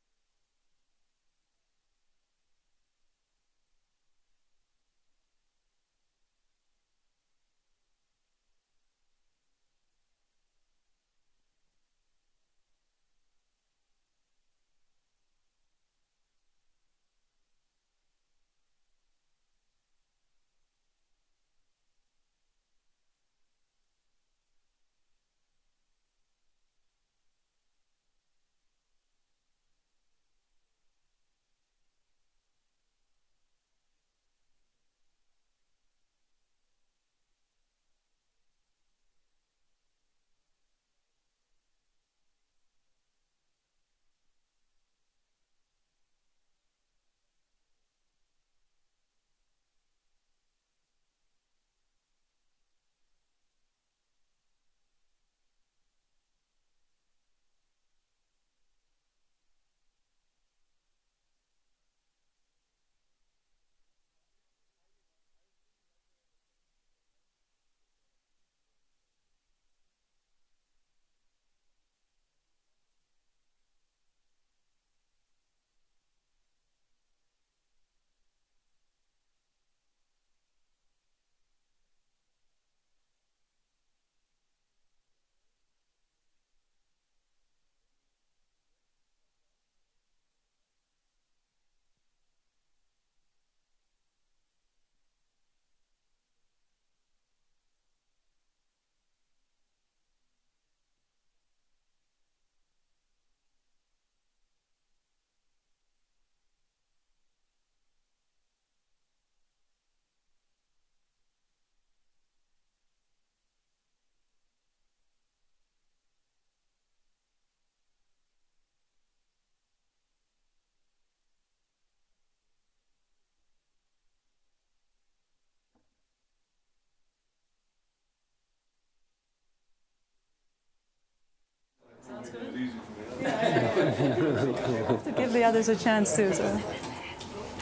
To give the others a chance too. So.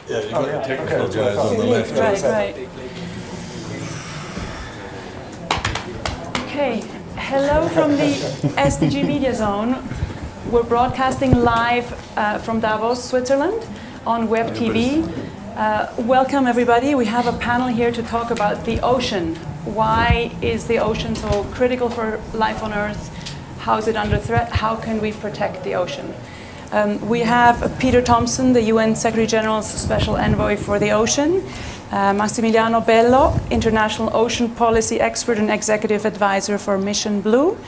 Yeah, you've got the technical guys on the left. Right. Okay, hello from the SDG Media Zone. We're broadcasting live from Davos, Switzerland on Web TV. Welcome everybody. We have a panel here to talk about the ocean. Why is the ocean so critical for life on Earth? How is it under threat? How can we protect the ocean? We have Peter Thompson, the UN Secretary General's Special Envoy for the Ocean, Massimiliano Bello, International Ocean Policy Expert and Executive Advisor for Mission Blue,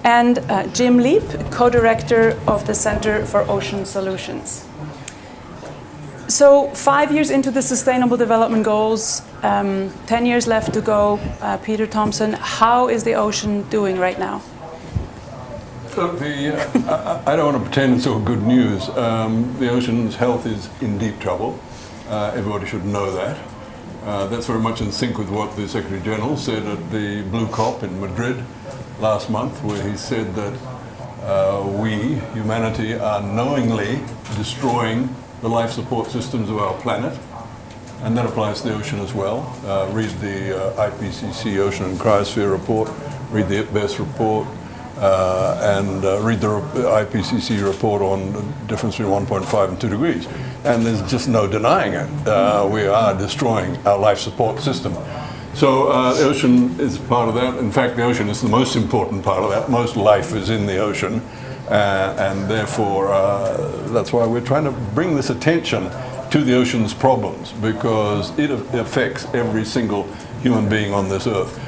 and Jim Leap, Co-Director of the Center for Ocean Solutions. So 5 years into the Sustainable Development Goals, 10 years left to go. Peter Thompson, how is the ocean doing right now? Look, I don't want to pretend it's all good news. The ocean's health is in deep trouble. Everybody should know that. That's very much in sync with what the Secretary General said at the Blue COP in Madrid last month, where he said that we, humanity, are knowingly destroying the life support systems of our planet. And that applies to the ocean as well. Read the IPCC Ocean and Cryosphere report, read the IPBES report, and read the IPCC report on the difference between 1.5 and 2 degrees. And there's just no denying it. We are destroying our life support system. So the ocean is part of that. In fact, the ocean is the most important part of that. Most life is in the ocean. And therefore, that's why we're trying to bring this attention to the ocean's problems, because it affects every single human being on this earth.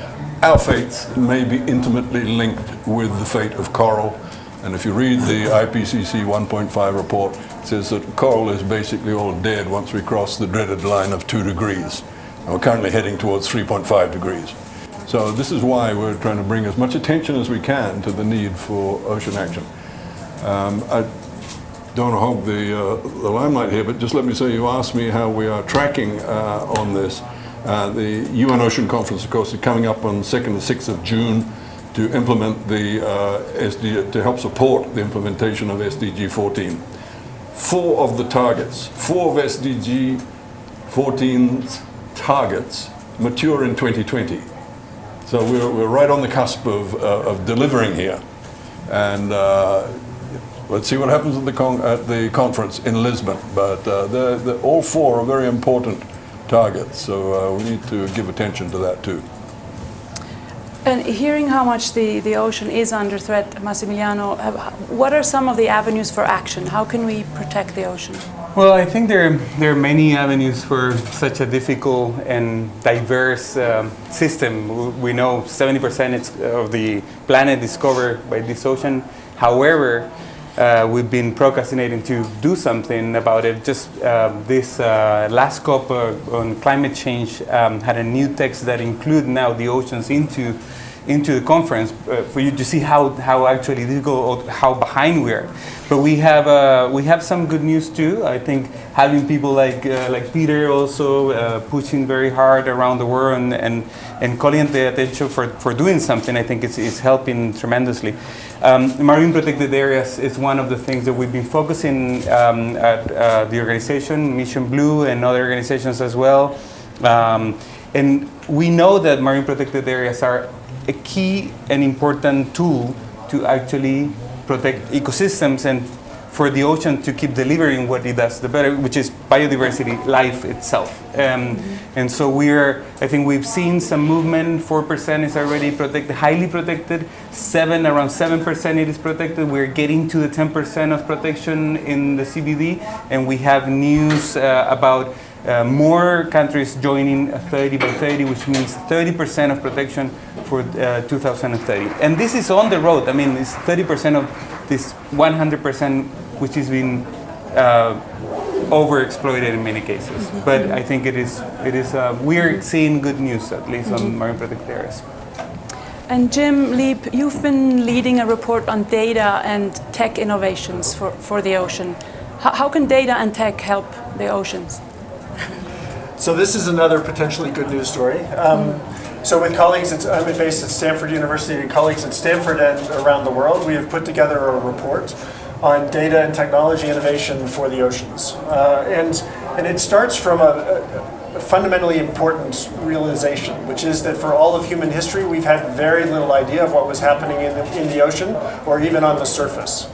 Our fates may be intimately linked with the fate of coral. And if you read the IPCC 1.5 report, it says that coral is basically all dead once we cross the dreaded line of 2 degrees. And we're currently heading towards 3.5 degrees. So this is why we're trying to bring as much attention as we can to the need for ocean action. I don't want to hog the limelight here, but just let me say, you asked me how we are tracking on this. The UN Ocean Conference, of course, is coming up on 2nd and 6th of June to implement the to help support the implementation of SDG 14. 4 of SDG 14's targets mature in 2020. So we're right on the cusp of delivering here. And let's see what happens at the conference in Lisbon. But all 4 are very important targets, so we need to give attention to that too. And hearing how much the ocean is under threat, Massimiliano, what are some of the avenues for action? How can we protect the ocean? Well, I think there are many avenues for such a difficult and diverse system. We know 70% of the planet is covered by this ocean. However, we've been procrastinating to do something about it. Just this last COP on climate change had a new text that include now the oceans into the conference for you to see how actually difficult, how behind we are. But we have some good news too. I think having people like Peter also pushing very hard around the world and calling the attention for doing something, I think is helping tremendously. Marine protected areas is one of the things that we've been focusing at the organization, Mission Blue, and other organizations as well. And we know that marine protected areas are a key and important tool to actually protect ecosystems and for the ocean to keep delivering what it does the better, which is biodiversity, life itself. And so I think we've seen some movement. 4% is already protected, highly protected. Around 7% it is protected. We're getting to the 10% of protection in the CBD, and we have news about more countries joining 30 by 30, which means 30% of protection for 2030. And this is on the road. I mean, it's 30% of this 100%, which has been overexploited in many cases. But I think we're seeing good news, at least on marine protected areas. And Jim Leap, you've been leading a report on data and tech innovations for the ocean. How can data and tech help the oceans? So this is another potentially good news story. So with colleagues, I'm based at Stanford University, and colleagues at Stanford and around the world, we have put together a report on data and technology innovation for the oceans. And it starts from a fundamentally important realization, which is that for all of human history, we've had very little idea of what was happening in the ocean or even on the surface.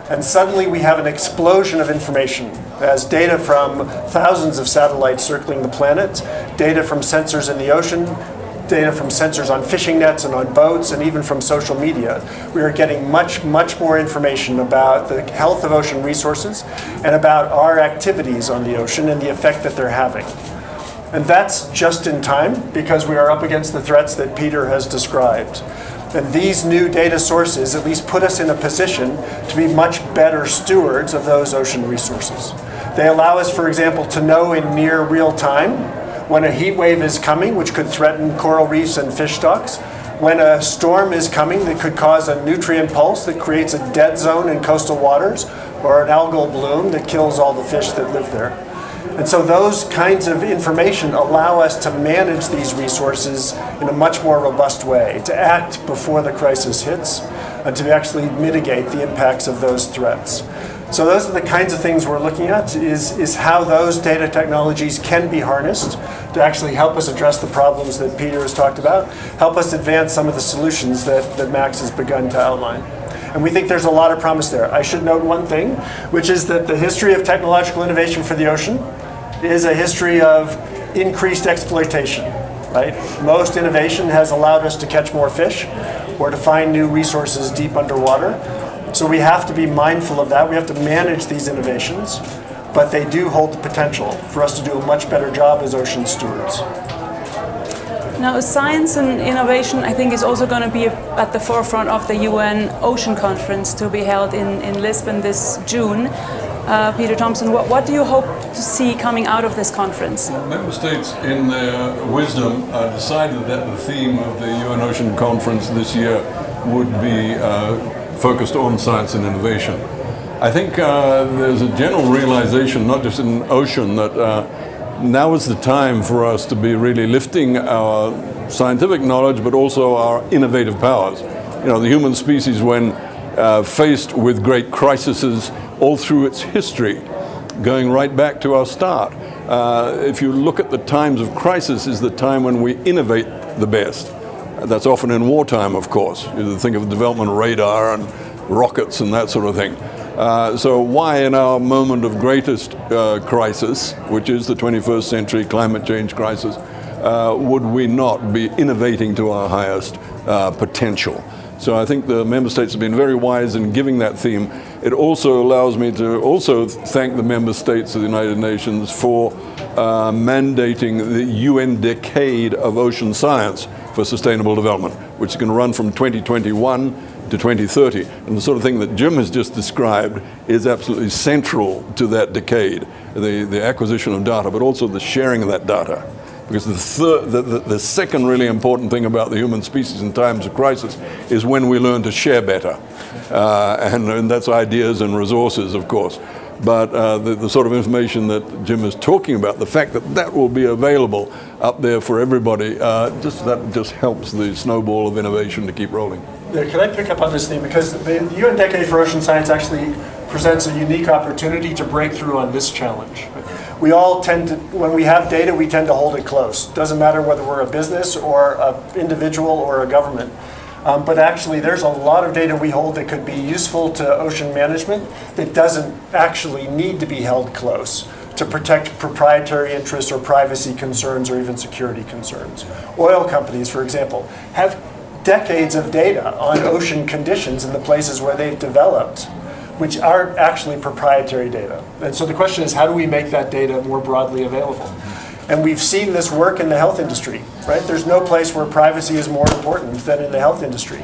And suddenly we have an explosion of information as data from thousands of satellites circling the planet, data from sensors in the ocean, data from sensors on fishing nets and on boats, and even from social media. We are getting much, much more information about the health of ocean resources and about our activities on the ocean and the effect that they're having. And that's just in time because we are up against the threats that Peter has described. And these new data sources at least put us in a position to be much better stewards of those ocean resources. They allow us, for example, to know in near real time when a heat wave is coming, which could threaten coral reefs and fish stocks, when a storm is coming that could cause a nutrient pulse that creates a dead zone in coastal waters, or an algal bloom that kills all the fish that live there. And so those kinds of information allow us to manage these resources in a much more robust way, to act before the crisis hits, and to actually mitigate the impacts of those threats. So those are the kinds of things we're looking at, is how those data technologies can be harnessed to actually help us address the problems that Peter has talked about, help us advance some of the solutions that Max has begun to outline. And we think there's a lot of promise there. I should note one thing, which is that the history of technological innovation for the ocean is a history of increased exploitation, right? Most innovation has allowed us to catch more fish or to find new resources deep underwater. So we have to be mindful of that. We have to manage these innovations, but they do hold the potential for us to do a much better job as ocean stewards. Now, science and innovation, I think, is also going to be at the forefront of the UN Ocean Conference to be held in Lisbon this June. Peter Thompson, what do you hope to see coming out of this conference? Member states, in their wisdom, decided that the theme of the UN Ocean Conference this year would be focused on science and innovation. I think there's a general realization, not just in ocean, that now is the time for us to be really lifting our scientific knowledge, but also our innovative powers. the human species, when faced with great crises all through its history, going right back to our start. If you look at the times of crisis, is the time when we innovate the best. That's often in wartime, of course. You think of development of radar and rockets and that sort of thing. So why in our moment of greatest crisis, which is the 21st century climate change crisis, would we not be innovating to our highest potential? So I think the member states have been very wise in giving that theme. It also allows me to also thank the member states of the United Nations for mandating the UN Decade of Ocean Science for Sustainable Development, which is going to run from 2021 to 2030. And the sort of thing that Jim has just described is absolutely central to that decade, the acquisition of data, but also the sharing of that data. Because the second really important thing about the human species in times of crisis is when we learn to share better. And that's ideas and resources, of course. But the sort of information that Jim is talking about, the fact that that will be available up there for everybody, that just helps the snowball of innovation to keep rolling. Yeah, can I pick up on this theme? Because the UN Decade for Ocean Science actually presents a unique opportunity to break through on this challenge. We all tend to, when we have data, we tend to hold it close. Doesn't matter whether we're a business or an individual or a government. But actually, there's a lot of data we hold that could be useful to ocean management that doesn't actually need to be held close to protect proprietary interests or privacy concerns or even security concerns. Oil companies, for example, have decades of data on ocean conditions in the places where they've developed, which aren't actually proprietary data. And so the question is, how do we make that data more broadly available? And we've seen this work in the health industry, right? There's no place where privacy is more important than in the health industry.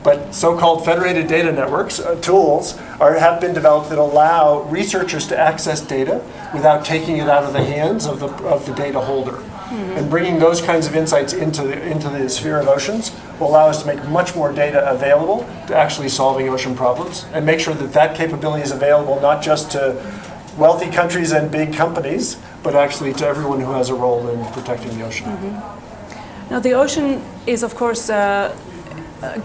But so-called federated data networks, tools, have been developed that allow researchers to access data without taking it out of the hands of the data holder. Mm-hmm. And bringing those kinds of insights into the sphere of oceans will allow us to make much more data available to actually solving ocean problems and make sure that that capability is available not just to wealthy countries and big companies, but actually to everyone who has a role in protecting the ocean. Mm-hmm. Now, the ocean is, of course,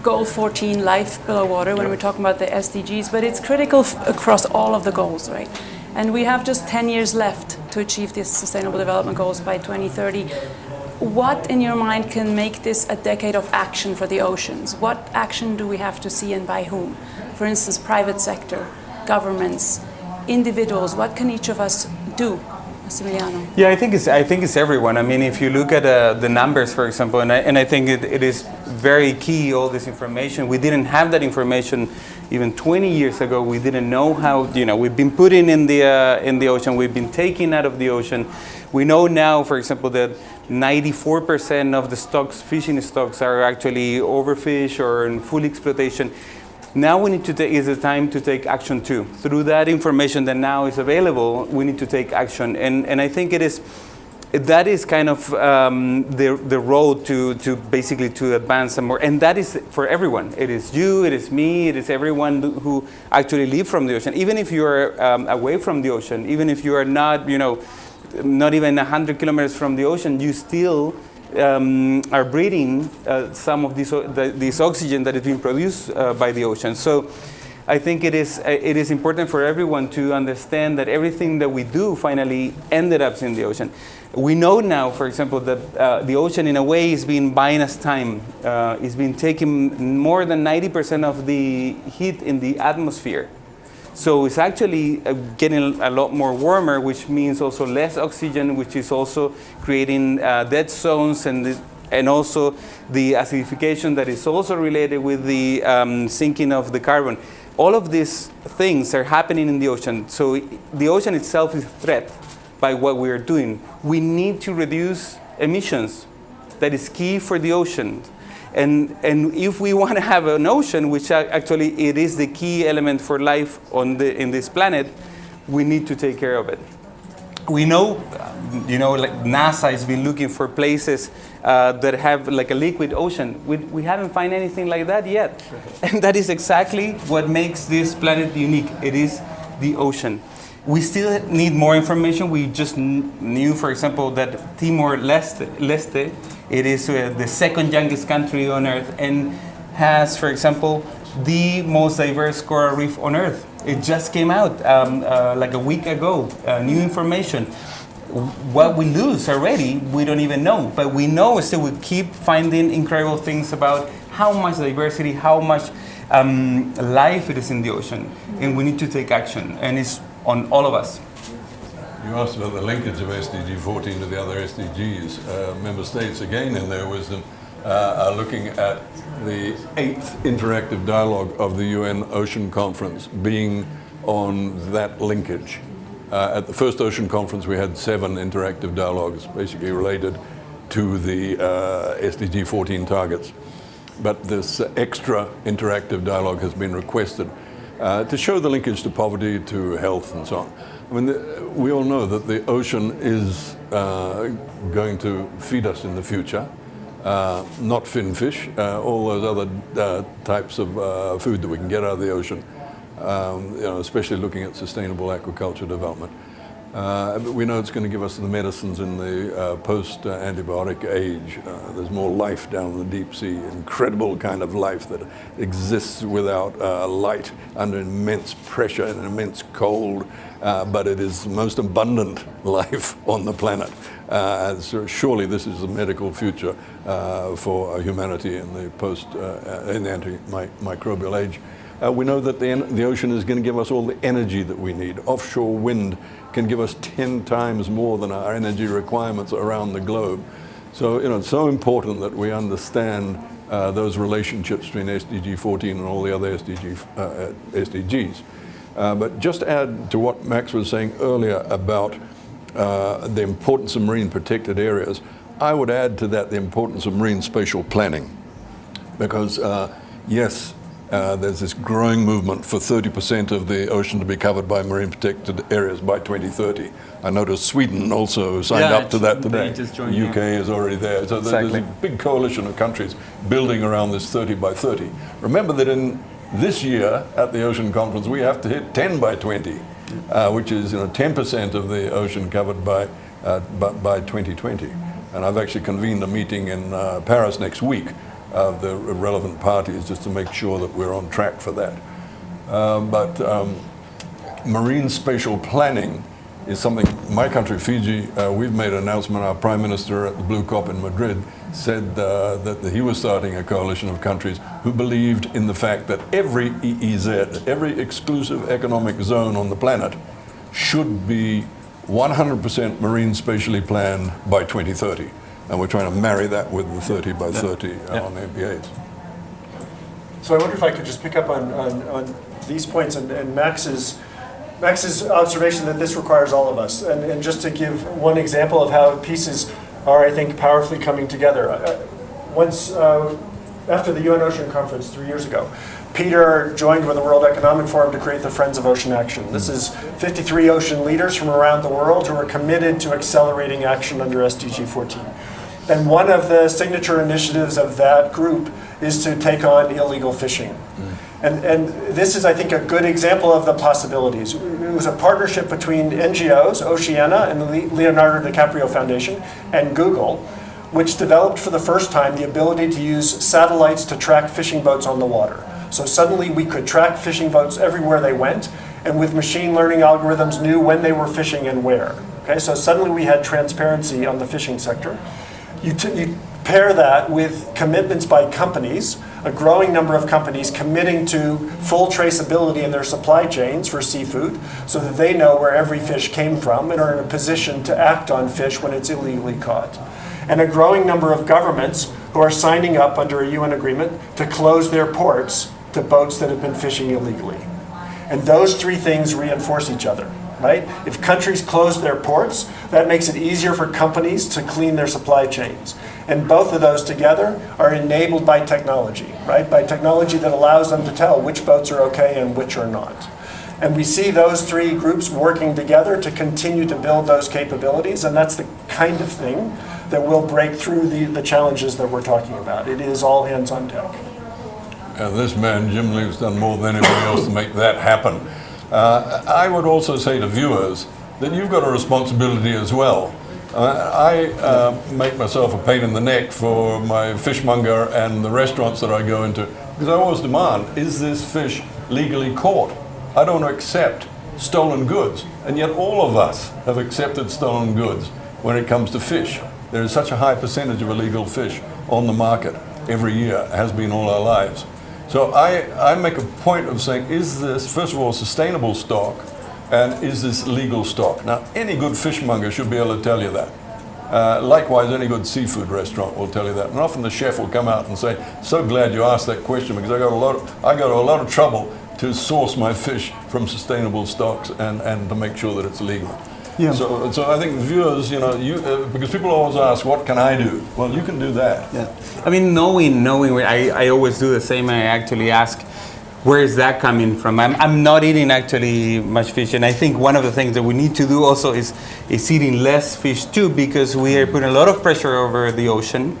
Goal 14, life below water, when we're talking about the SDGs, but it's critical across all of the goals, right? And we have just 10 years left to achieve these Sustainable Development Goals by 2030. What, in your mind, can make this a decade of action for the oceans? What action do we have to see and by whom? For instance, private sector, governments, individuals. What can each of us do? Massimiliano. Yeah, I think it's everyone. I mean, if you look at the numbers, for example, and I think it is very key, all this information. We didn't have that information even 20 years ago. We didn't know how, we've been putting in the ocean, we've been taking out of the ocean. We know now, for example, that 94% of the stocks, fishing stocks, are actually overfished or in full exploitation. Now we need to is the time to take action too. Through that information that now is available, we need to take action. And I think that is kind of the road to basically to advance some more. And that is for everyone. It is you, it is me, it is everyone who actually live from the ocean. Even if you are away from the ocean, even if you are not, not even 100 kilometers from the ocean, you still are breathing some of this oxygen that is being produced by the ocean. So I think it is important for everyone to understand that everything that we do finally ended up in the ocean. We know now, for example, that the ocean in a way is been buying us time. It's been taking more than 90% of the heat in the atmosphere. So it's actually getting a lot more warmer, which means also less oxygen, which is also creating dead zones and also the acidification that is also related with the sinking of the carbon. All of these things are happening in the ocean. So the ocean itself is a threat by what we are doing. We need to reduce emissions. That is key for the ocean. And if we want to have an ocean, which actually it is the key element for life in this planet, we need to take care of it. We know, like NASA has been looking for places that have like a liquid ocean. We haven't found anything like that yet. And that is exactly what makes this planet unique. It is the ocean. We still need more information. We just knew, for example, that Timor-Leste, it is the second youngest country on Earth, and has, for example, the most diverse coral reef on Earth. It just came out like a week ago, new information. What we lose already, we don't even know, but we know still we keep finding incredible things about how much diversity, how much life it is in the ocean, and we need to take action, and it's on all of us. You asked about the linkage of SDG 14 to the other SDGs. Member states, again in their wisdom, are looking at the 8th interactive dialogue of the UN Ocean Conference being on that linkage. At the first Ocean Conference, we had 7 interactive dialogues, basically related to the SDG 14 targets. But this extra interactive dialogue has been requested to show the linkage to poverty, to health, and so on. I mean, we all know that the ocean is going to feed us in the future. Not fin fish, all those other types of food that we can get out of the ocean. Especially looking at sustainable aquaculture development. But we know it's going to give us the medicines in the post-antibiotic age. There's more life down in the deep sea, incredible kind of life that exists without light, under immense pressure and immense cold, but it is the most abundant life on the planet. So surely this is the medical future for humanity in the in the antimicrobial age. We know that the ocean is going to give us all the energy that we need. Offshore wind can give us 10 times more than our energy requirements around the globe. So, it's so important that we understand those relationships between SDG 14 and all the other SDGs. But just to add to what Max was saying earlier about the importance of marine protected areas, I would add to that the importance of marine spatial planning. Because, yes, there's this growing movement for 30% of the ocean to be covered by marine protected areas by 2030. I noticed Sweden also signed up to that today. The UK is already there. So there's a big coalition of countries building around this 30 by 30. Remember that in this year at the Ocean Conference, we have to hit 10 by 20, which is 10% of the ocean covered by 2020. And I've actually convened a meeting in Paris next week of the relevant parties just to make sure that we're on track for that. But marine spatial planning is something, my country, Fiji, we've made an announcement. Our Prime Minister at the Blue COP in Madrid said that he was starting a coalition of countries who believed in the fact that every EEZ, every exclusive economic zone on the planet, should be 100% marine spatially planned by 2030. And we're trying to marry that with the 30 by 30 on MPAs. So I wonder if I could just pick up on these points and Max's observation that this requires all of us. And just to give one example of how pieces are, I think, powerfully coming together. Once, after the UN Ocean Conference 3 years ago, Peter joined with the World Economic Forum to create the Friends of Ocean Action. This is 53 ocean leaders from around the world who are committed to accelerating action under SDG 14. And one of the signature initiatives of that group is to take on illegal fishing. And this is, I think, a good example of the possibilities. It was a partnership between NGOs, Oceana and the Leonardo DiCaprio Foundation, and Google, which developed for the first time the ability to use satellites to track fishing boats on the water. So suddenly we could track fishing boats everywhere they went, and with machine learning algorithms knew when they were fishing and where. Okay, so suddenly we had transparency on the fishing sector. You pair that with commitments by companies, a growing number of companies committing to full traceability in their supply chains for seafood so that they know where every fish came from and are in a position to act on fish when it's illegally caught. And a growing number of governments who are signing up under a UN agreement to close their ports to boats that have been fishing illegally. And those three things reinforce each other. Right? If countries close their ports, that makes it easier for companies to clean their supply chains. And both of those together are enabled by technology, right? By technology that allows them to tell which boats are okay and which are not. And we see those three groups working together to continue to build those capabilities, and that's the kind of thing that will break through the challenges that we're talking about. It is all hands on deck. And this man, Jim Lee's done more than anybody else to make that happen. I would also say to viewers that you've got a responsibility as well. I make myself a pain in the neck for my fishmonger and the restaurants that I go into Because I always demand, is this fish legally caught? I don't accept stolen goods, and yet all of us have accepted stolen goods when it comes to fish. There is such a high percentage of illegal fish on the market every year, has been all our lives. So I make a point of saying, is this, first of all, sustainable stock, and is this legal stock? Now, any good fishmonger should be able to tell you that. Likewise, any good seafood restaurant will tell you that. And often the chef will come out and say, so glad you asked that question, because I got a lot of trouble to source my fish from sustainable stocks and to make sure that it's legal. Yeah. So I think viewers, because people always ask, what can I do? Well, you can do that. Yeah. I mean, knowing, I always do the same. I actually ask, where is that coming from? I'm not eating actually much fish, and I think one of the things that we need to do also is eating less fish too, because we are putting a lot of pressure over the ocean.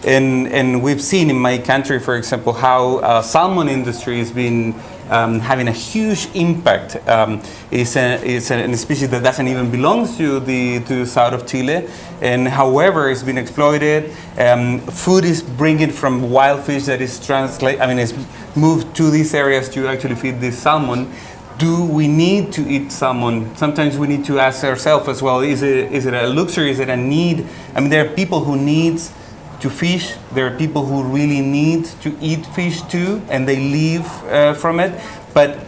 And we've seen in my country, for example, how salmon industry has been having a huge impact. It's a species that doesn't even belong to the south of Chile, and however it's been exploited. Food is bringing from wild fish that is it's moved to these areas to actually feed this salmon. Do we need to eat salmon? Sometimes we need to ask ourselves as well, is it a luxury, is it a need? I mean, there are people who need to fish, there are people who really need to eat fish too, and they live from it, but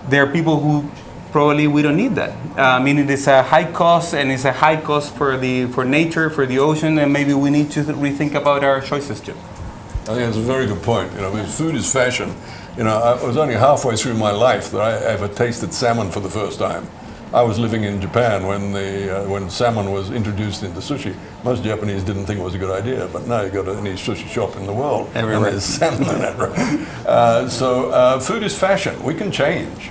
there are people who probably we don't need that. I mean, it is a high cost, and it's a high cost for nature, for the ocean, and maybe we need to rethink about our choices too. I think that's a very good point. Because food is fashion. I was only halfway through my life that I ever tasted salmon for the first time. I was living in Japan when salmon was introduced into sushi. Most Japanese didn't think it was a good idea, but now you go to any sushi shop in the world, and there's salmon in it. Right? So food is fashion. We can change.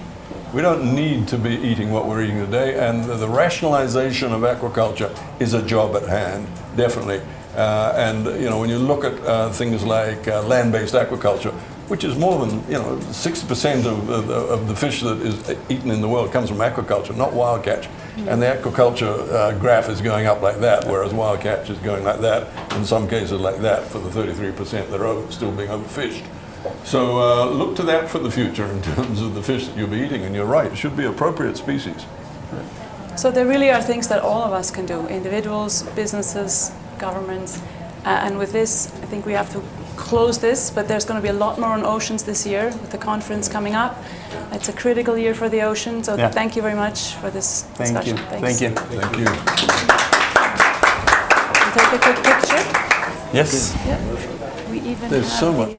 We don't need to be eating what we're eating today, and the rationalization of aquaculture is a job at hand, definitely. And when you look at things like land-based aquaculture, which is more than 60% of the fish that is eaten in the world comes from aquaculture, not wild catch. And the aquaculture graph is going up like that, whereas wild catch is going like that, in some cases like that, for the 33% that are still being overfished. So look to that for the future in terms of the fish that you'll be eating, and you're right, it should be appropriate species. So there really are things that all of us can do, individuals, businesses, governments, and with this, I think we have to close this, but there's going to be a lot more on oceans this year with the conference coming up. It's a critical year for the ocean, so thank you very much for this discussion. Thank you. Thank you. We'll take a quick picture. Yes. Yeah. We even There's have so much.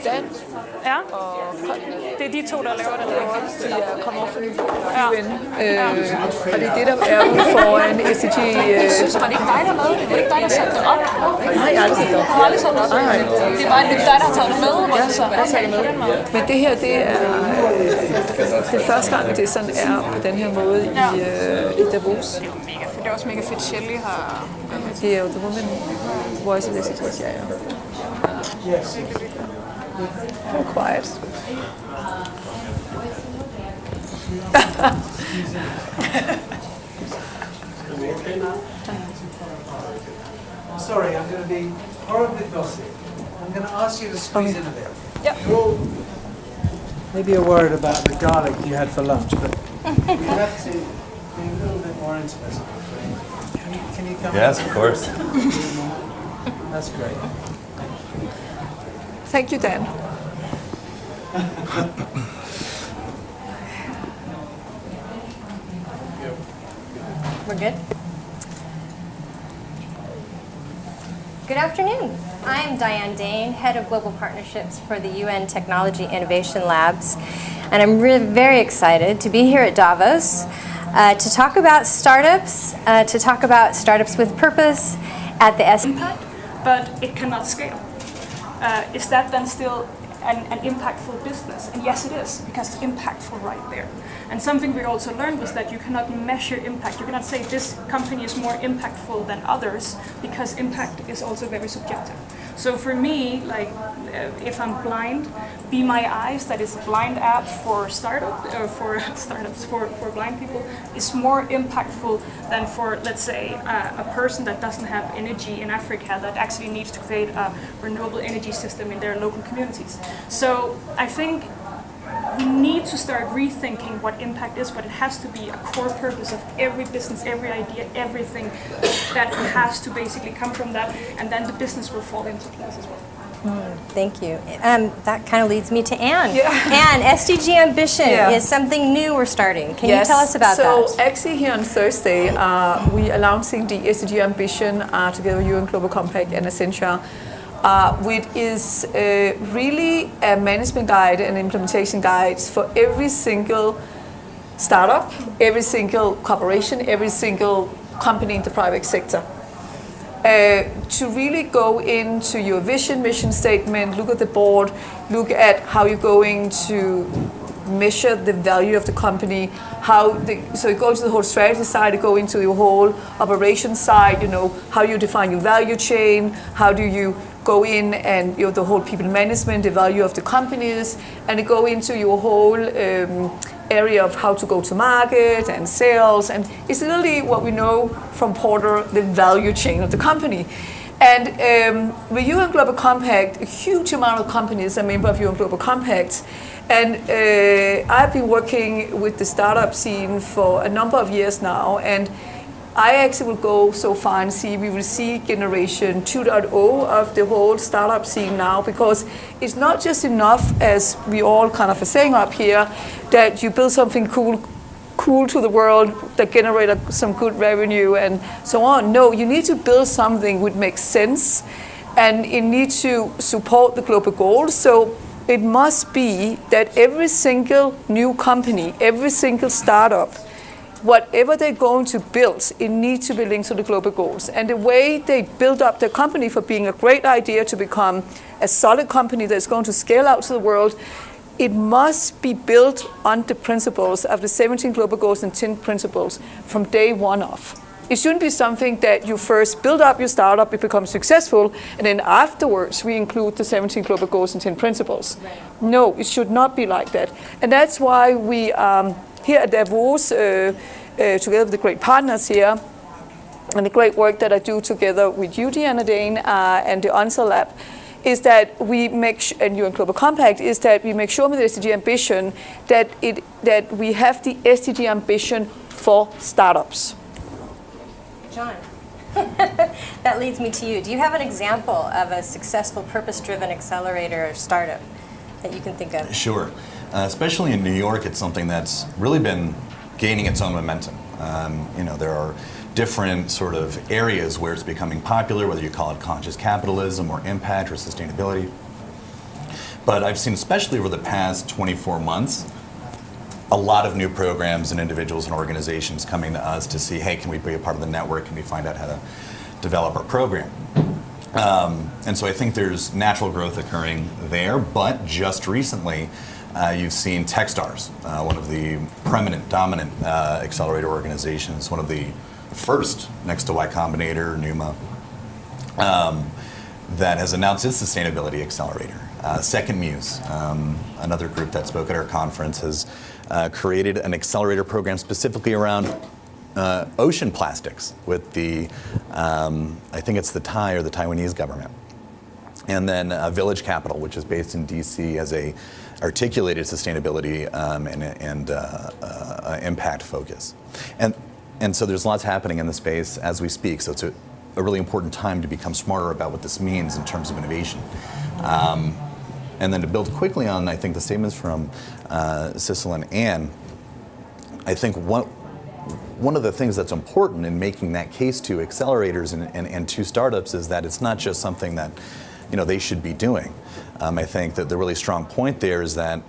Dan og Det er de to, der laver det. de er kommet op for ny UN. Og det er det, der er ude foran SDG. Synes man ikke dig, der lavede det? Det er ikke dig, der satte det op? Nej, jeg har aldrig sat det op. Du har aldrig sat det op? Nej. Det er bare dig, der har taget det med? Ja, jeg har taget det med. Men det her, det er første gang, det sådan er på den her måde i Davos. Det er også mega fedt, Shelley har... Det er jo The Women Voice of SDGs, ja. Yes. So quiet. Sorry, I'm going to be horribly bossy. I'm going to ask you to squeeze in a bit. Yep. Maybe you're worried about the garlic you had for lunch, but you have to be a little bit more intimate. Can you come Yes, in? of course. That's great. Thank you, Dan. We're good? Good afternoon. I'm Diane Dane, Head of Global Partnerships for the UN Technology Innovation Labs, and I'm very excited to be here at Davos to talk about startups, with purpose at the impact, but it cannot scale. Is that then still an impactful business? And yes, it is, because it's impactful right there. And something we also learned was that you cannot measure impact. You cannot say this company is more impactful than others, because impact is also very subjective. So for me, like if I'm blind, Be My Eyes, that is a blind app for startups for blind people, is more impactful than for, let's say, a person that doesn't have energy in Africa that actually needs to create a renewable energy system in their local communities. So I think we need to start rethinking what impact is, but it has to be a core purpose of every business, every idea, everything that has to basically come from that, and then the business will fall into place as well. Thank you. That kind of leads me to Anne. Yeah. Anne, SDG Ambition is something new we're starting. Can you tell us about that? So actually here on Thursday, we are launching the SDG Ambition together with UN Global Compact and Essentia, which is really a management guide and implementation guides for every single startup, every single corporation, every single company in the private sector. To really go into your vision, mission statement, look at the board, look at how you're going to measure the value of the company, so you go to the whole strategy side, you go into your whole operation side, how you define your value chain, how do you go in and the whole people management, the value of the companies, and you go into your whole area of how to go to market and sales, and it's literally what we know from Porter, the value chain of the company. And with UN Global Compact, a huge amount of companies are member of UN Global Compact, and I've been working with the startup scene for a number of years now, and I actually will go so far and see, we will see generation 2.0 of the whole startup scene now, because it's not just enough, as we all kind of are saying up here, that you build something cool to the world that generate some good revenue and so on. No, you need to build something which makes sense, and it needs to support the global goals. So it must be that every single new company, every single startup, whatever they're going to build, it needs to be linked to the global goals. And the way they build up their company for being a great idea to become a solid company that's going to scale out to the world, it must be built on the principles of the 17 global goals and 10 principles from day one off. It shouldn't be something that you first build up your startup, it becomes successful, and then afterwards we include the 17 global goals and 10 principles. Right. No, it should not be like that. And that's why we here at Davos, together with the great partners here, and the great work that I do together with you, Diana Dane, and the ONSA Lab, is that we make and UN Global Compact is that we make sure with the SDG Ambition that we have the SDG Ambition for startups. John, that leads me to you. Do you have an example of a successful purpose-driven accelerator or startup that you can think of? Sure. Especially in New York, it's something that's really been gaining its own momentum. There are different sort of areas where it's becoming popular, whether you call it conscious capitalism or impact or sustainability. But I've seen, especially over the past 24 months, a lot of new programs and individuals and organizations coming to us to see, hey, can we be a part of the network? Can we find out how to develop our program? And so I think there's natural growth occurring there, but just recently, you've seen Techstars, one of the preeminent, dominant accelerator organizations, one of the first next to Y Combinator, Numa, that has announced its sustainability accelerator. Second Muse, another group that spoke at our conference, has created an accelerator program specifically around ocean plastics with the, I think it's the Thai or the Taiwanese government. And then Village Capital, which is based in DC, as a articulated sustainability and impact focus. And so there's lots happening in the space as we speak. So it's a really important time to become smarter about what this means in terms of innovation. And then to build quickly on, I think, the statements from Sissel and Anne, I think one of the things that's important in making that case to accelerators and to startups is that it's not just something that they should be doing. I think that the really strong point there is that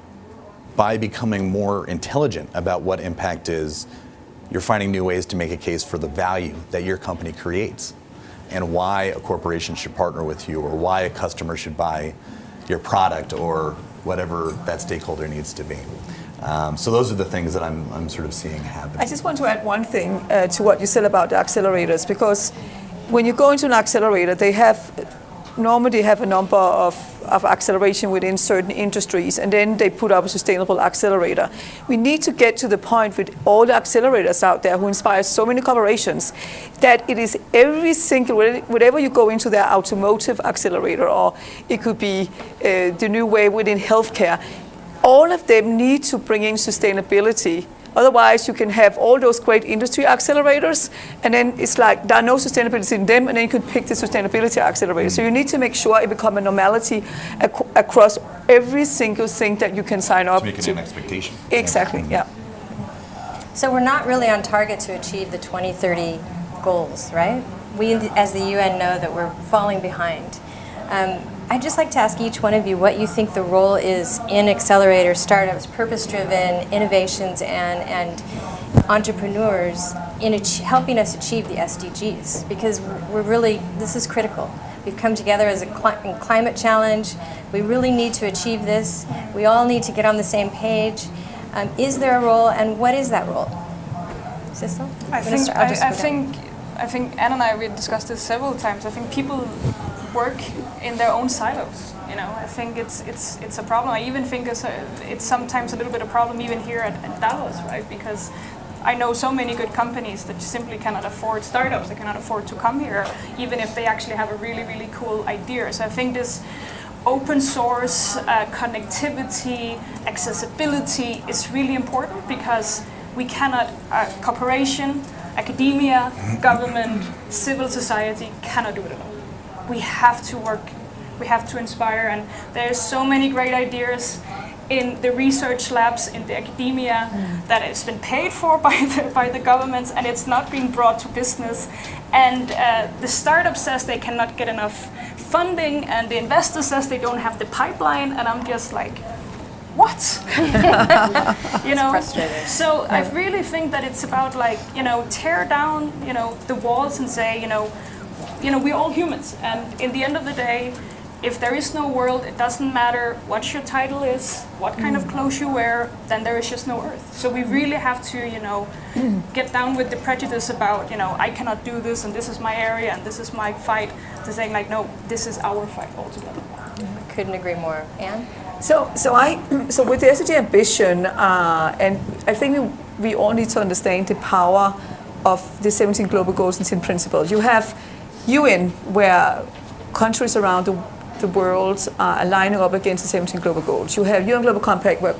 by becoming more intelligent about what impact is, you're finding new ways to make a case for the value that your company creates and why a corporation should partner with you or why a customer should buy your product or whatever that stakeholder needs to be. So those are the things that I'm sort of seeing happen. I just want to add one thing to what you said about the accelerators, because when you go into an accelerator, they normally have a number of acceleration within certain industries, and then they put up a sustainable accelerator. We need to get to the point with all the accelerators out there who inspire so many corporations that it is every single, whenever you go into their automotive accelerator, or it could be the new way within healthcare, all of them need to bring in sustainability. Otherwise, you can have all those great industry accelerators, and then it's like there are no sustainability in them, and then you can pick the sustainability accelerator. So you need to make sure it becomes a normality across every single thing that you can sign up to. Make it an expectation. Exactly, yeah. So we're not really on target to achieve the 2030 goals, right? We, as the UN, know that we're falling behind. I'd just like to ask each one of you what you think the role is in accelerator startups, purpose-driven innovations, and entrepreneurs in helping us achieve the SDGs, because this is critical. We've come together as a climate challenge. We really need to achieve this. We all need to get on the same page. Is there a role, and what is that role? Sissel? I think Anne and I, we discussed this several times. I think people work in their own silos. I think it's a problem. I even think it's sometimes a little bit of a problem even here at Davos, right? Because I know so many good companies that simply cannot afford startups. They cannot afford to come here, even if they actually have a really, really cool idea. So I think this open source, connectivity, accessibility is really important, because we cannot, corporation, academia, government, civil society cannot do it alone. We have to work, we have to inspire, and there's so many great ideas in the research labs, in the academia, that has been paid for by the governments, and it's not being brought to business. And the startup says they cannot get enough funding, and the investor says they don't have the pipeline, and I'm just like, what? Frustrating. So I really think that it's about tear down, the walls and say, we're all humans, and in the end of the day, if there is no world, it doesn't matter what your title is, what kind of clothes you wear, then there is just no Earth. So we really have to, get down with the prejudice about, I cannot do this, and this is my area, and this is my fight, to saying no, this is our fight altogether. I couldn't agree more. Anne? So with the SDG ambition, and I think we all need to understand the power of the 17 global goals and 10 principles. You have UN, where countries around the world are lining up against the 17 global goals. You have UN Global Compact, where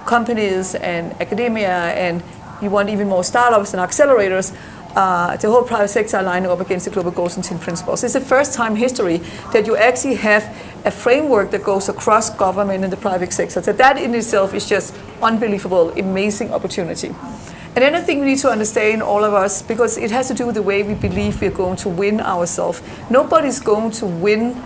companies and academia, and you want even more startups and accelerators, the whole private sector are lining up against the global goals and 10 principles. It's the first time in history that you actually have a framework that goes across government and the private sector. So that in itself is just unbelievable, amazing opportunity. And then I think we need to understand, all of us, because it has to do with the way we believe we're going to win ourselves. Nobody's going to win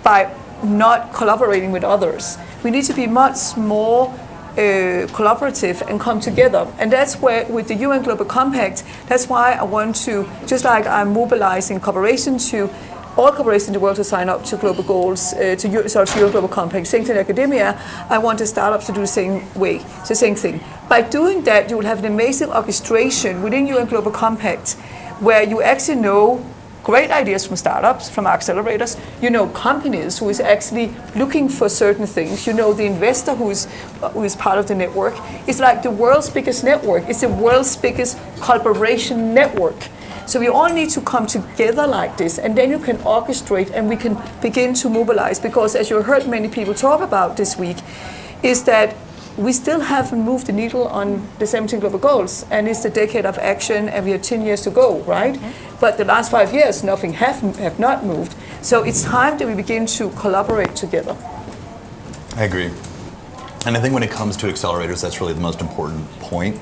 by not collaborating with others. We need to be much more collaborative and come together. And that's where, with the UN Global Compact, that's why I want to, just like I'm mobilizing cooperation to all corporations in the world to sign up to global goals, to UN Global Compact, same thing in academia, I want the startups to do the same way, the same thing. By doing that, you will have an amazing orchestration within UN Global Compact where you actually know great ideas from startups, from accelerators. You know companies who is actually looking for certain things. You know the investor who is part of the network. It's like the world's biggest network. It's the world's biggest collaboration network. So we all need to come together like this, and then you can orchestrate and we can begin to mobilize. Because as you heard many people talk about this week, is that we still haven't moved the needle on the 17 global goals, and it's the decade of action, and we have 10 years to go, right? But the last 5 years, nothing have not moved. So it's time that we begin to collaborate together. I agree. And I think when it comes to accelerators, that's really the most important point,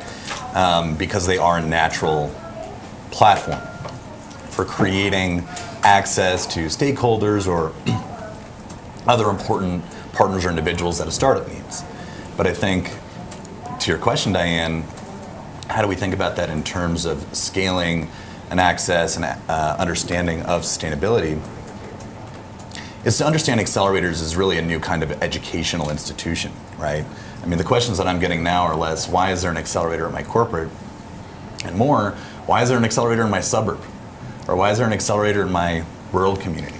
because they are a natural platform for creating access to stakeholders or other important partners or individuals that a startup needs. But I think, to your question, Diane, how do we think about that in terms of scaling and access and understanding of sustainability? Is to understand accelerators is really a new kind of educational institution, right? I mean, the questions that I'm getting now are less, why is there an accelerator at my corporate? And more, why is there an accelerator in my suburb? Or why is there an accelerator in my rural community?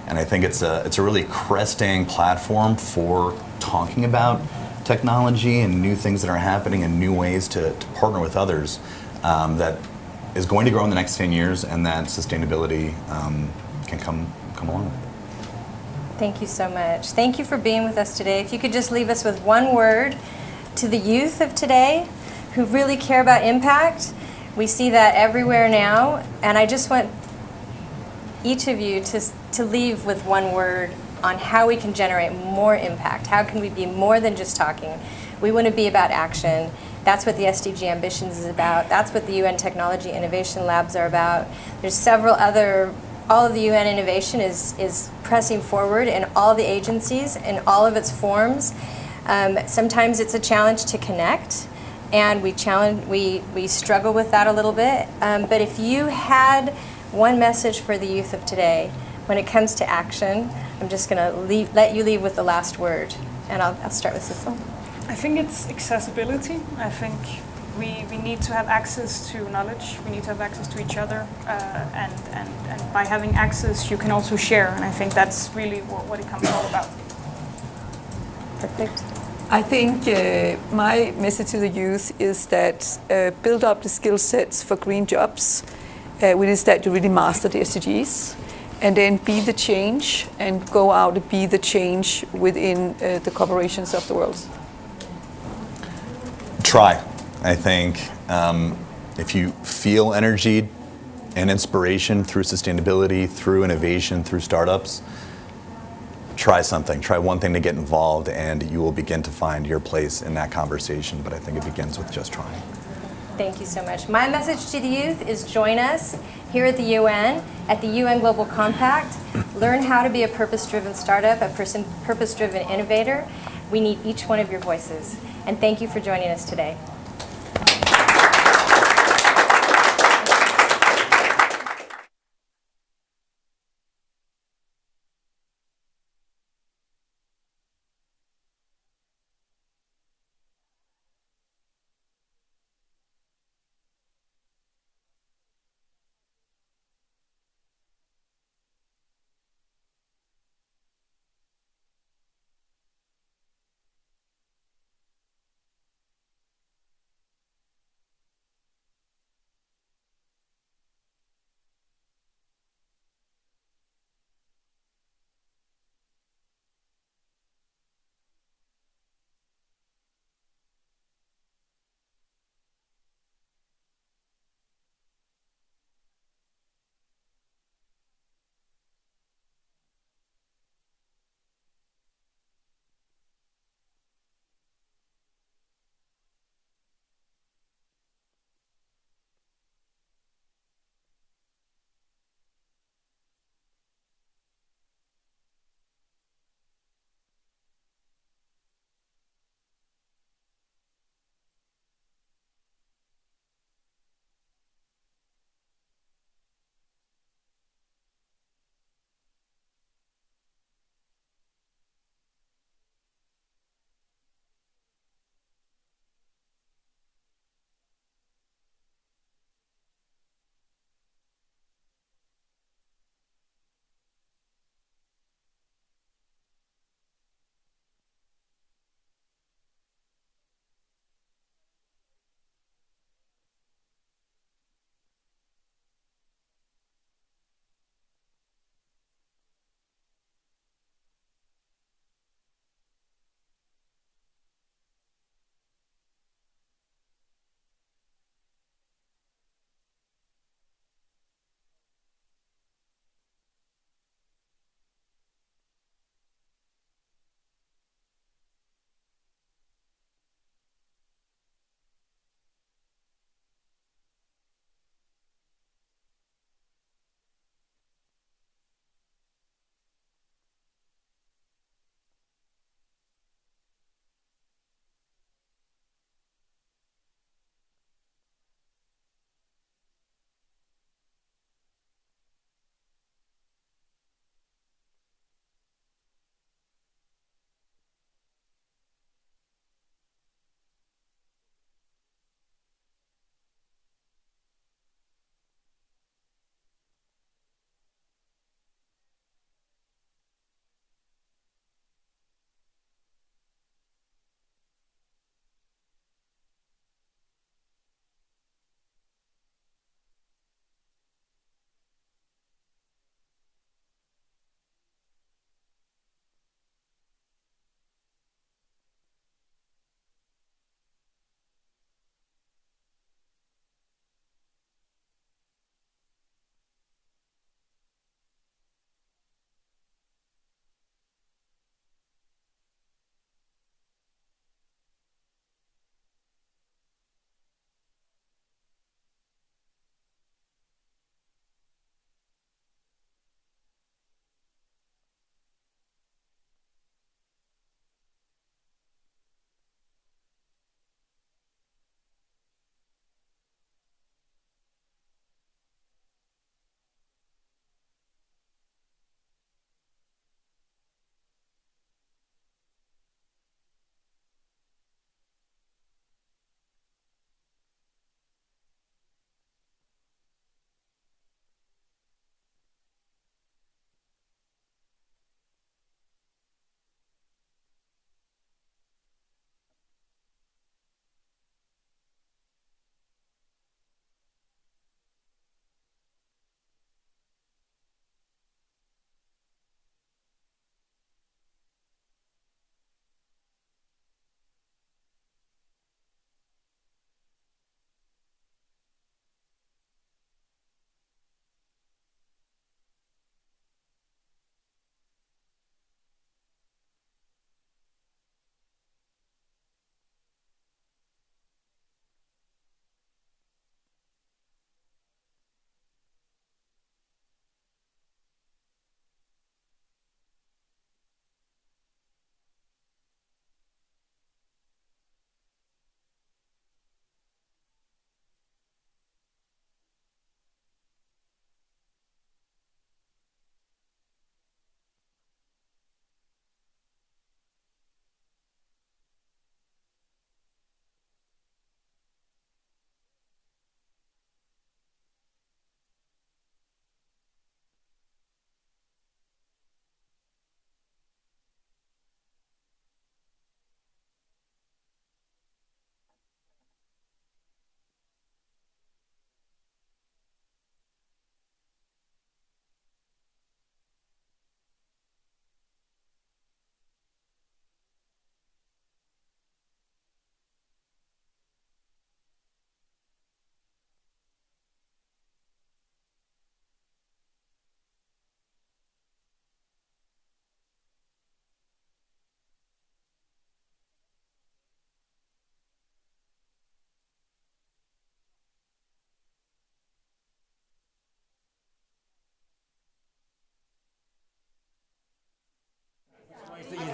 And I think it's a really cresting platform for talking about technology and new things that are happening and new ways to partner with others that is going to grow in the next 10 years, and that sustainability can come along with. Thank you so much. Thank you for being with us today. If you could just leave us with one word to the youth of today who really care about impact. We see that everywhere now, and I just want each of you to leave with one word on how we can generate more impact. How can we be more than just talking? We want to be about action. That's what the SDG Ambitions is about. That's what the UN Technology Innovation Labs are about. There's several other, all of the UN innovation is pressing forward in all the agencies, in all of its forms. Sometimes it's a challenge to connect, and we struggle with that a little bit. But if you had one message for the youth of today, when it comes to action, I'm just going to let you leave with the last word. And I'll start with Cecil. I think it's accessibility. I think we need to have access to knowledge. We need to have access to each other. And by having access, you can also share. And I think that's really what it comes all about. Perfect. I think my message to the youth is that build up the skill sets for green jobs, which is that you really master the SDGs, and then be the change and go out and be the change within the corporations of the world. Try. I think if you feel energy and inspiration through sustainability, through innovation, through startups, try something. Try one thing to get involved, and you will begin to find your place in that conversation. But I think it begins with just trying. Thank you so much. My message to the youth is join us here at the UN, at the UN Global Compact. Learn how to be a purpose-driven startup, a purpose-driven innovator. We need each one of your voices. And thank you for joining us today.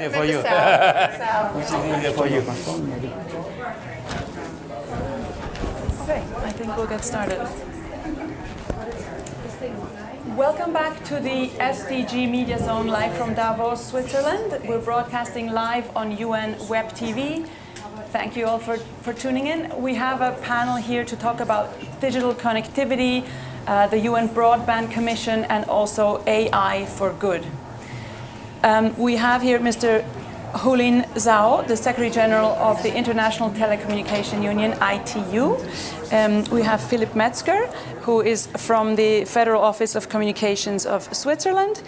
easier for you. Which is easier for you. Okay, I think we'll get started. Welcome back to the SDG Media Zone live from Davos, Switzerland. We're broadcasting live on UN Web TV. Thank you all for tuning in. We have a panel here to talk about digital connectivity, the UN Broadband Commission, and also AI for Good. We have here Mr. Hulin Zhao, the Secretary General of the International Telecommunication Union, ITU. We have Philip Metzger, who is from the Federal Office of Communications of Switzerland,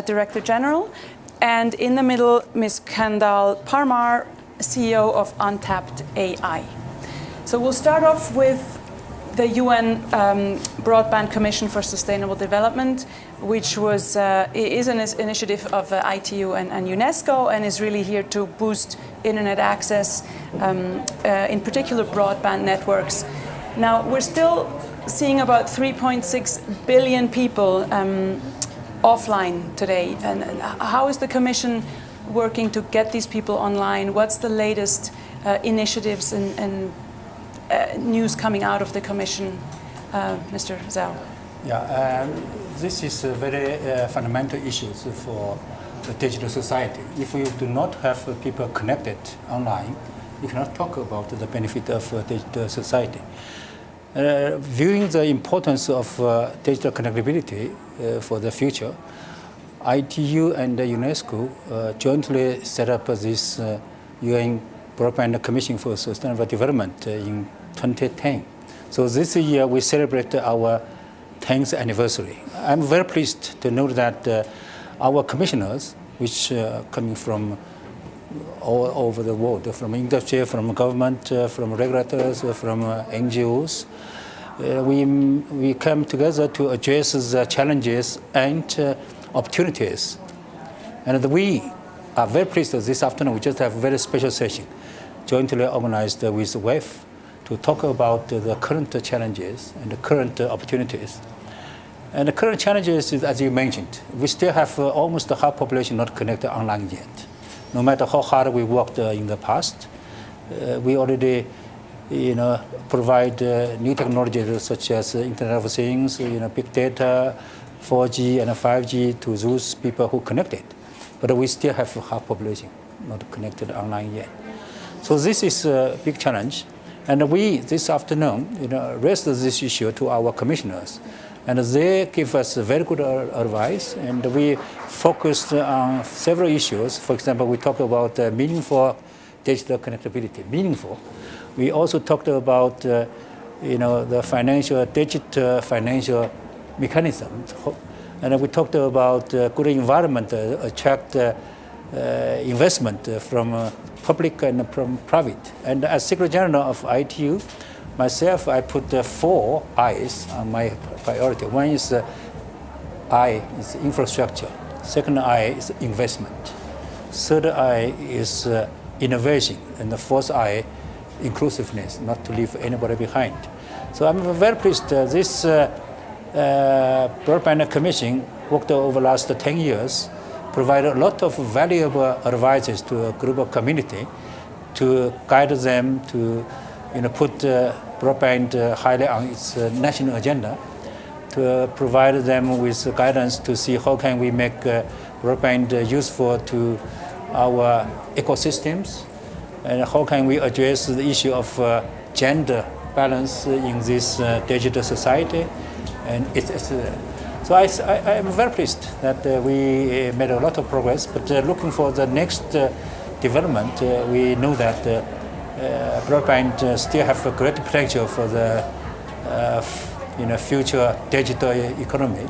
Director General. And in the middle, Ms. Kandal Parmar, CEO of Untapped AI. So we'll start off with the UN Broadband Commission for Sustainable Development, which is an initiative of ITU and UNESCO, and is really here to boost internet access, in particular broadband networks. Now, we're still seeing about 3.6 billion people offline today. And how is the Commission working to get these people online? What's the latest initiatives and news coming out of the Commission, Mr. Zhao? Yeah, this is a very fundamental issue for the digital society. If we do not have people connected online, we cannot talk about the benefit of digital society. Viewing the importance of digital connectivity for the future, ITU and UNESCO jointly set up this UN Broadband Commission for Sustainable Development in 2010. So this year we celebrate our 10th anniversary. I'm very pleased to note that our commissioners, which are coming from all over the world, from industry, from government, from regulators, from NGOs, we come together to address the challenges and opportunities. And we are very pleased that this afternoon we just have a very special session jointly organized with WEF to talk about the current challenges and the current opportunities. And the current challenges is, as you mentioned, we still have almost the half population not connected online yet. No matter how hard we worked in the past, we already provide new technologies such as Internet of Things, big data, 4G and 5G to those people who connected. But we still have half population not connected online yet. So this is a big challenge. And we, this afternoon, raised this issue to our commissioners. And they give us very good advice. And we focused on several issues. For example, we talked about meaningful digital connectivity. Meaningful. We also talked about the digital financial mechanisms. And we talked about good environment, attract investment from public and from private. And as Secretary General of ITU, myself, I put 4 I's on my priority. One is I is infrastructure. Second I is investment. Third I is innovation. And the fourth I, inclusiveness, not to leave anybody behind. So I'm very pleased this Broadband Commission worked over the last 10 years, provided a lot of valuable advices to a global community to guide them to put broadband highly on its national agenda, to provide them with guidance to see how can we make broadband useful to our ecosystems, and how can we address the issue of gender balance in this digital society. And so I am very pleased that we made a lot of progress, but looking for the next development, we know that broadband still have a great potential for the future digital economy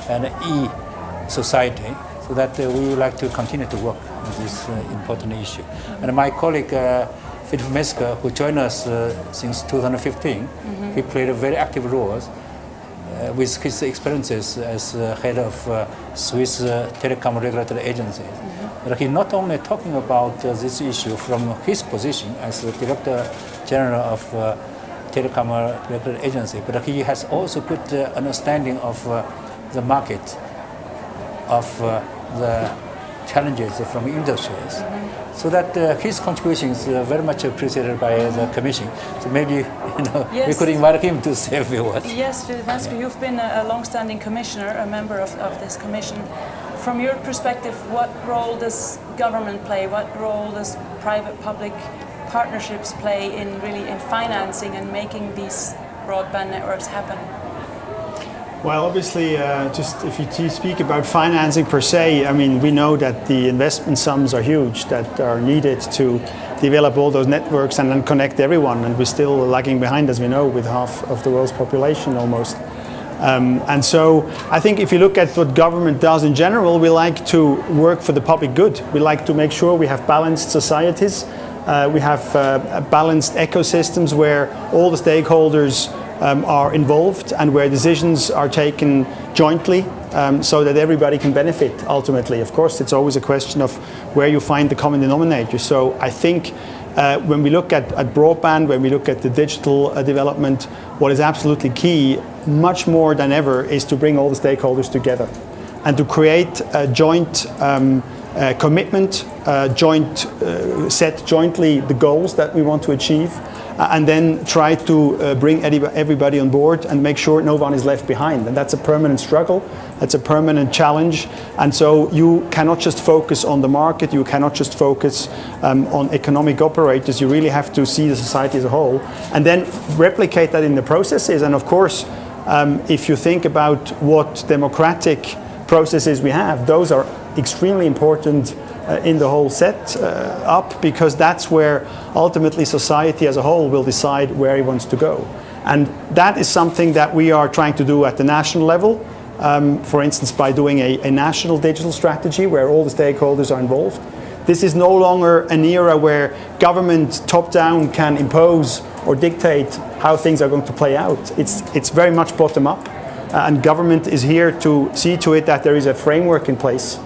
and e-society, so that we would like to continue to work on this important issue. And my colleague Philip Metzger, who joined us since 2015, he played a very active role with his experiences as head of Swiss Telecom Regulatory Agency. But he's not only talking about this issue from his position as the Director General of Telecom Regulatory Agency, but he has also good understanding of the market, of the challenges from industries. So that his contribution is very much appreciated by the Commission. So maybe we Yes. could invite him to say a few words. Yes, Philip, you've been a long-standing commissioner, a member of this commission. From your perspective, what role does government play? What role does private-public partnerships play in financing and making these broadband networks happen? Well, obviously, just if you speak about financing per se, I mean, we know that the investment sums are huge that are needed to develop all those networks and then connect everyone. And we're still lagging behind, as we know, with half of the world's population almost. And so I think if you look at what government does in general, we like to work for the public good. We like to make sure we have balanced societies. We have balanced ecosystems where all the stakeholders are involved and where decisions are taken jointly so that everybody can benefit ultimately. Of course, it's always a question of where you find the common denominator. So I think when we look at broadband, when we look at the digital development, what is absolutely key, much more than ever, is to bring all the stakeholders together and to create a joint commitment, set jointly the goals that we want to achieve, and then try to bring everybody on board and make sure no one is left behind. And that's a permanent struggle, that's a permanent challenge. And so you cannot just focus on the market, you cannot just focus on economic operators, you really have to see the society as a whole and then replicate that in the processes. And of course, if you think about what democratic processes we have, those are extremely important in the whole set up, because that's where ultimately society as a whole will decide where it wants to go. And that is something that we are trying to do at the national level, for instance by doing a national digital strategy where all the stakeholders are involved. This is no longer an era where government top-down can impose or dictate how things are going to play out. It's very much bottom-up, and government is here to see to it that there is a framework in place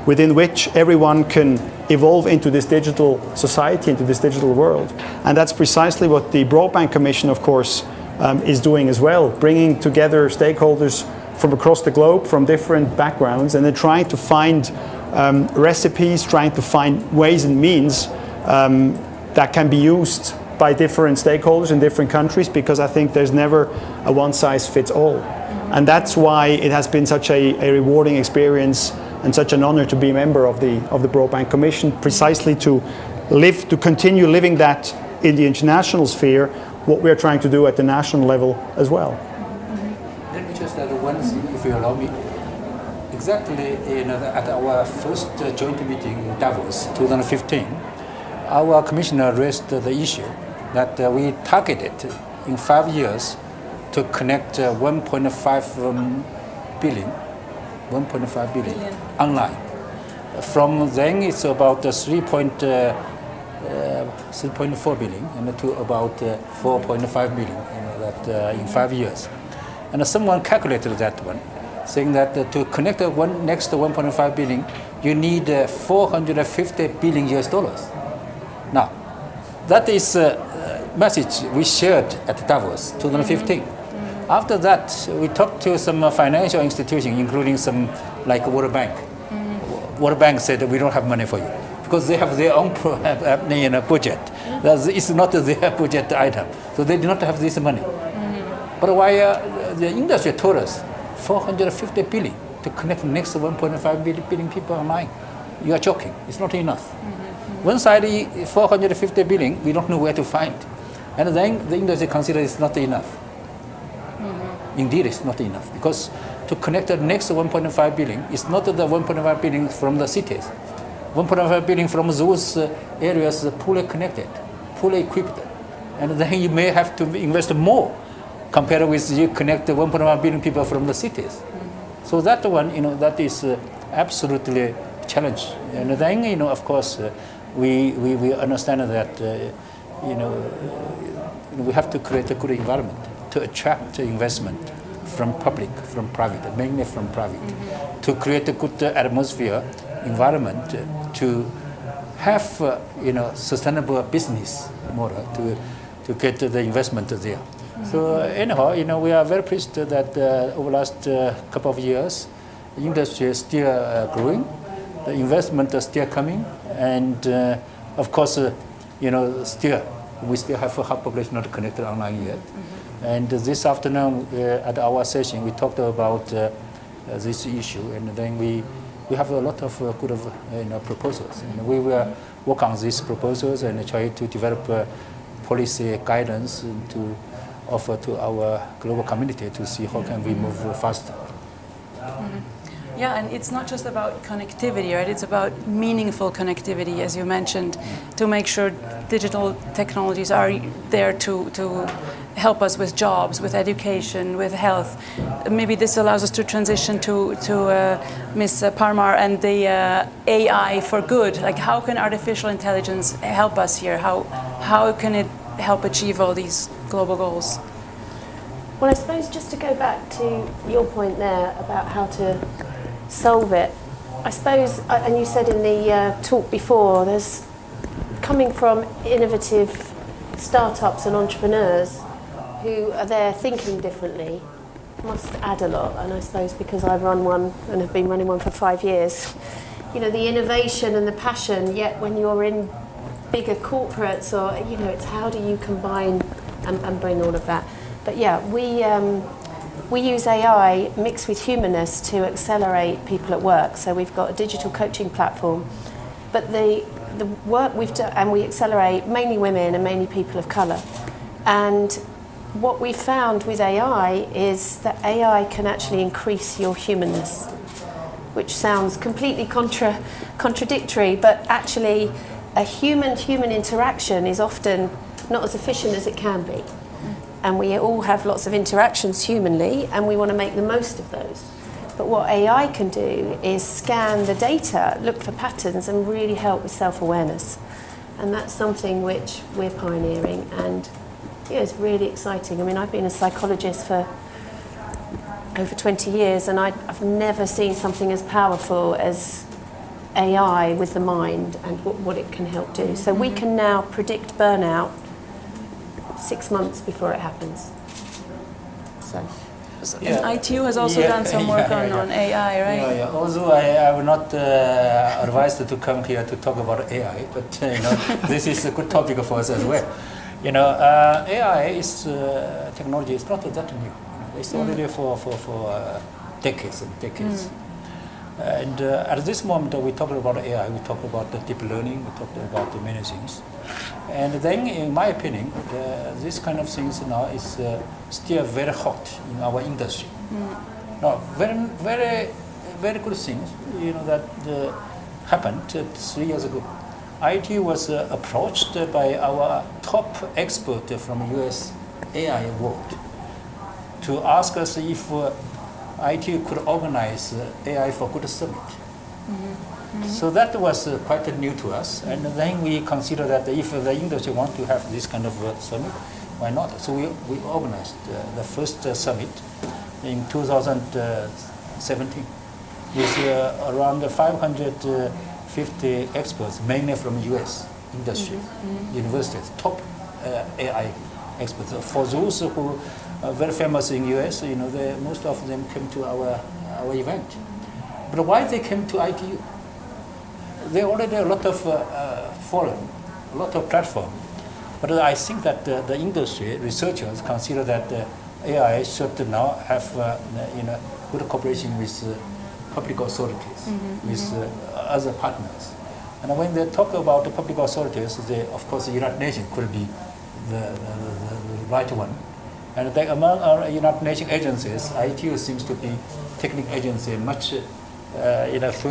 within which everyone can evolve into this digital society, into this digital world. And that's precisely what the Broadband Commission, of course, is doing as well, bringing together stakeholders from across the globe, from different backgrounds, and then trying to find recipes, trying to find ways and means that can be used by different stakeholders in different countries, because I think there's never a one-size-fits-all. And that's why it has been such a rewarding experience and such an honor to be a member of the Broadband Commission, precisely to continue living that in the international sphere, what we're trying to do at the national level as well. Let me just add one thing, if you allow me. Exactly at our first joint meeting in Davos, 2015, our commissioner raised the issue that we targeted in 5 years to connect 1.5 billion online. From then it's about 3.4 billion and to about 4.5 billion in 5 years. And someone calculated that one, saying that to connect the next 1.5 billion, you need 450 billion US dollars. Now, that is a message we shared at Davos 2015. After that, we talked to some financial institutions, including some like World Bank. World Bank said we don't have money for you because they have their own budget. It's not their budget item, so they do not have this money. But why the industry told us 450 billion to connect the next 1.5 billion people online? You are joking. It's not enough. One side 450 billion, we don't know where to find, and then the industry considers it's not enough. Indeed, it's not enough, because to connect the next 1.5 billion, it's not the 1.5 billion from the cities. 1.5 billion from those areas poorly connected, poorly equipped. And then you may have to invest more compared with you connect the 1.1 billion people from the cities. So that one, that is absolutely a challenge. And then, of course, we understand that, we have to create a good environment to attract investment from public, from private, mainly from private, to create a good atmosphere, environment, to have sustainable business model to get the investment there. So anyhow, we are very pleased that over the last couple of years, the industry is still growing, the investment is still coming, and of course, still we still have a half population not connected online yet. And this afternoon at our session, we talked about this issue, and then we have a lot of good proposals, and we will work on these proposals and try to develop policy guidance to offer to our global community to see how can we move faster. Yeah, and it's not just about connectivity, right? It's about meaningful connectivity, as you mentioned, to make sure digital technologies are there to help us with jobs, with education, with health. Maybe this allows us to transition to Ms. Parmar and the AI for good. Like, how can artificial intelligence help us here? How can it help achieve all these global goals? Well, I suppose just to go back to your point there about how to solve it, I suppose, and you said in the talk before, there's coming from innovative startups and entrepreneurs who are there thinking differently must add a lot. And I suppose because I've run one and have been running one for 5 years, the innovation and the passion, yet when you're in bigger corporates or, it's how do you combine and bring all of that. But yeah, we use AI mixed with humanness to accelerate people at work. So we've got a digital coaching platform, but the work we've done, and we accelerate mainly women and mainly people of colour. And what we found with AI is that AI can actually increase your humanness, which sounds completely contradictory, but actually a human-human interaction is often not as efficient as it can be. And we all have lots of interactions humanly, and we want to make the most of those. But what AI can do is scan the data, look for patterns, and really help with self-awareness. And that's something which we're pioneering, and it's really exciting. I mean, I've been a psychologist for over 20 years, and I've never seen something as powerful as AI with the mind and what it can help do. So we can now predict burnout 6 months before it happens. And ITU has also done some work on AI, right? Yeah. Although I will not advise to come here to talk about AI, but this is a good topic for us as well. AI is technology. It's not that new. It's already for decades and decades. And at this moment, we talk about AI. We talk about the deep learning. We talk about many things. And then, in my opinion, this kind of things now is still very hot in our industry. Now, very good things, that happened 3 years ago. IT was approached by our top expert from US AI world to ask us if IT could organize AI for Good Summit. So that was quite new to us, and then we considered that if the industry wants to have this kind of summit, why not? So we organized the first summit in 2017 with around 550 experts, mainly from US industry, universities, top AI experts. For those who are very famous in US, most of them came to our event. But why they came to ITU? There are already a lot of forum, a lot of platform. But I think that the industry researchers consider that AI should now have good cooperation with public authorities, with other partners. And when they talk about the public authorities, of course, the United Nations could be the right one. And among our United Nations agencies, ITU seems to be technical agency much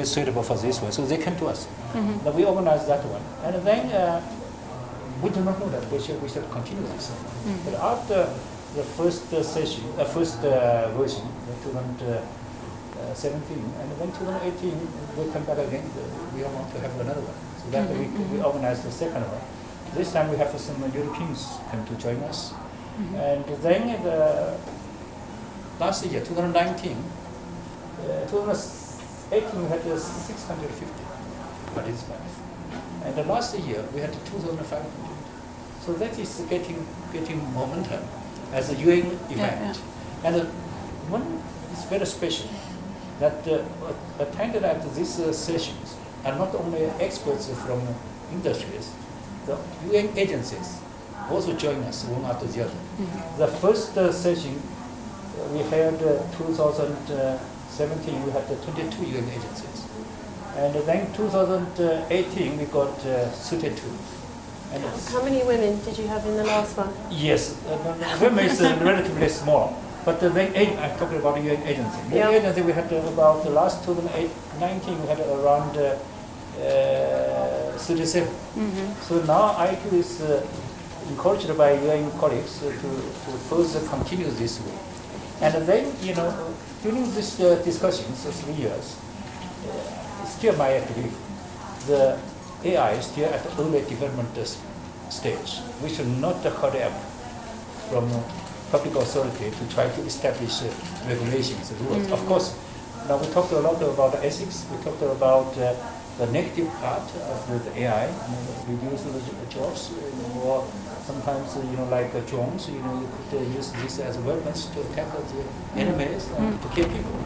suitable for this one. So they came to us. But we organized that one. And then we do not know that we should continue this. But after the first session, first version, 2017, and then 2018, we come back again. We want to have another one. So that we organized the second one. This time we have some Europeans come to join us. And then last year, 2019, 2018 we had 650 participants, and the last year we had 2,500. So that is getting momentum as a UN event. And one is very special that attended at these sessions and not only experts from industries, the UN agencies also join us one after the other. The first session we had 2017, we had 22 UN agencies. And then 2018 we got 32. And how many women did you have in the last one? yes, women is relatively small. But then I'm talking about UN agency. UN agency we had about the last 2019 we had around 37. So now IQ is encouraged by UN colleagues to further continue this way. And then, during this discussions, 3 years, still my belief, the AI is still at the early development stage. We should not hurry up from public authority to try to establish regulations, rules. Of course, now we talked a lot about ethics. We talked about the negative part of the AI, reduce the jobs, or sometimes, like drones, you could use this as weapons to attack the enemies and to kill people.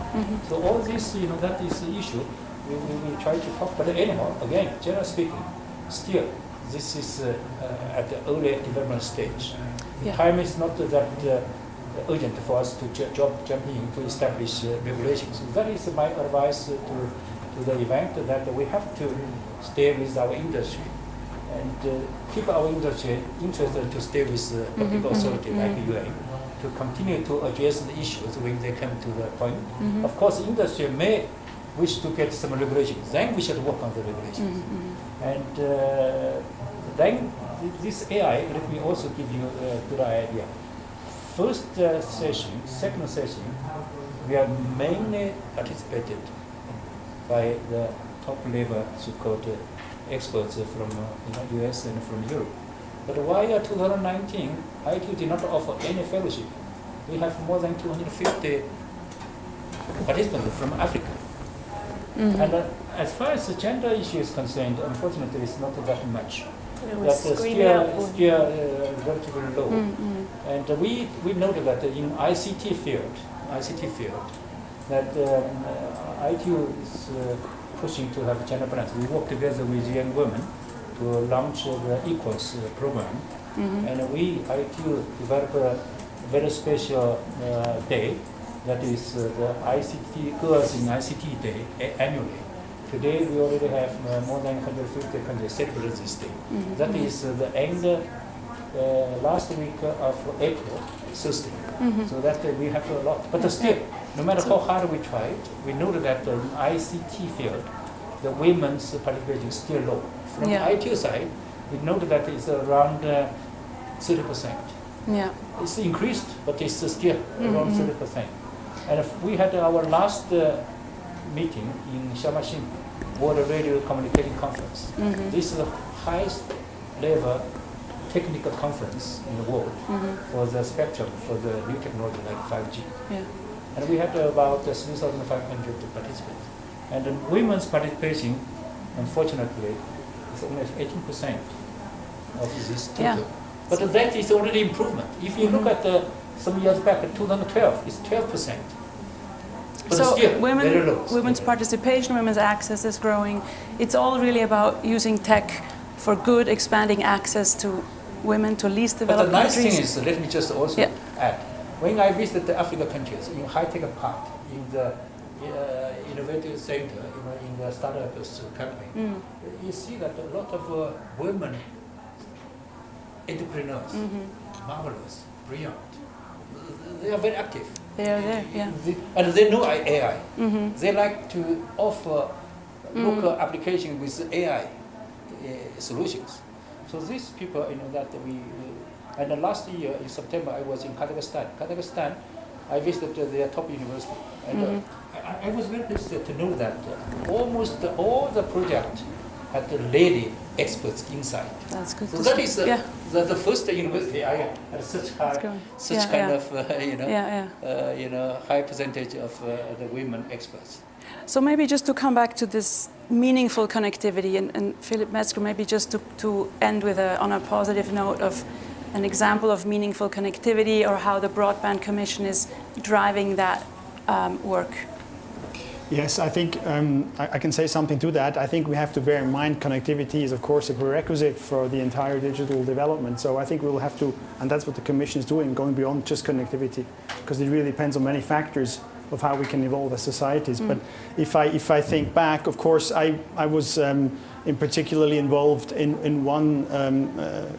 So all this, that is the issue. We try to talk, but anyhow, again, generally speaking, still, this is at the early development stage. The time is not that urgent for us to jump in to establish regulations. So that is my advice to the event, that we have to stay with our industry and keep our industry interested to stay with public authority like UN to continue to address the issues when they come to the point. Of course, industry may wish to get some regulations, then we should work on the regulations. And then this AI, let me also give you a good idea. First session, second session, we are mainly participated by the top level so-called experts from US and from Europe. But while 2019, IQ did not offer any fellowship. We have more than 250 participants from Africa. And as far as the gender issue is concerned, unfortunately, it's not that much. That's still relatively low. And we noted that in ICT field, that IQ is pushing to have gender balance. We work together with young women to launch the Equals program. And IQ developed a very special day, that is the ICT Girls in ICT Day annually. Today we already have more than 150 countries celebrate this day. That is the end last week of April, Thursday. So that we have a lot. But still, no matter how hard we tried, we know that in ICT field, the women's participation is still low. From IQ side, we know that it's around 30%. It's increased, but it's still around 30%. And we had our last meeting in Sharm el-Sheikh, World Radio Communicating Conference. This is the highest level technical conference in the world for the spectrum, for the new technology like 5G. And we had about 3,500 participants. And the women's participation, unfortunately, is only 18% of this total. But that is already improvement. If you look at some years back, in 2012, it's 12%. But so still, very low. Women's participation, women's access is growing. It's all really about using tech for good, expanding access to women to least developed countries. But the nice thing is, let me just also add, when I visited the African countries, in high-tech park, in the innovative center, in the startups company, you see that a lot of women entrepreneurs, marvelous, brilliant, they are very active. They are there, And they know AI. They like to offer local application with AI solutions. So these people, that we, and last year in September, I was in Kazakhstan. I visited their top university, and I was very pleased to know that almost all the project had the lady experts inside. That's good. So that is the first university I had such kind of high percentage of the women experts. So maybe just to come back to this meaningful connectivity, and Philip Metzger, maybe just to end with on a positive note of an example of meaningful connectivity, or how the Broadband Commission is driving that work. Yes, I think I can say something to that. I think we have to bear in mind connectivity is, of course, a prerequisite for the entire digital development. So I think we'll have to, and that's what the Commission is doing, going beyond just connectivity, because it really depends on many factors of how we can evolve as societies. But if I think back, of course, I was in particularly involved in one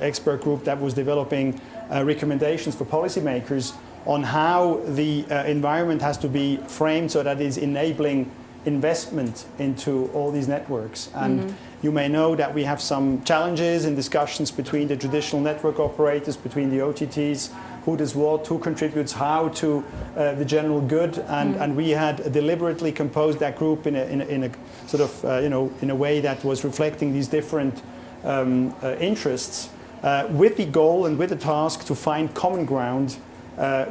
expert group that was developing recommendations for policymakers on how the environment has to be framed so that it is enabling investment into all these networks. And you may know that we have some challenges in discussions between the traditional network operators, between the OTTs, who does what, who contributes how to the general good. And we had deliberately composed that group in a sort of, in a way that was reflecting these different interests with the goal and with the task to find common ground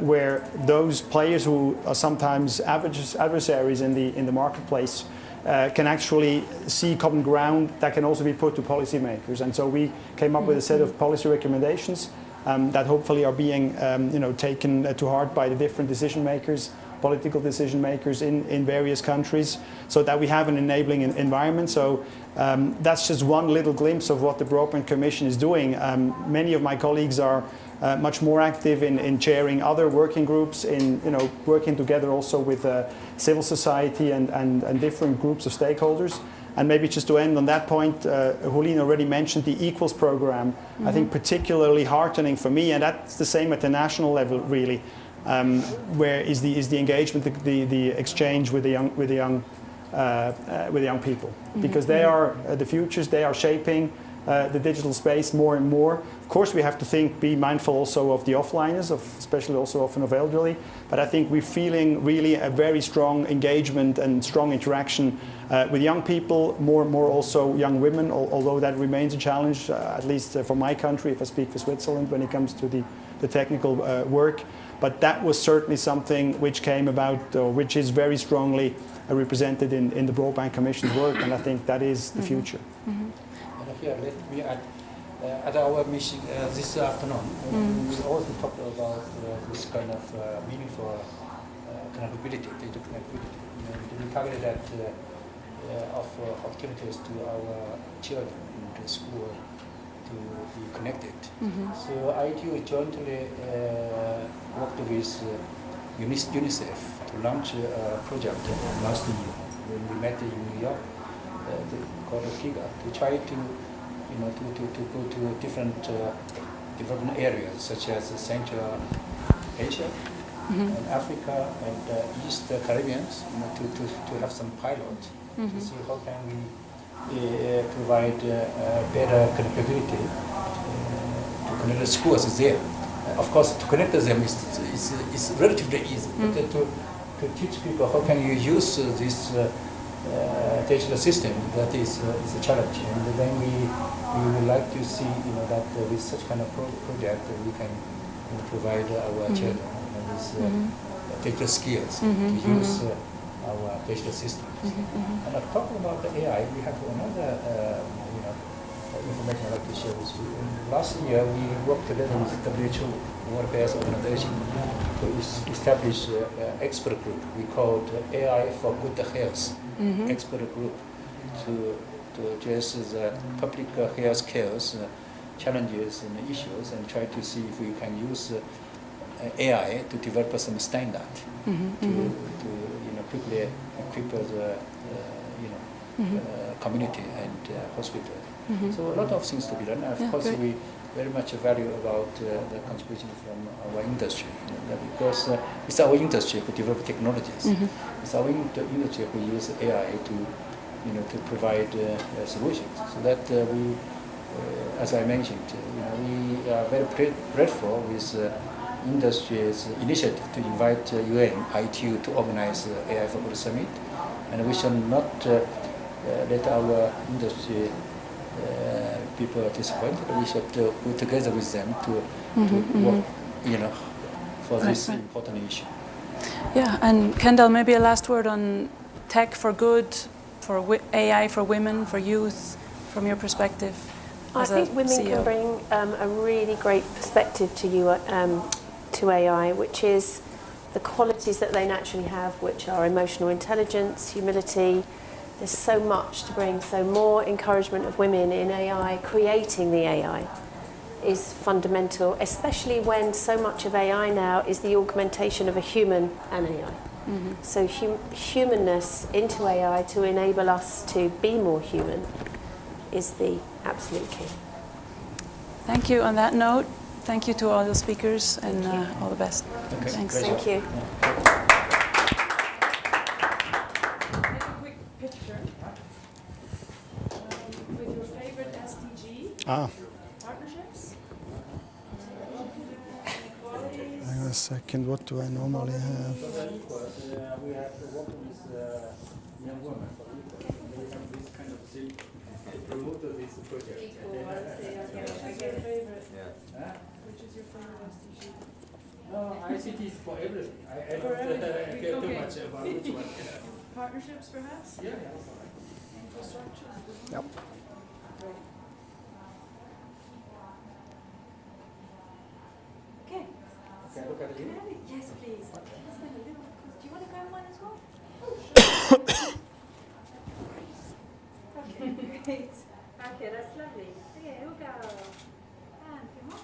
where those players who are sometimes adversaries in the marketplace can actually see common ground that can also be put to policymakers. And so we came up with a set of policy recommendations that hopefully are being taken to heart by the different decision makers, political decision makers in various countries, so that we have an enabling environment. So that's just one little glimpse of what the Broadband Commission is doing. Many of my colleagues are much more active in chairing other working groups, in working together also with civil society and different groups of stakeholders. And maybe just to end on that point, Hulin already mentioned the Equals program. I think particularly heartening for me, and that's the same at the national level really, where is the engagement, the exchange with the young people, because they are the futures. They are shaping the digital space more and more. Of course, we have to be mindful also of the offliners, especially also often of elderly. But I think we're feeling really a very strong engagement and strong interaction with young people, more and more also young women, although that remains a challenge, at least for my country, if I speak for Switzerland, when it comes to the technical work. But that was certainly something which came about, which is very strongly represented in the Broadband Commission's work, and I think that is the future. Here, let me add, at our meeting this afternoon, we also talked about this kind of meaningful connectivity, data connectivity. We targeted that of opportunities to our children in the school to be connected. So ITU jointly worked with UNICEF to launch a project last year when we met in New York, called GIGA, to try to to go to different development areas such as Central Asia, and Africa, and East Caribbean, to have some pilot to see how can we provide better connectivity to connect the schools there. Of course, to connect them is relatively easy, but to teach people how can you use this digital system, that is a challenge. And then we would like to see that with such kind of project we can provide our children with digital skills to use our digital systems. And talking about the AI, we have another information I'd like to share with you. Last year we worked together with WHO, World Health Organization, to establish an expert group we called AI for Good Health expert group to address the public health care challenges and issues, and try to see if we can use AI to develop some standard to quickly equip the community and hospital. So a lot of things to be done. Of course, we very much value about the contribution from our industry, because it's our industry who develop technologies. It's our industry who use AI to provide solutions. So that we, as I mentioned, we are very grateful with industry's initiative to invite UN ITU to organize AI for Good Summit, and we shall not let our industry people are disappointed. We should go together with them to work, for this important issue. Yeah, and Kendall, maybe a last word on tech for good, for AI for women, for youth, from your perspective. I think women can bring a really great perspective to AI, which is the qualities that they naturally have, which are emotional intelligence, humility. There's so much to bring. So more encouragement of women in AI, creating the AI, is fundamental, especially when so much of AI now is the augmentation of a human and AI. Mm-hmm. So humanness into AI to enable us to be more human is the absolute key. Thank you. On that note, thank you to all the speakers and all the best. Okay. Thanks. Thank you. Take a quick picture with your favorite SDG. Partnerships. Hang on a second, what do I normally have? We have to work with young women. They have this kind of thing to promote this project. Which is your favorite SDG? No, ICT is for everything. I don't care too much about which one. Partnerships, perhaps? Yeah. Infrastructure? Yep. Okay. Can I look at it? Yes, please. Do you want to grab one as well? Okay, great. Okay, that's lovely. Okay, we'll go. And come on.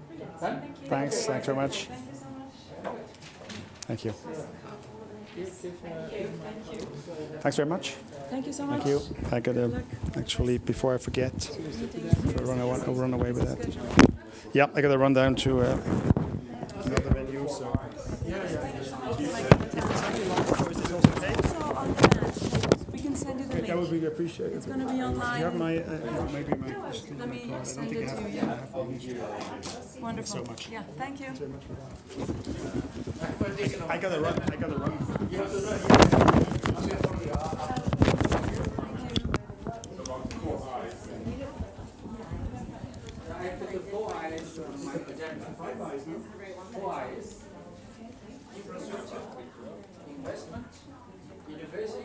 Brilliant. Thank you. Thanks very much. Thank you so much. Thank you. Thank you. Thanks very much. Thank you so much. Thank you. I gotta actually, before I forget, I'll run away with that. Yeah, I gotta run down to another venue. So. We can send you the link. That would be appreciated. It's going to be online. You have my maybe my. Let me send it to you. Wonderful. So much. Yeah, thank you. I gotta run. You have to run. I put the 4 eyes on my agenda. 5 eyes, no? 4 eyes. Infrastructure, investment, innovation.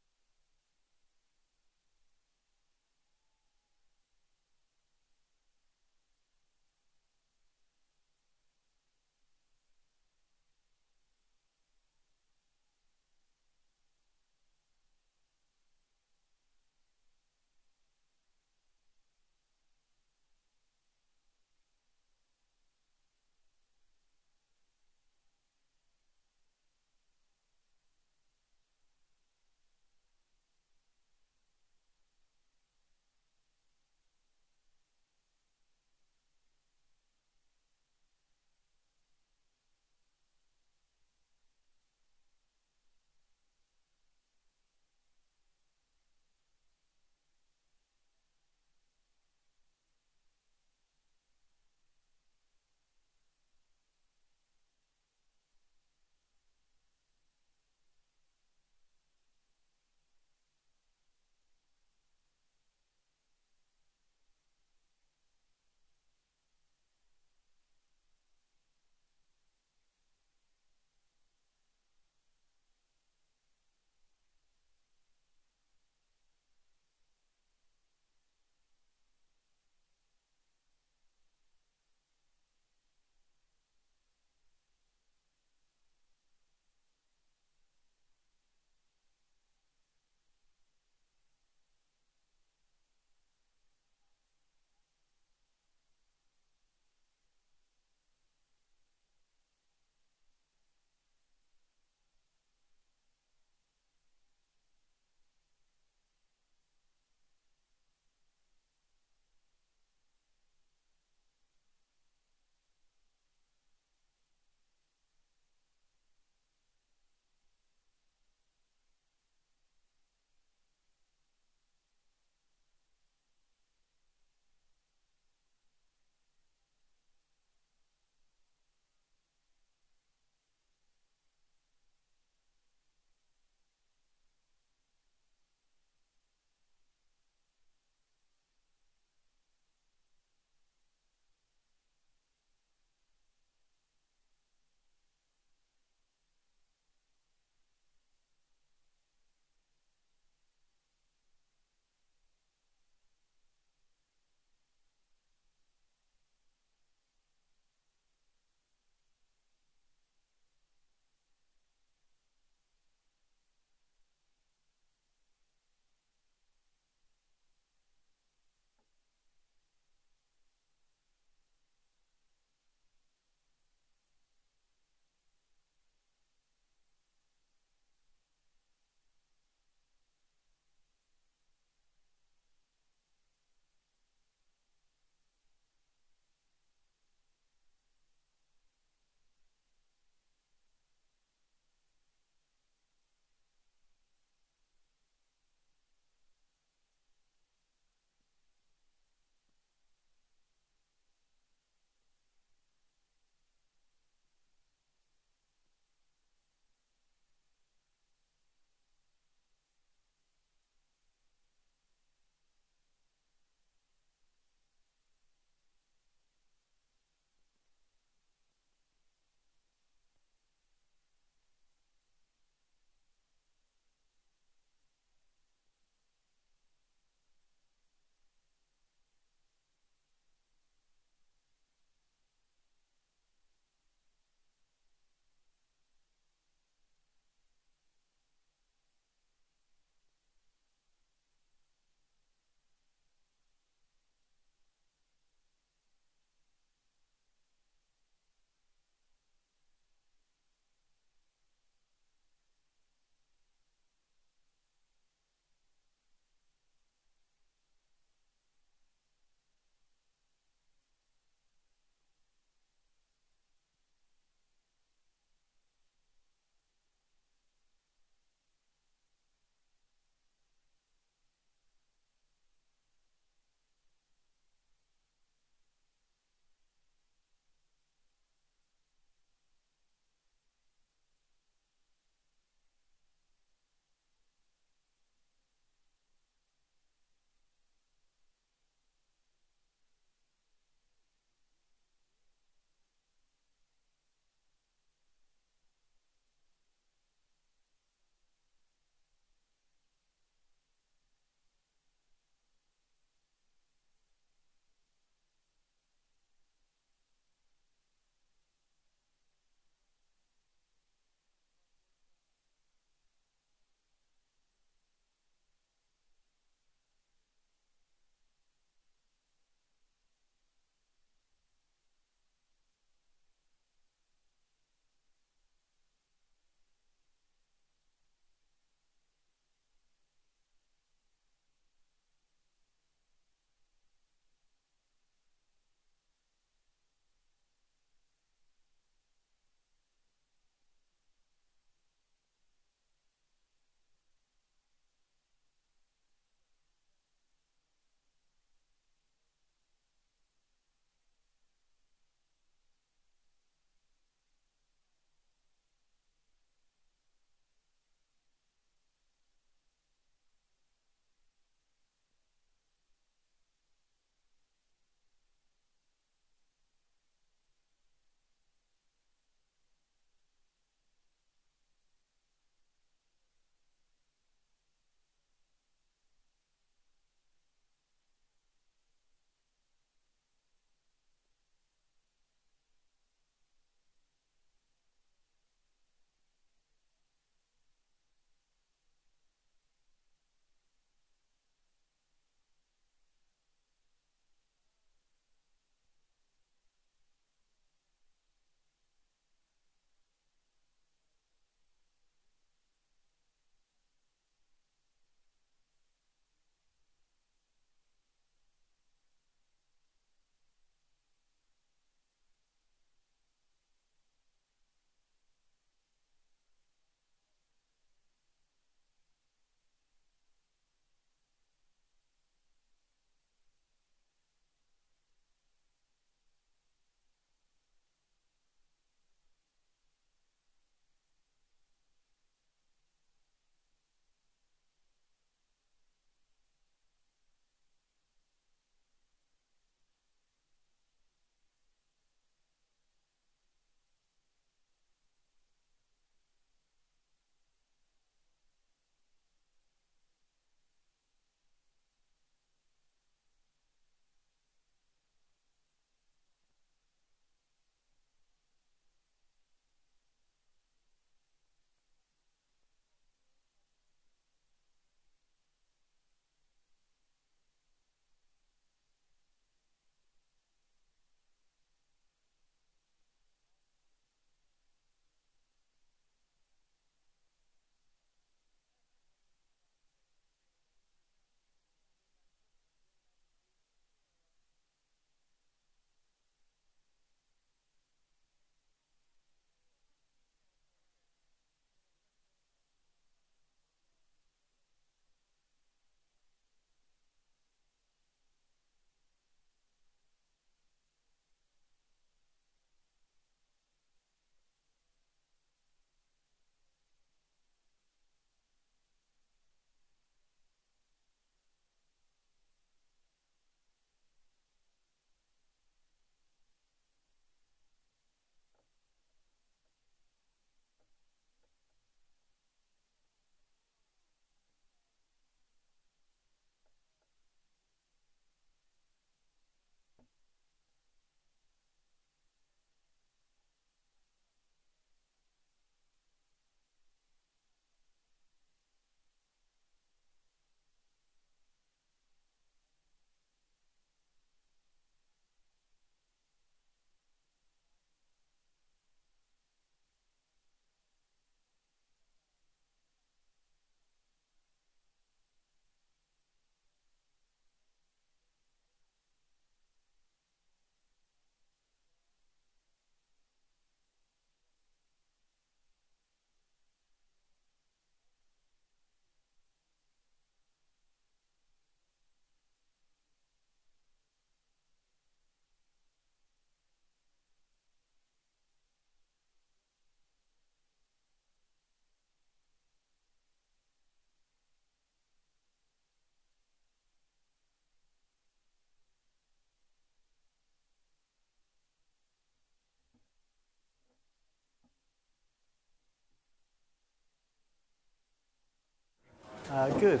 Good.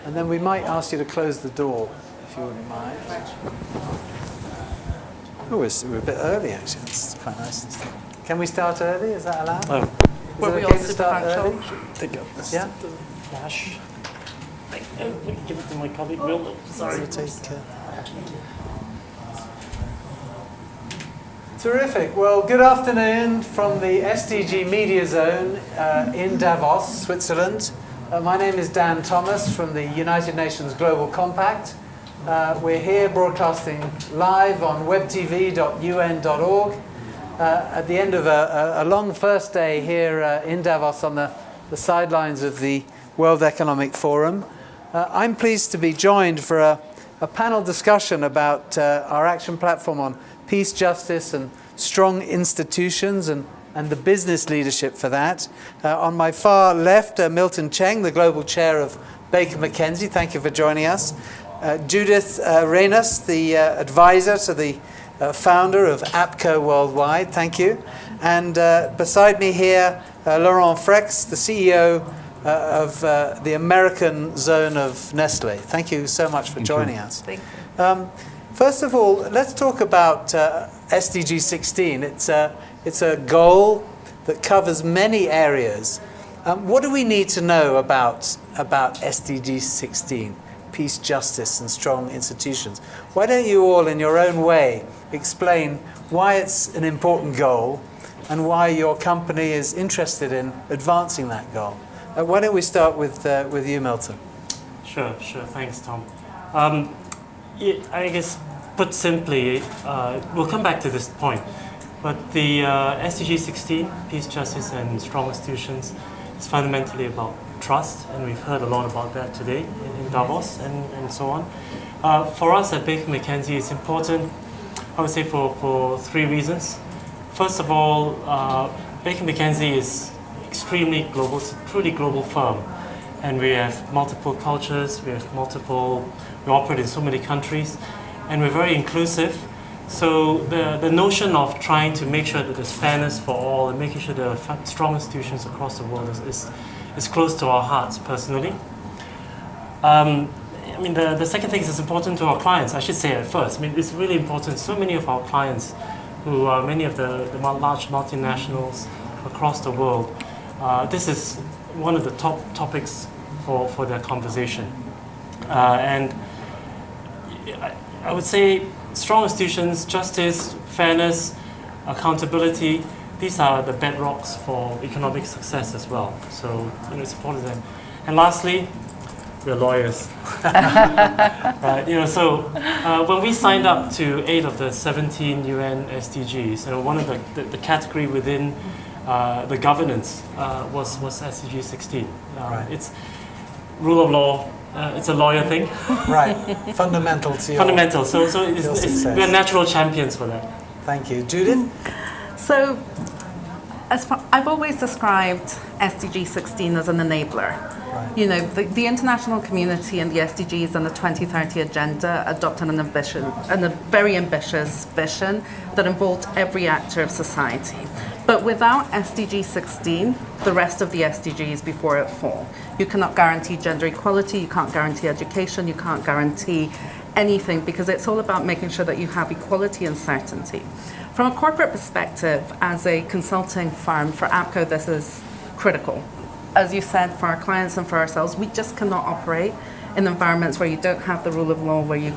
And then we might ask you to close the door, if you wouldn't mind. Oh, we're a bit early, actually. It's quite nice. Can we start early? Is that allowed? Oh. Is it okay to start early? Take up this Yeah? flash. Give it to my colleague, Will. Sorry. Terrific. Well, good afternoon from the SDG Media Zone in Davos, Switzerland. My name is Dan Thomas from the United Nations Global Compact. We're here broadcasting live on webtv.un.org at the end of a long first day here in Davos on the sidelines of the World Economic Forum. I'm pleased to be joined for a panel discussion about our action platform on peace, justice, and strong institutions, and the business leadership for that. On my far left, Milton Cheng, the Global Chair of Baker McKenzie. Thank you for joining us. Judith Reynos, the advisor to the founder of APCO Worldwide. Thank you. And beside me here, Laurent Frex, the CEO of the American zone of Nestle. Thank you so much for joining us. Thank you. First of all, let's talk about SDG 16. It's a goal that covers many areas. What do we need to know about SDG 16, peace, justice, and strong institutions? Why don't you all, in your own way, explain why it's an important goal and why your company is interested in advancing that goal? Why don't we start with you, Milton? Sure. Thanks, Tom. I guess, put simply, we'll come back to this point, but the SDG 16, peace, justice, and strong institutions, is fundamentally about trust, and we've heard a lot about that today in Davos and so on. For us at Baker McKenzie, it's important, I would say, for three reasons. First of all, Baker McKenzie is extremely global. It's a truly global firm, and we have multiple cultures, we operate in so many countries, and we're very inclusive. So the notion of trying to make sure that there's fairness for all and making sure there are strong institutions across the world is close to our hearts personally. The second thing is it's important to our clients. I should say it first. It's really important. So many of our clients, who are many of the large multinationals across the world, this is one of the top topics for their conversation. And I would say strong institutions, justice, fairness, accountability, these are the bedrocks for economic success as well. So it's important to them. And lastly, we're lawyers. When we signed up to 8 of the 17 UN SDGs, one of the category within the governance was SDG 16. It's rule of law. It's a lawyer thing. Right. Fundamental to your Fundamental. So we're natural champions for that. Thank you. Judith? So, I've always described SDG 16 as an enabler. Right. You know, the international community and the SDGs and the 2030 agenda adopted a very ambitious vision that involved every actor of society. But without SDG 16, the rest of the SDGs before it fall. You cannot guarantee gender equality, you can't guarantee education, you can't guarantee anything, because it's all about making sure that you have equality and certainty. From a corporate perspective, as a consulting firm for APCO, this is critical. As you said, for our clients and for ourselves, we just cannot operate in environments where you don't have the rule of law, where you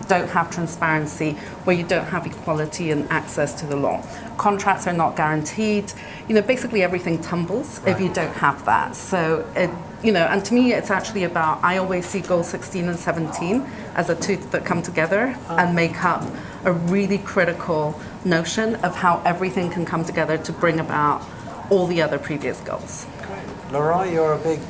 don't have transparency, where you don't have equality and access to the law. Contracts are not guaranteed. Basically everything tumbles if you don't have that. So, and to me, it's actually about, I always see goals 16 and 17 as a two that come together and make up a really critical notion of how everything can come together to bring about all the other previous goals. Laurent, you're a big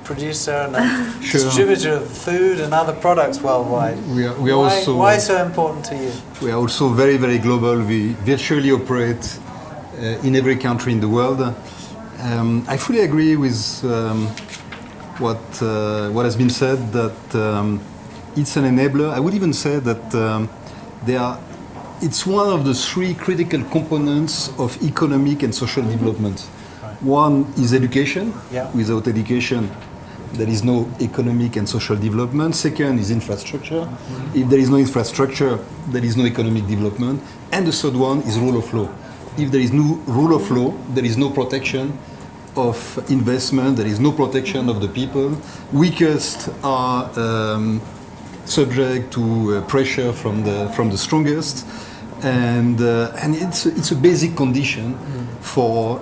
producer and a distributor of food and other products worldwide. Why so important to you? We are also very, very global. We virtually operate in every country in the world. I fully agree with what has been said, that it's an enabler. I would even say that it's one of the 3 critical components of economic and social development. One is education. Yeah. Without education, there is no economic and social development. Second is infrastructure. If there is no infrastructure, there is no economic development. And the third one is rule of law. If there is no rule of law, there is no protection of investment, there is no protection of the people. Weakest are subject to pressure from the strongest, and it's a basic condition for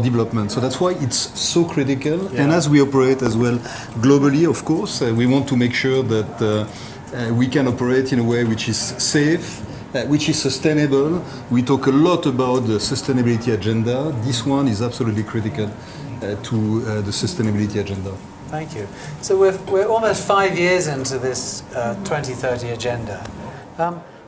development. So that's why it's so critical. Yeah. And as we operate as well globally, of course, we want to make sure that we can operate in a way which is safe, which is sustainable. We talk a lot about the sustainability agenda. This one is absolutely critical to the sustainability agenda. Thank you. So we're almost 5 years into this 2030 agenda.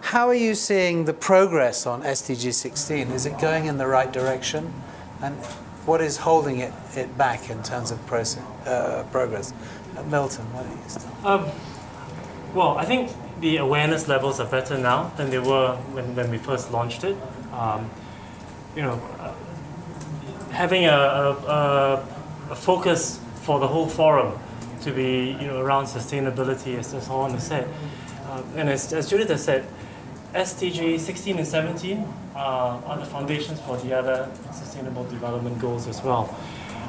How are you seeing the progress on SDG 16? Is it going in the right direction? And what is holding it back in terms of progress? Milton, why don't you start? Well, I think the awareness levels are better now than they were when we first launched it. Having a focus for the whole forum to be around sustainability, as Holland has said, and as Judith has said, SDG 16 and 17 are the foundations for the other sustainable development goals as well.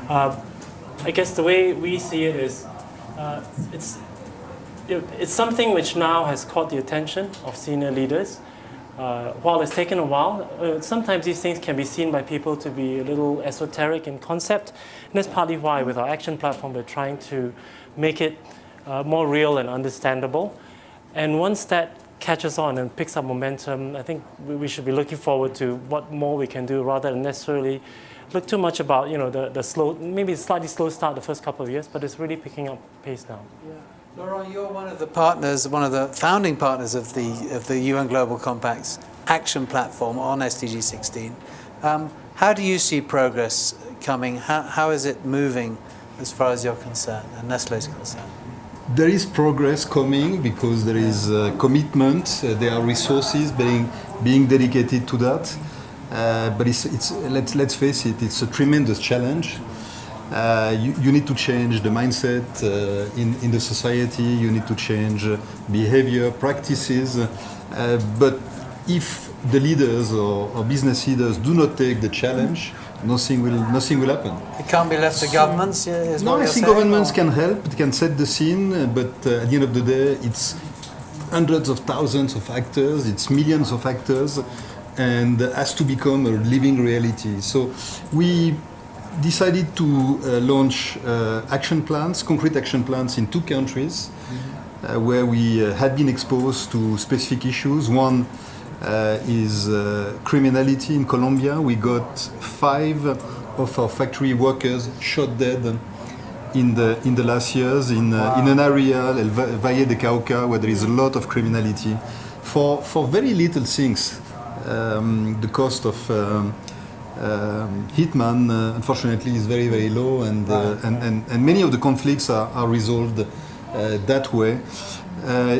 I guess the way we see it is it's something which now has caught the attention of senior leaders. While it's taken a while, sometimes these things can be seen by people to be a little esoteric in concept. And that's partly why with our action platform we're trying to make it more real and understandable. And once that catches on and picks up momentum, I think we should be looking forward to what more we can do rather than necessarily look too much about the slow, maybe slightly slow start the first couple of years, but it's really picking up pace now. Yeah. Laurent, you're one of the partners, one of the founding partners of the UN Global Compact's action platform on SDG 16. How do you see progress coming? How is it moving as far as you're concerned and Nestlé is concerned? There is progress coming because there is commitment. There are resources being dedicated to that. But let's face it, it's a tremendous challenge. You need to change the mindset in the society. You need to change behavior, practices. But if the leaders or business leaders do not take the challenge, nothing will happen. It can't be left to governments. No, I think governments can help. It can set the scene. But at the end of the day, it's hundreds of thousands of actors. It's millions of actors, and has to become a living reality. So we decided to launch action plans, concrete action plans in 2 countries where we had been exposed to specific issues. One is criminality in Colombia. We got 5 of our factory workers shot dead in the last years in an area, El Valle de Cauca, where there is a lot of criminality for very little things. The cost of hitman, unfortunately, is very, very low, and many of the conflicts are resolved that way.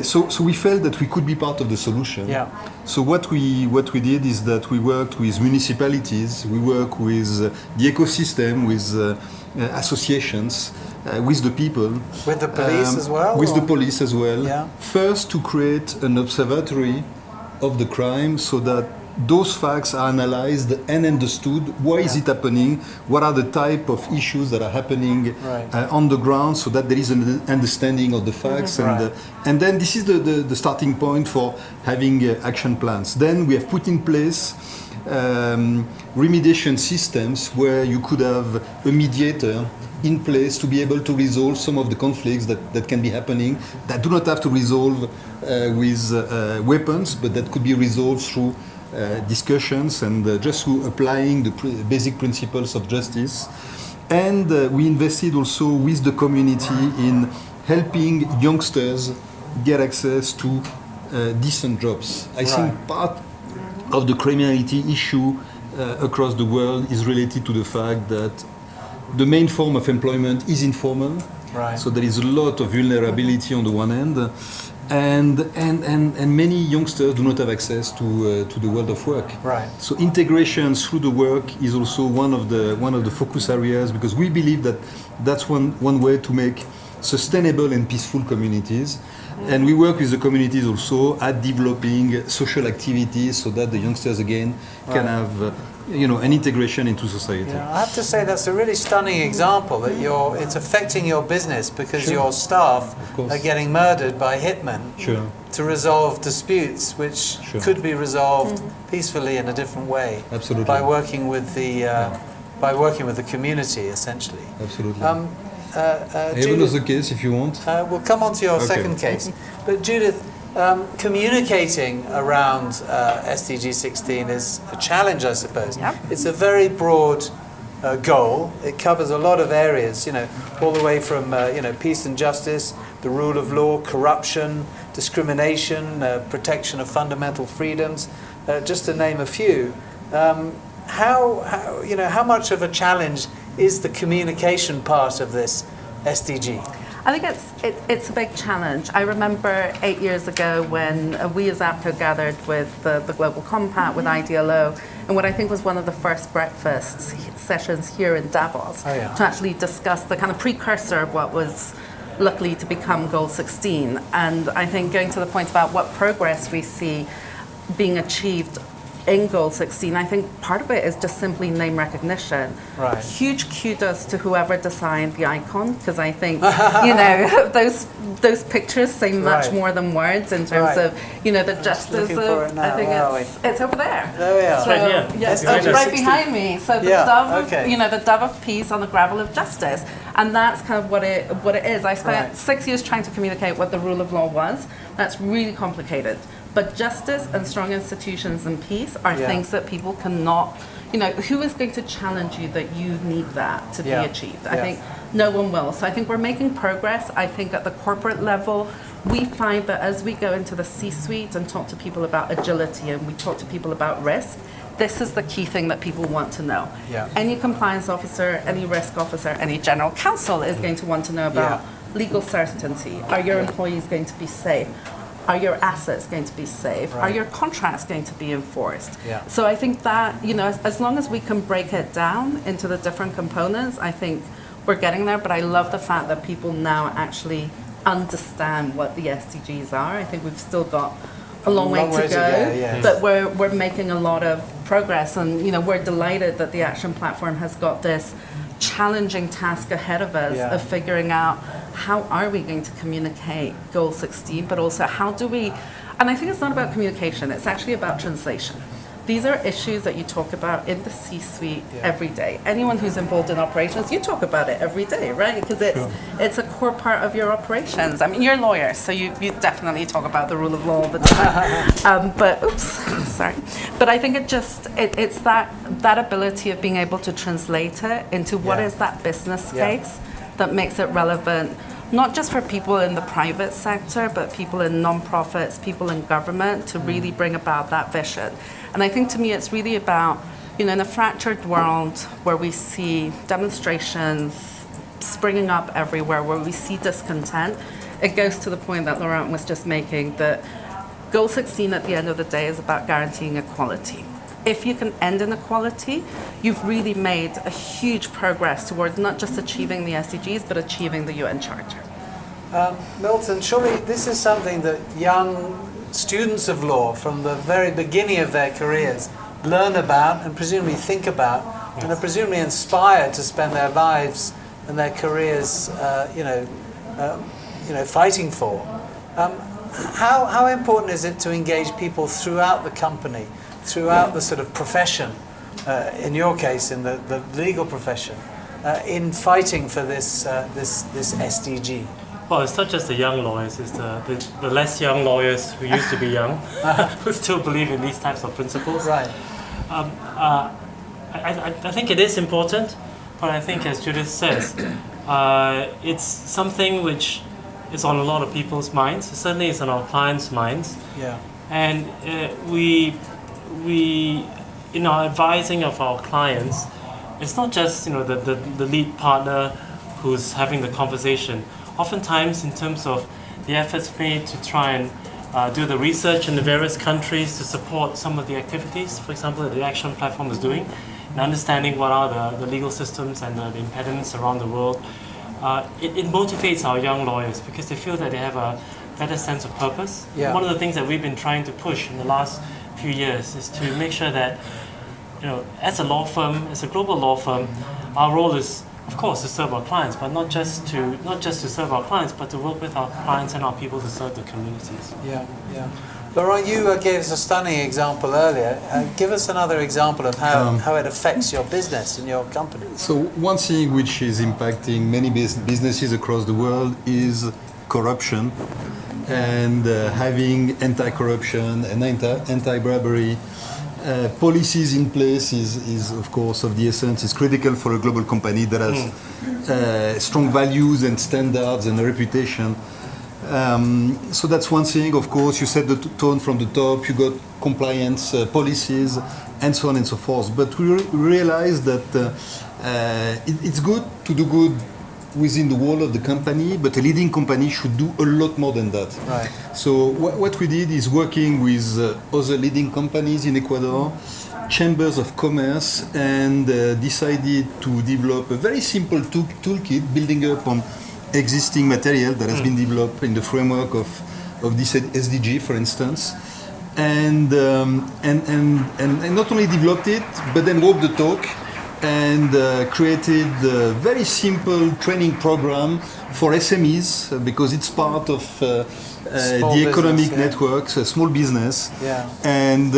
So we felt that we could be part of the solution. Yeah. So what we did is that we worked with municipalities, we work with the ecosystem, with associations, with the people. With the police as well? With the police as well. Yeah. First, to create an observatory of the crime so that those facts are analyzed and understood. Why is it happening? What are the type of issues that are happening on the ground, so that there is an understanding of the facts. And then this is the starting point for having action plans. Then we have put in place remediation systems where you could have a mediator in place to be able to resolve some of the conflicts that can be happening, that do not have to resolve with weapons, but that could be resolved through discussions and just through applying the basic principles of justice. And we invested also with the community in helping youngsters get access to decent jobs. I think part of the criminality issue across the world is related to the fact that the main form of employment is informal. So there is a lot of vulnerability on the one hand. and many youngsters do not have access to the world of work. Right. So integration through the work is also one of the focus areas, because we believe that that's one way to make sustainable and peaceful communities. And we work with the communities also at developing social activities so that the youngsters again can have an integration into society. Yeah, I have to say that's a really stunning example that it's affecting your business because your staff are getting murdered by hitmen to resolve disputes which could be resolved peacefully in a different way. Absolutely. By working with the community essentially. Absolutely. Judith, I have another case if you want. we'll come on to your second case. But Judith, communicating around SDG 16 is a challenge, I suppose. Yep. It's a very broad goal. It covers a lot of areas, all the way from peace and justice, the rule of law, corruption, discrimination, protection of fundamental freedoms, just to name a few. How much of a challenge is the communication part of this SDG? I think it's a big challenge. I remember 8 years ago when we as APCO gathered with the Global Compact, with IDLO, and what I think was one of the first breakfast sessions here in Davos to actually discuss the kind of precursor of what was luckily to become Goal 16. And I think going to the point about what progress we see being achieved in Goal 16, I think part of it is just simply name recognition. Right. Huge kudos to whoever designed the icon, because I think those pictures say much more than words in terms of the justice of. I think it's over there. There we are. So, right here. Yes, right behind me. So the dove, the dove of peace on the gravel of justice, and that's kind of what it is. I spent 6 years trying to communicate what the rule of law was. That's really complicated. But justice and strong institutions and peace are things that people cannot, who is going to challenge you that you need that to be achieved? I think no one will. So I think we're making progress. I think at the corporate level, we find that as we go into the C-suite and talk to people about agility and we talk to people about risk, this is the key thing that people want to know. Yeah. Any compliance officer, any risk officer, any general counsel is going to want to know about legal certainty. Are your employees going to be safe? Are your assets going to be safe? Are your contracts going to be enforced? Yeah. So I think that, as long as we can break it down into the different components, I think we're getting there. But I love the fact that people now actually understand what the SDGs are. I think we've still got a long way to go, but we're making a lot of progress. And, we're delighted that the Action Platform has got this challenging task ahead of us of figuring out how are we going to communicate Goal 16, but also how do we, and I think it's not about communication, it's actually about translation. These are issues that you talk about in the C-suite every day. Anyone who's involved in operations, you talk about it every day, right? Because it's a core part of your operations. I mean, you're lawyers, so you definitely talk about the rule of law all the time. But I think it's that ability of being able to translate it into what is that business case that makes it relevant, not just for people in the private sector, but people in non-profits, people in government, to really bring about that vision. And I think to me it's really about, in a fractured world where we see demonstrations springing up everywhere, where we see discontent, it goes to the point that Laurent was just making, that Goal 16 at the end of the day is about guaranteeing equality. If you can end inequality, you've really made a huge progress towards not just achieving the SDGs, but achieving the UN Charter. Milton, surely this is something that young students of law from the very beginning of their careers learn about and presumably think about and are presumably inspired to spend their lives and their careers fighting for. How important is it to engage people throughout the company, throughout the sort of profession, in your case, in the legal profession, in fighting for this SDG? Well, it's not just the young lawyers, it's the less young lawyers who used to be young, who still believe in these types of principles. Right. I think it is important, but I think, as Judith says, it's something which is on a lot of people's minds. Certainly it's on our clients' minds. Yeah. And we in our advising of our clients, it's not just the lead partner who's having the conversation. Oftentimes, in terms of the the efforts made to try and do the research in the various countries to support some of the activities, for example, that the Action Platform is doing, and understanding what are the legal systems and the impediments around the world. It motivates our young lawyers because they feel that they have a better sense of purpose. Yeah. One of the things that we've been trying to push in the last few years is to make sure that, as a law firm, as a global law firm, our role is, of course, to serve our clients, but not just to serve our clients, but to work with our clients and our people to serve the communities. Yeah, yeah. Laurent, you gave us a stunning example earlier. Give us another example of how it affects your business and your company. So one thing which is impacting many businesses across the world is corruption, and having anti-corruption and anti-bribery policies in place is of course of the essence. It's critical for a global company that has strong values and standards and a reputation. So that's one thing. Of course, you set the tone from the top. You got compliance policies and so on and so forth. But we realize that it's good to do good within the wall of the company, but a leading company should do a lot more than that. Right. So what we did is working with other leading companies in Ecuador, chambers of commerce, and decided to develop a very simple toolkit building up on existing material that has been developed in the framework of this SDG, for instance. And not only developed it, but then walked the talk and created a very simple training program for SMEs, because it's part of the economic networks, a small business, and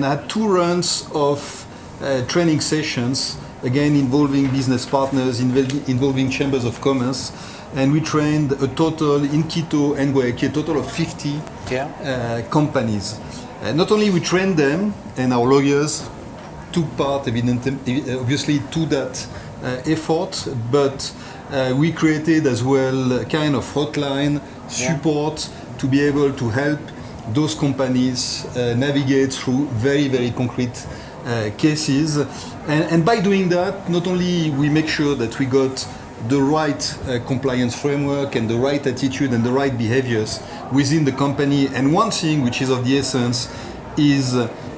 had 2 runs of training sessions, again involving business partners, involving chambers of commerce, and we trained a total in Quito and Guayaquil, a total of 50 companies. Not only we trained them, and our lawyers took part obviously to that effort, but we created as well a kind of hotline support to be able to help those companies navigate through very, very concrete cases. And by doing that, not only we make sure that we got the right compliance framework and the right attitude and the right behaviors within the company. And one thing which is of the essence is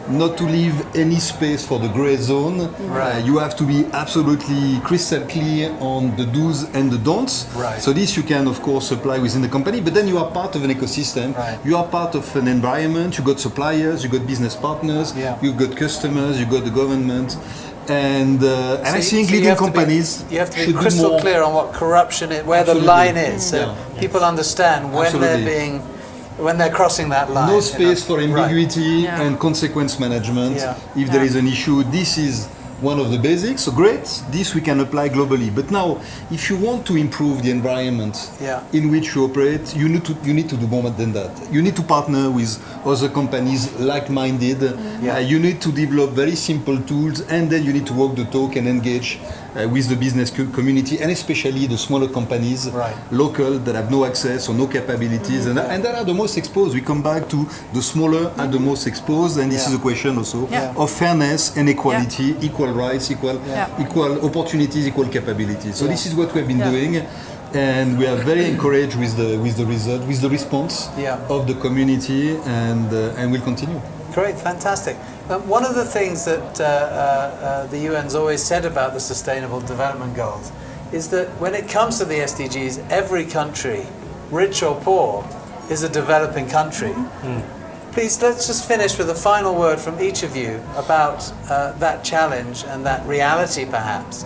not to leave any space for the gray zone. Right. You have to be absolutely crystal clear on the do's and the don'ts. Right. So this you can of course apply within the company, but then you are part of an ecosystem. Right. You are part of an environment. You got suppliers, you got business partners, you got customers, you got the government. And I think leading companies you have to be should do crystal more. clear on what corruption is, where the line is, so people understand when they're crossing that line. No space for ambiguity Right. and consequence management. If there is an issue, this is one of the basics. So great, this we can apply globally. But now, if you want to improve the environment in which you operate, you need to do more than that. You need to partner with other companies like-minded. You need to develop very simple tools, and then you need to walk the talk and engage with the business community, and especially the smaller companies, local, that have no access or no capabilities, and that are the most exposed. We come back to the smaller are the most exposed, and this is a question also of fairness and equality, equal rights, equal opportunities, equal capabilities. So this is what we've been doing, and we are very encouraged with the result, with the response of the community, and we'll continue. Great, fantastic. One of the things that the UN's always said about the Sustainable Development Goals is that when it comes to the SDGs, every country, rich or poor, is a developing country. Please, let's just finish with a final word from each of you about that challenge and that reality, perhaps.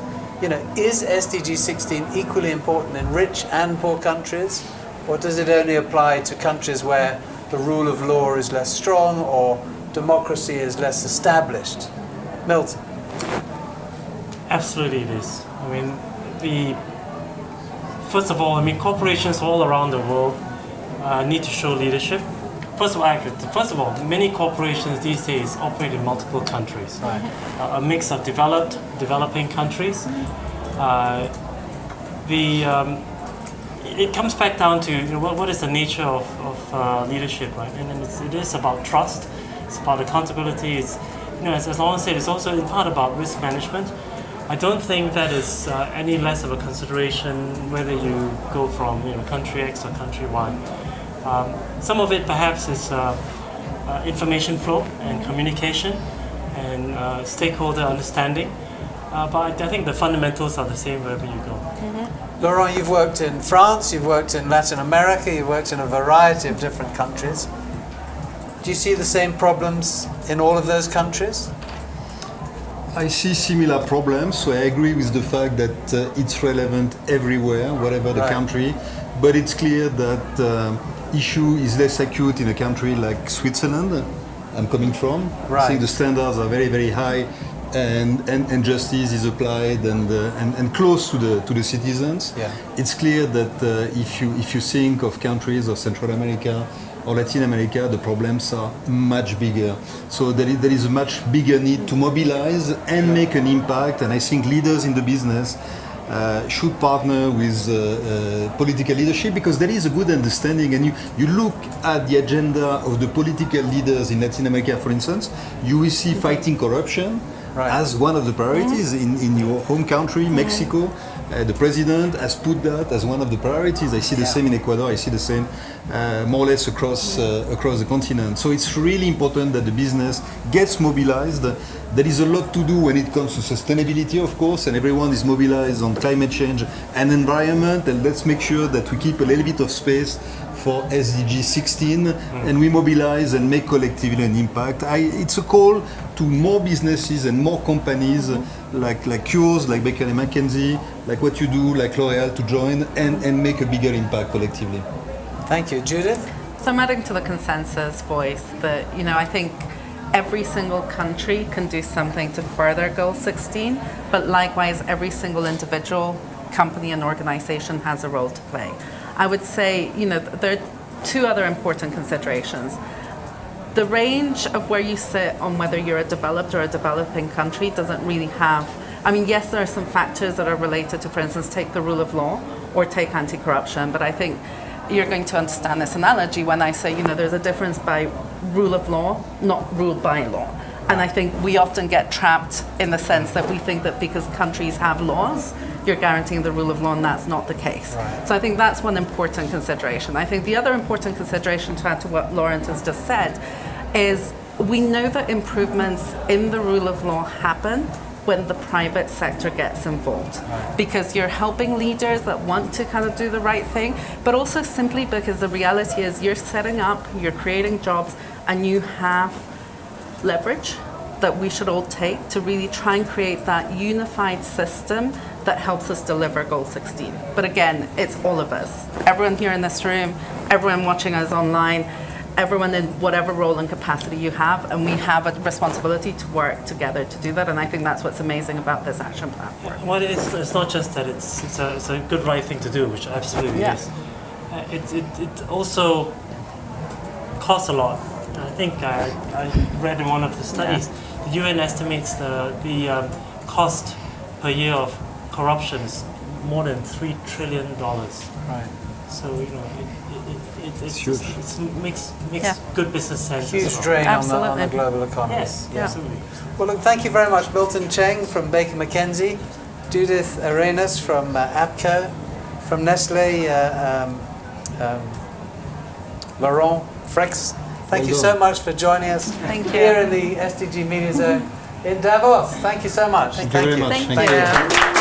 Is SDG 16 equally important in rich and poor countries, or does it only apply to countries where the rule of law is less strong or democracy is less established? Milton. Absolutely it is. I mean, first of all, corporations all around the world need to show leadership. First of all, many corporations these days operate in multiple countries. A mix of developing countries. It comes back down to what is the nature of leadership, right? And it is about trust. It's about accountability. It's, as Laurent said, it's also in part about risk management. I don't think that is any less of a consideration whether you go from country X or country Y. Some of it perhaps is information flow and communication and stakeholder understanding. But I think the fundamentals are the same wherever you go. Laurent, you've worked in France, you've worked in Latin America, you've worked in a variety of different countries. Do you see the same problems in all of those countries? I see similar problems, so I agree with the fact that it's relevant everywhere, whatever the country, but it's clear that issue is less acute in a country like Switzerland, I'm coming from. I think the standards are very, very high, and justice is applied and close to the citizens. Yeah. It's clear that if you think of countries of Central America or Latin America, the problems are much bigger. So there is a much bigger need to mobilize and make an impact. And I think leaders in the business should partner with political leadership, because there is a good understanding. And you look at the agenda of the political leaders in Latin America, for instance, you will see fighting corruption as one of the priorities in your home country, Mexico. The president has put that as one of the priorities. I see the same in Ecuador. I see the same more or less across the continent. So it's really important that the business gets mobilized. There is a lot to do when it comes to sustainability, of course, and everyone is mobilized on climate change and environment. And let's make sure that we keep a little bit of space for SDG 16 and we mobilize and make collectively an impact. It's a call to more businesses and more companies like yours, like Baker & McKenzie, like what you do, like L'Oréal, to join and make a bigger impact collectively. Thank you. Judith? So I'm adding to the consensus voice that, I think every single country can do something to further Goal 16, but likewise every single individual, company and organization has a role to play. I would say, there are two other important considerations. The range of where you sit on whether you're a developed or a developing country doesn't really have, yes, there are some factors that are related to, for instance, take the rule of law or take anti-corruption, but I think you're going to understand this analogy when I say, there's a difference by rule of law, not rule by law. And I think we often get trapped in the sense that we think that because countries have laws, you're guaranteeing the rule of law, and that's not the case. So I think that's one important consideration. I think the other important consideration, to add to what Laurent has just said, is we know that improvements in the rule of law happen when the private sector gets involved, because you're helping leaders that want to kind of do the right thing, but also simply because the reality is you're setting up, you're creating jobs, and you have leverage that we should all take to really try and create that unified system that helps us deliver Goal 16. But again, it's all of us. Everyone here in this room, everyone watching us online, everyone in whatever role and capacity you have, and we have a responsibility to work together to do that, and I think that's what's amazing about this action platform. Well, it's not just that it's a good right thing to do, which absolutely is. It also costs a lot. I think I read in one of the studies, the UN estimates the cost per year of corruption is more than $3 trillion. Right. So it makes good business sense. Huge drain on the global economy. Yes, absolutely. Well, look, thank you very much, Milton Cheng from Baker McKenzie, Judith Arenas from APCO, from Nestle, Laurent Frex. Thank you so much for joining us here in the SDG Media Zone in Davos. Thank you so much. Thank you very much. Thank you.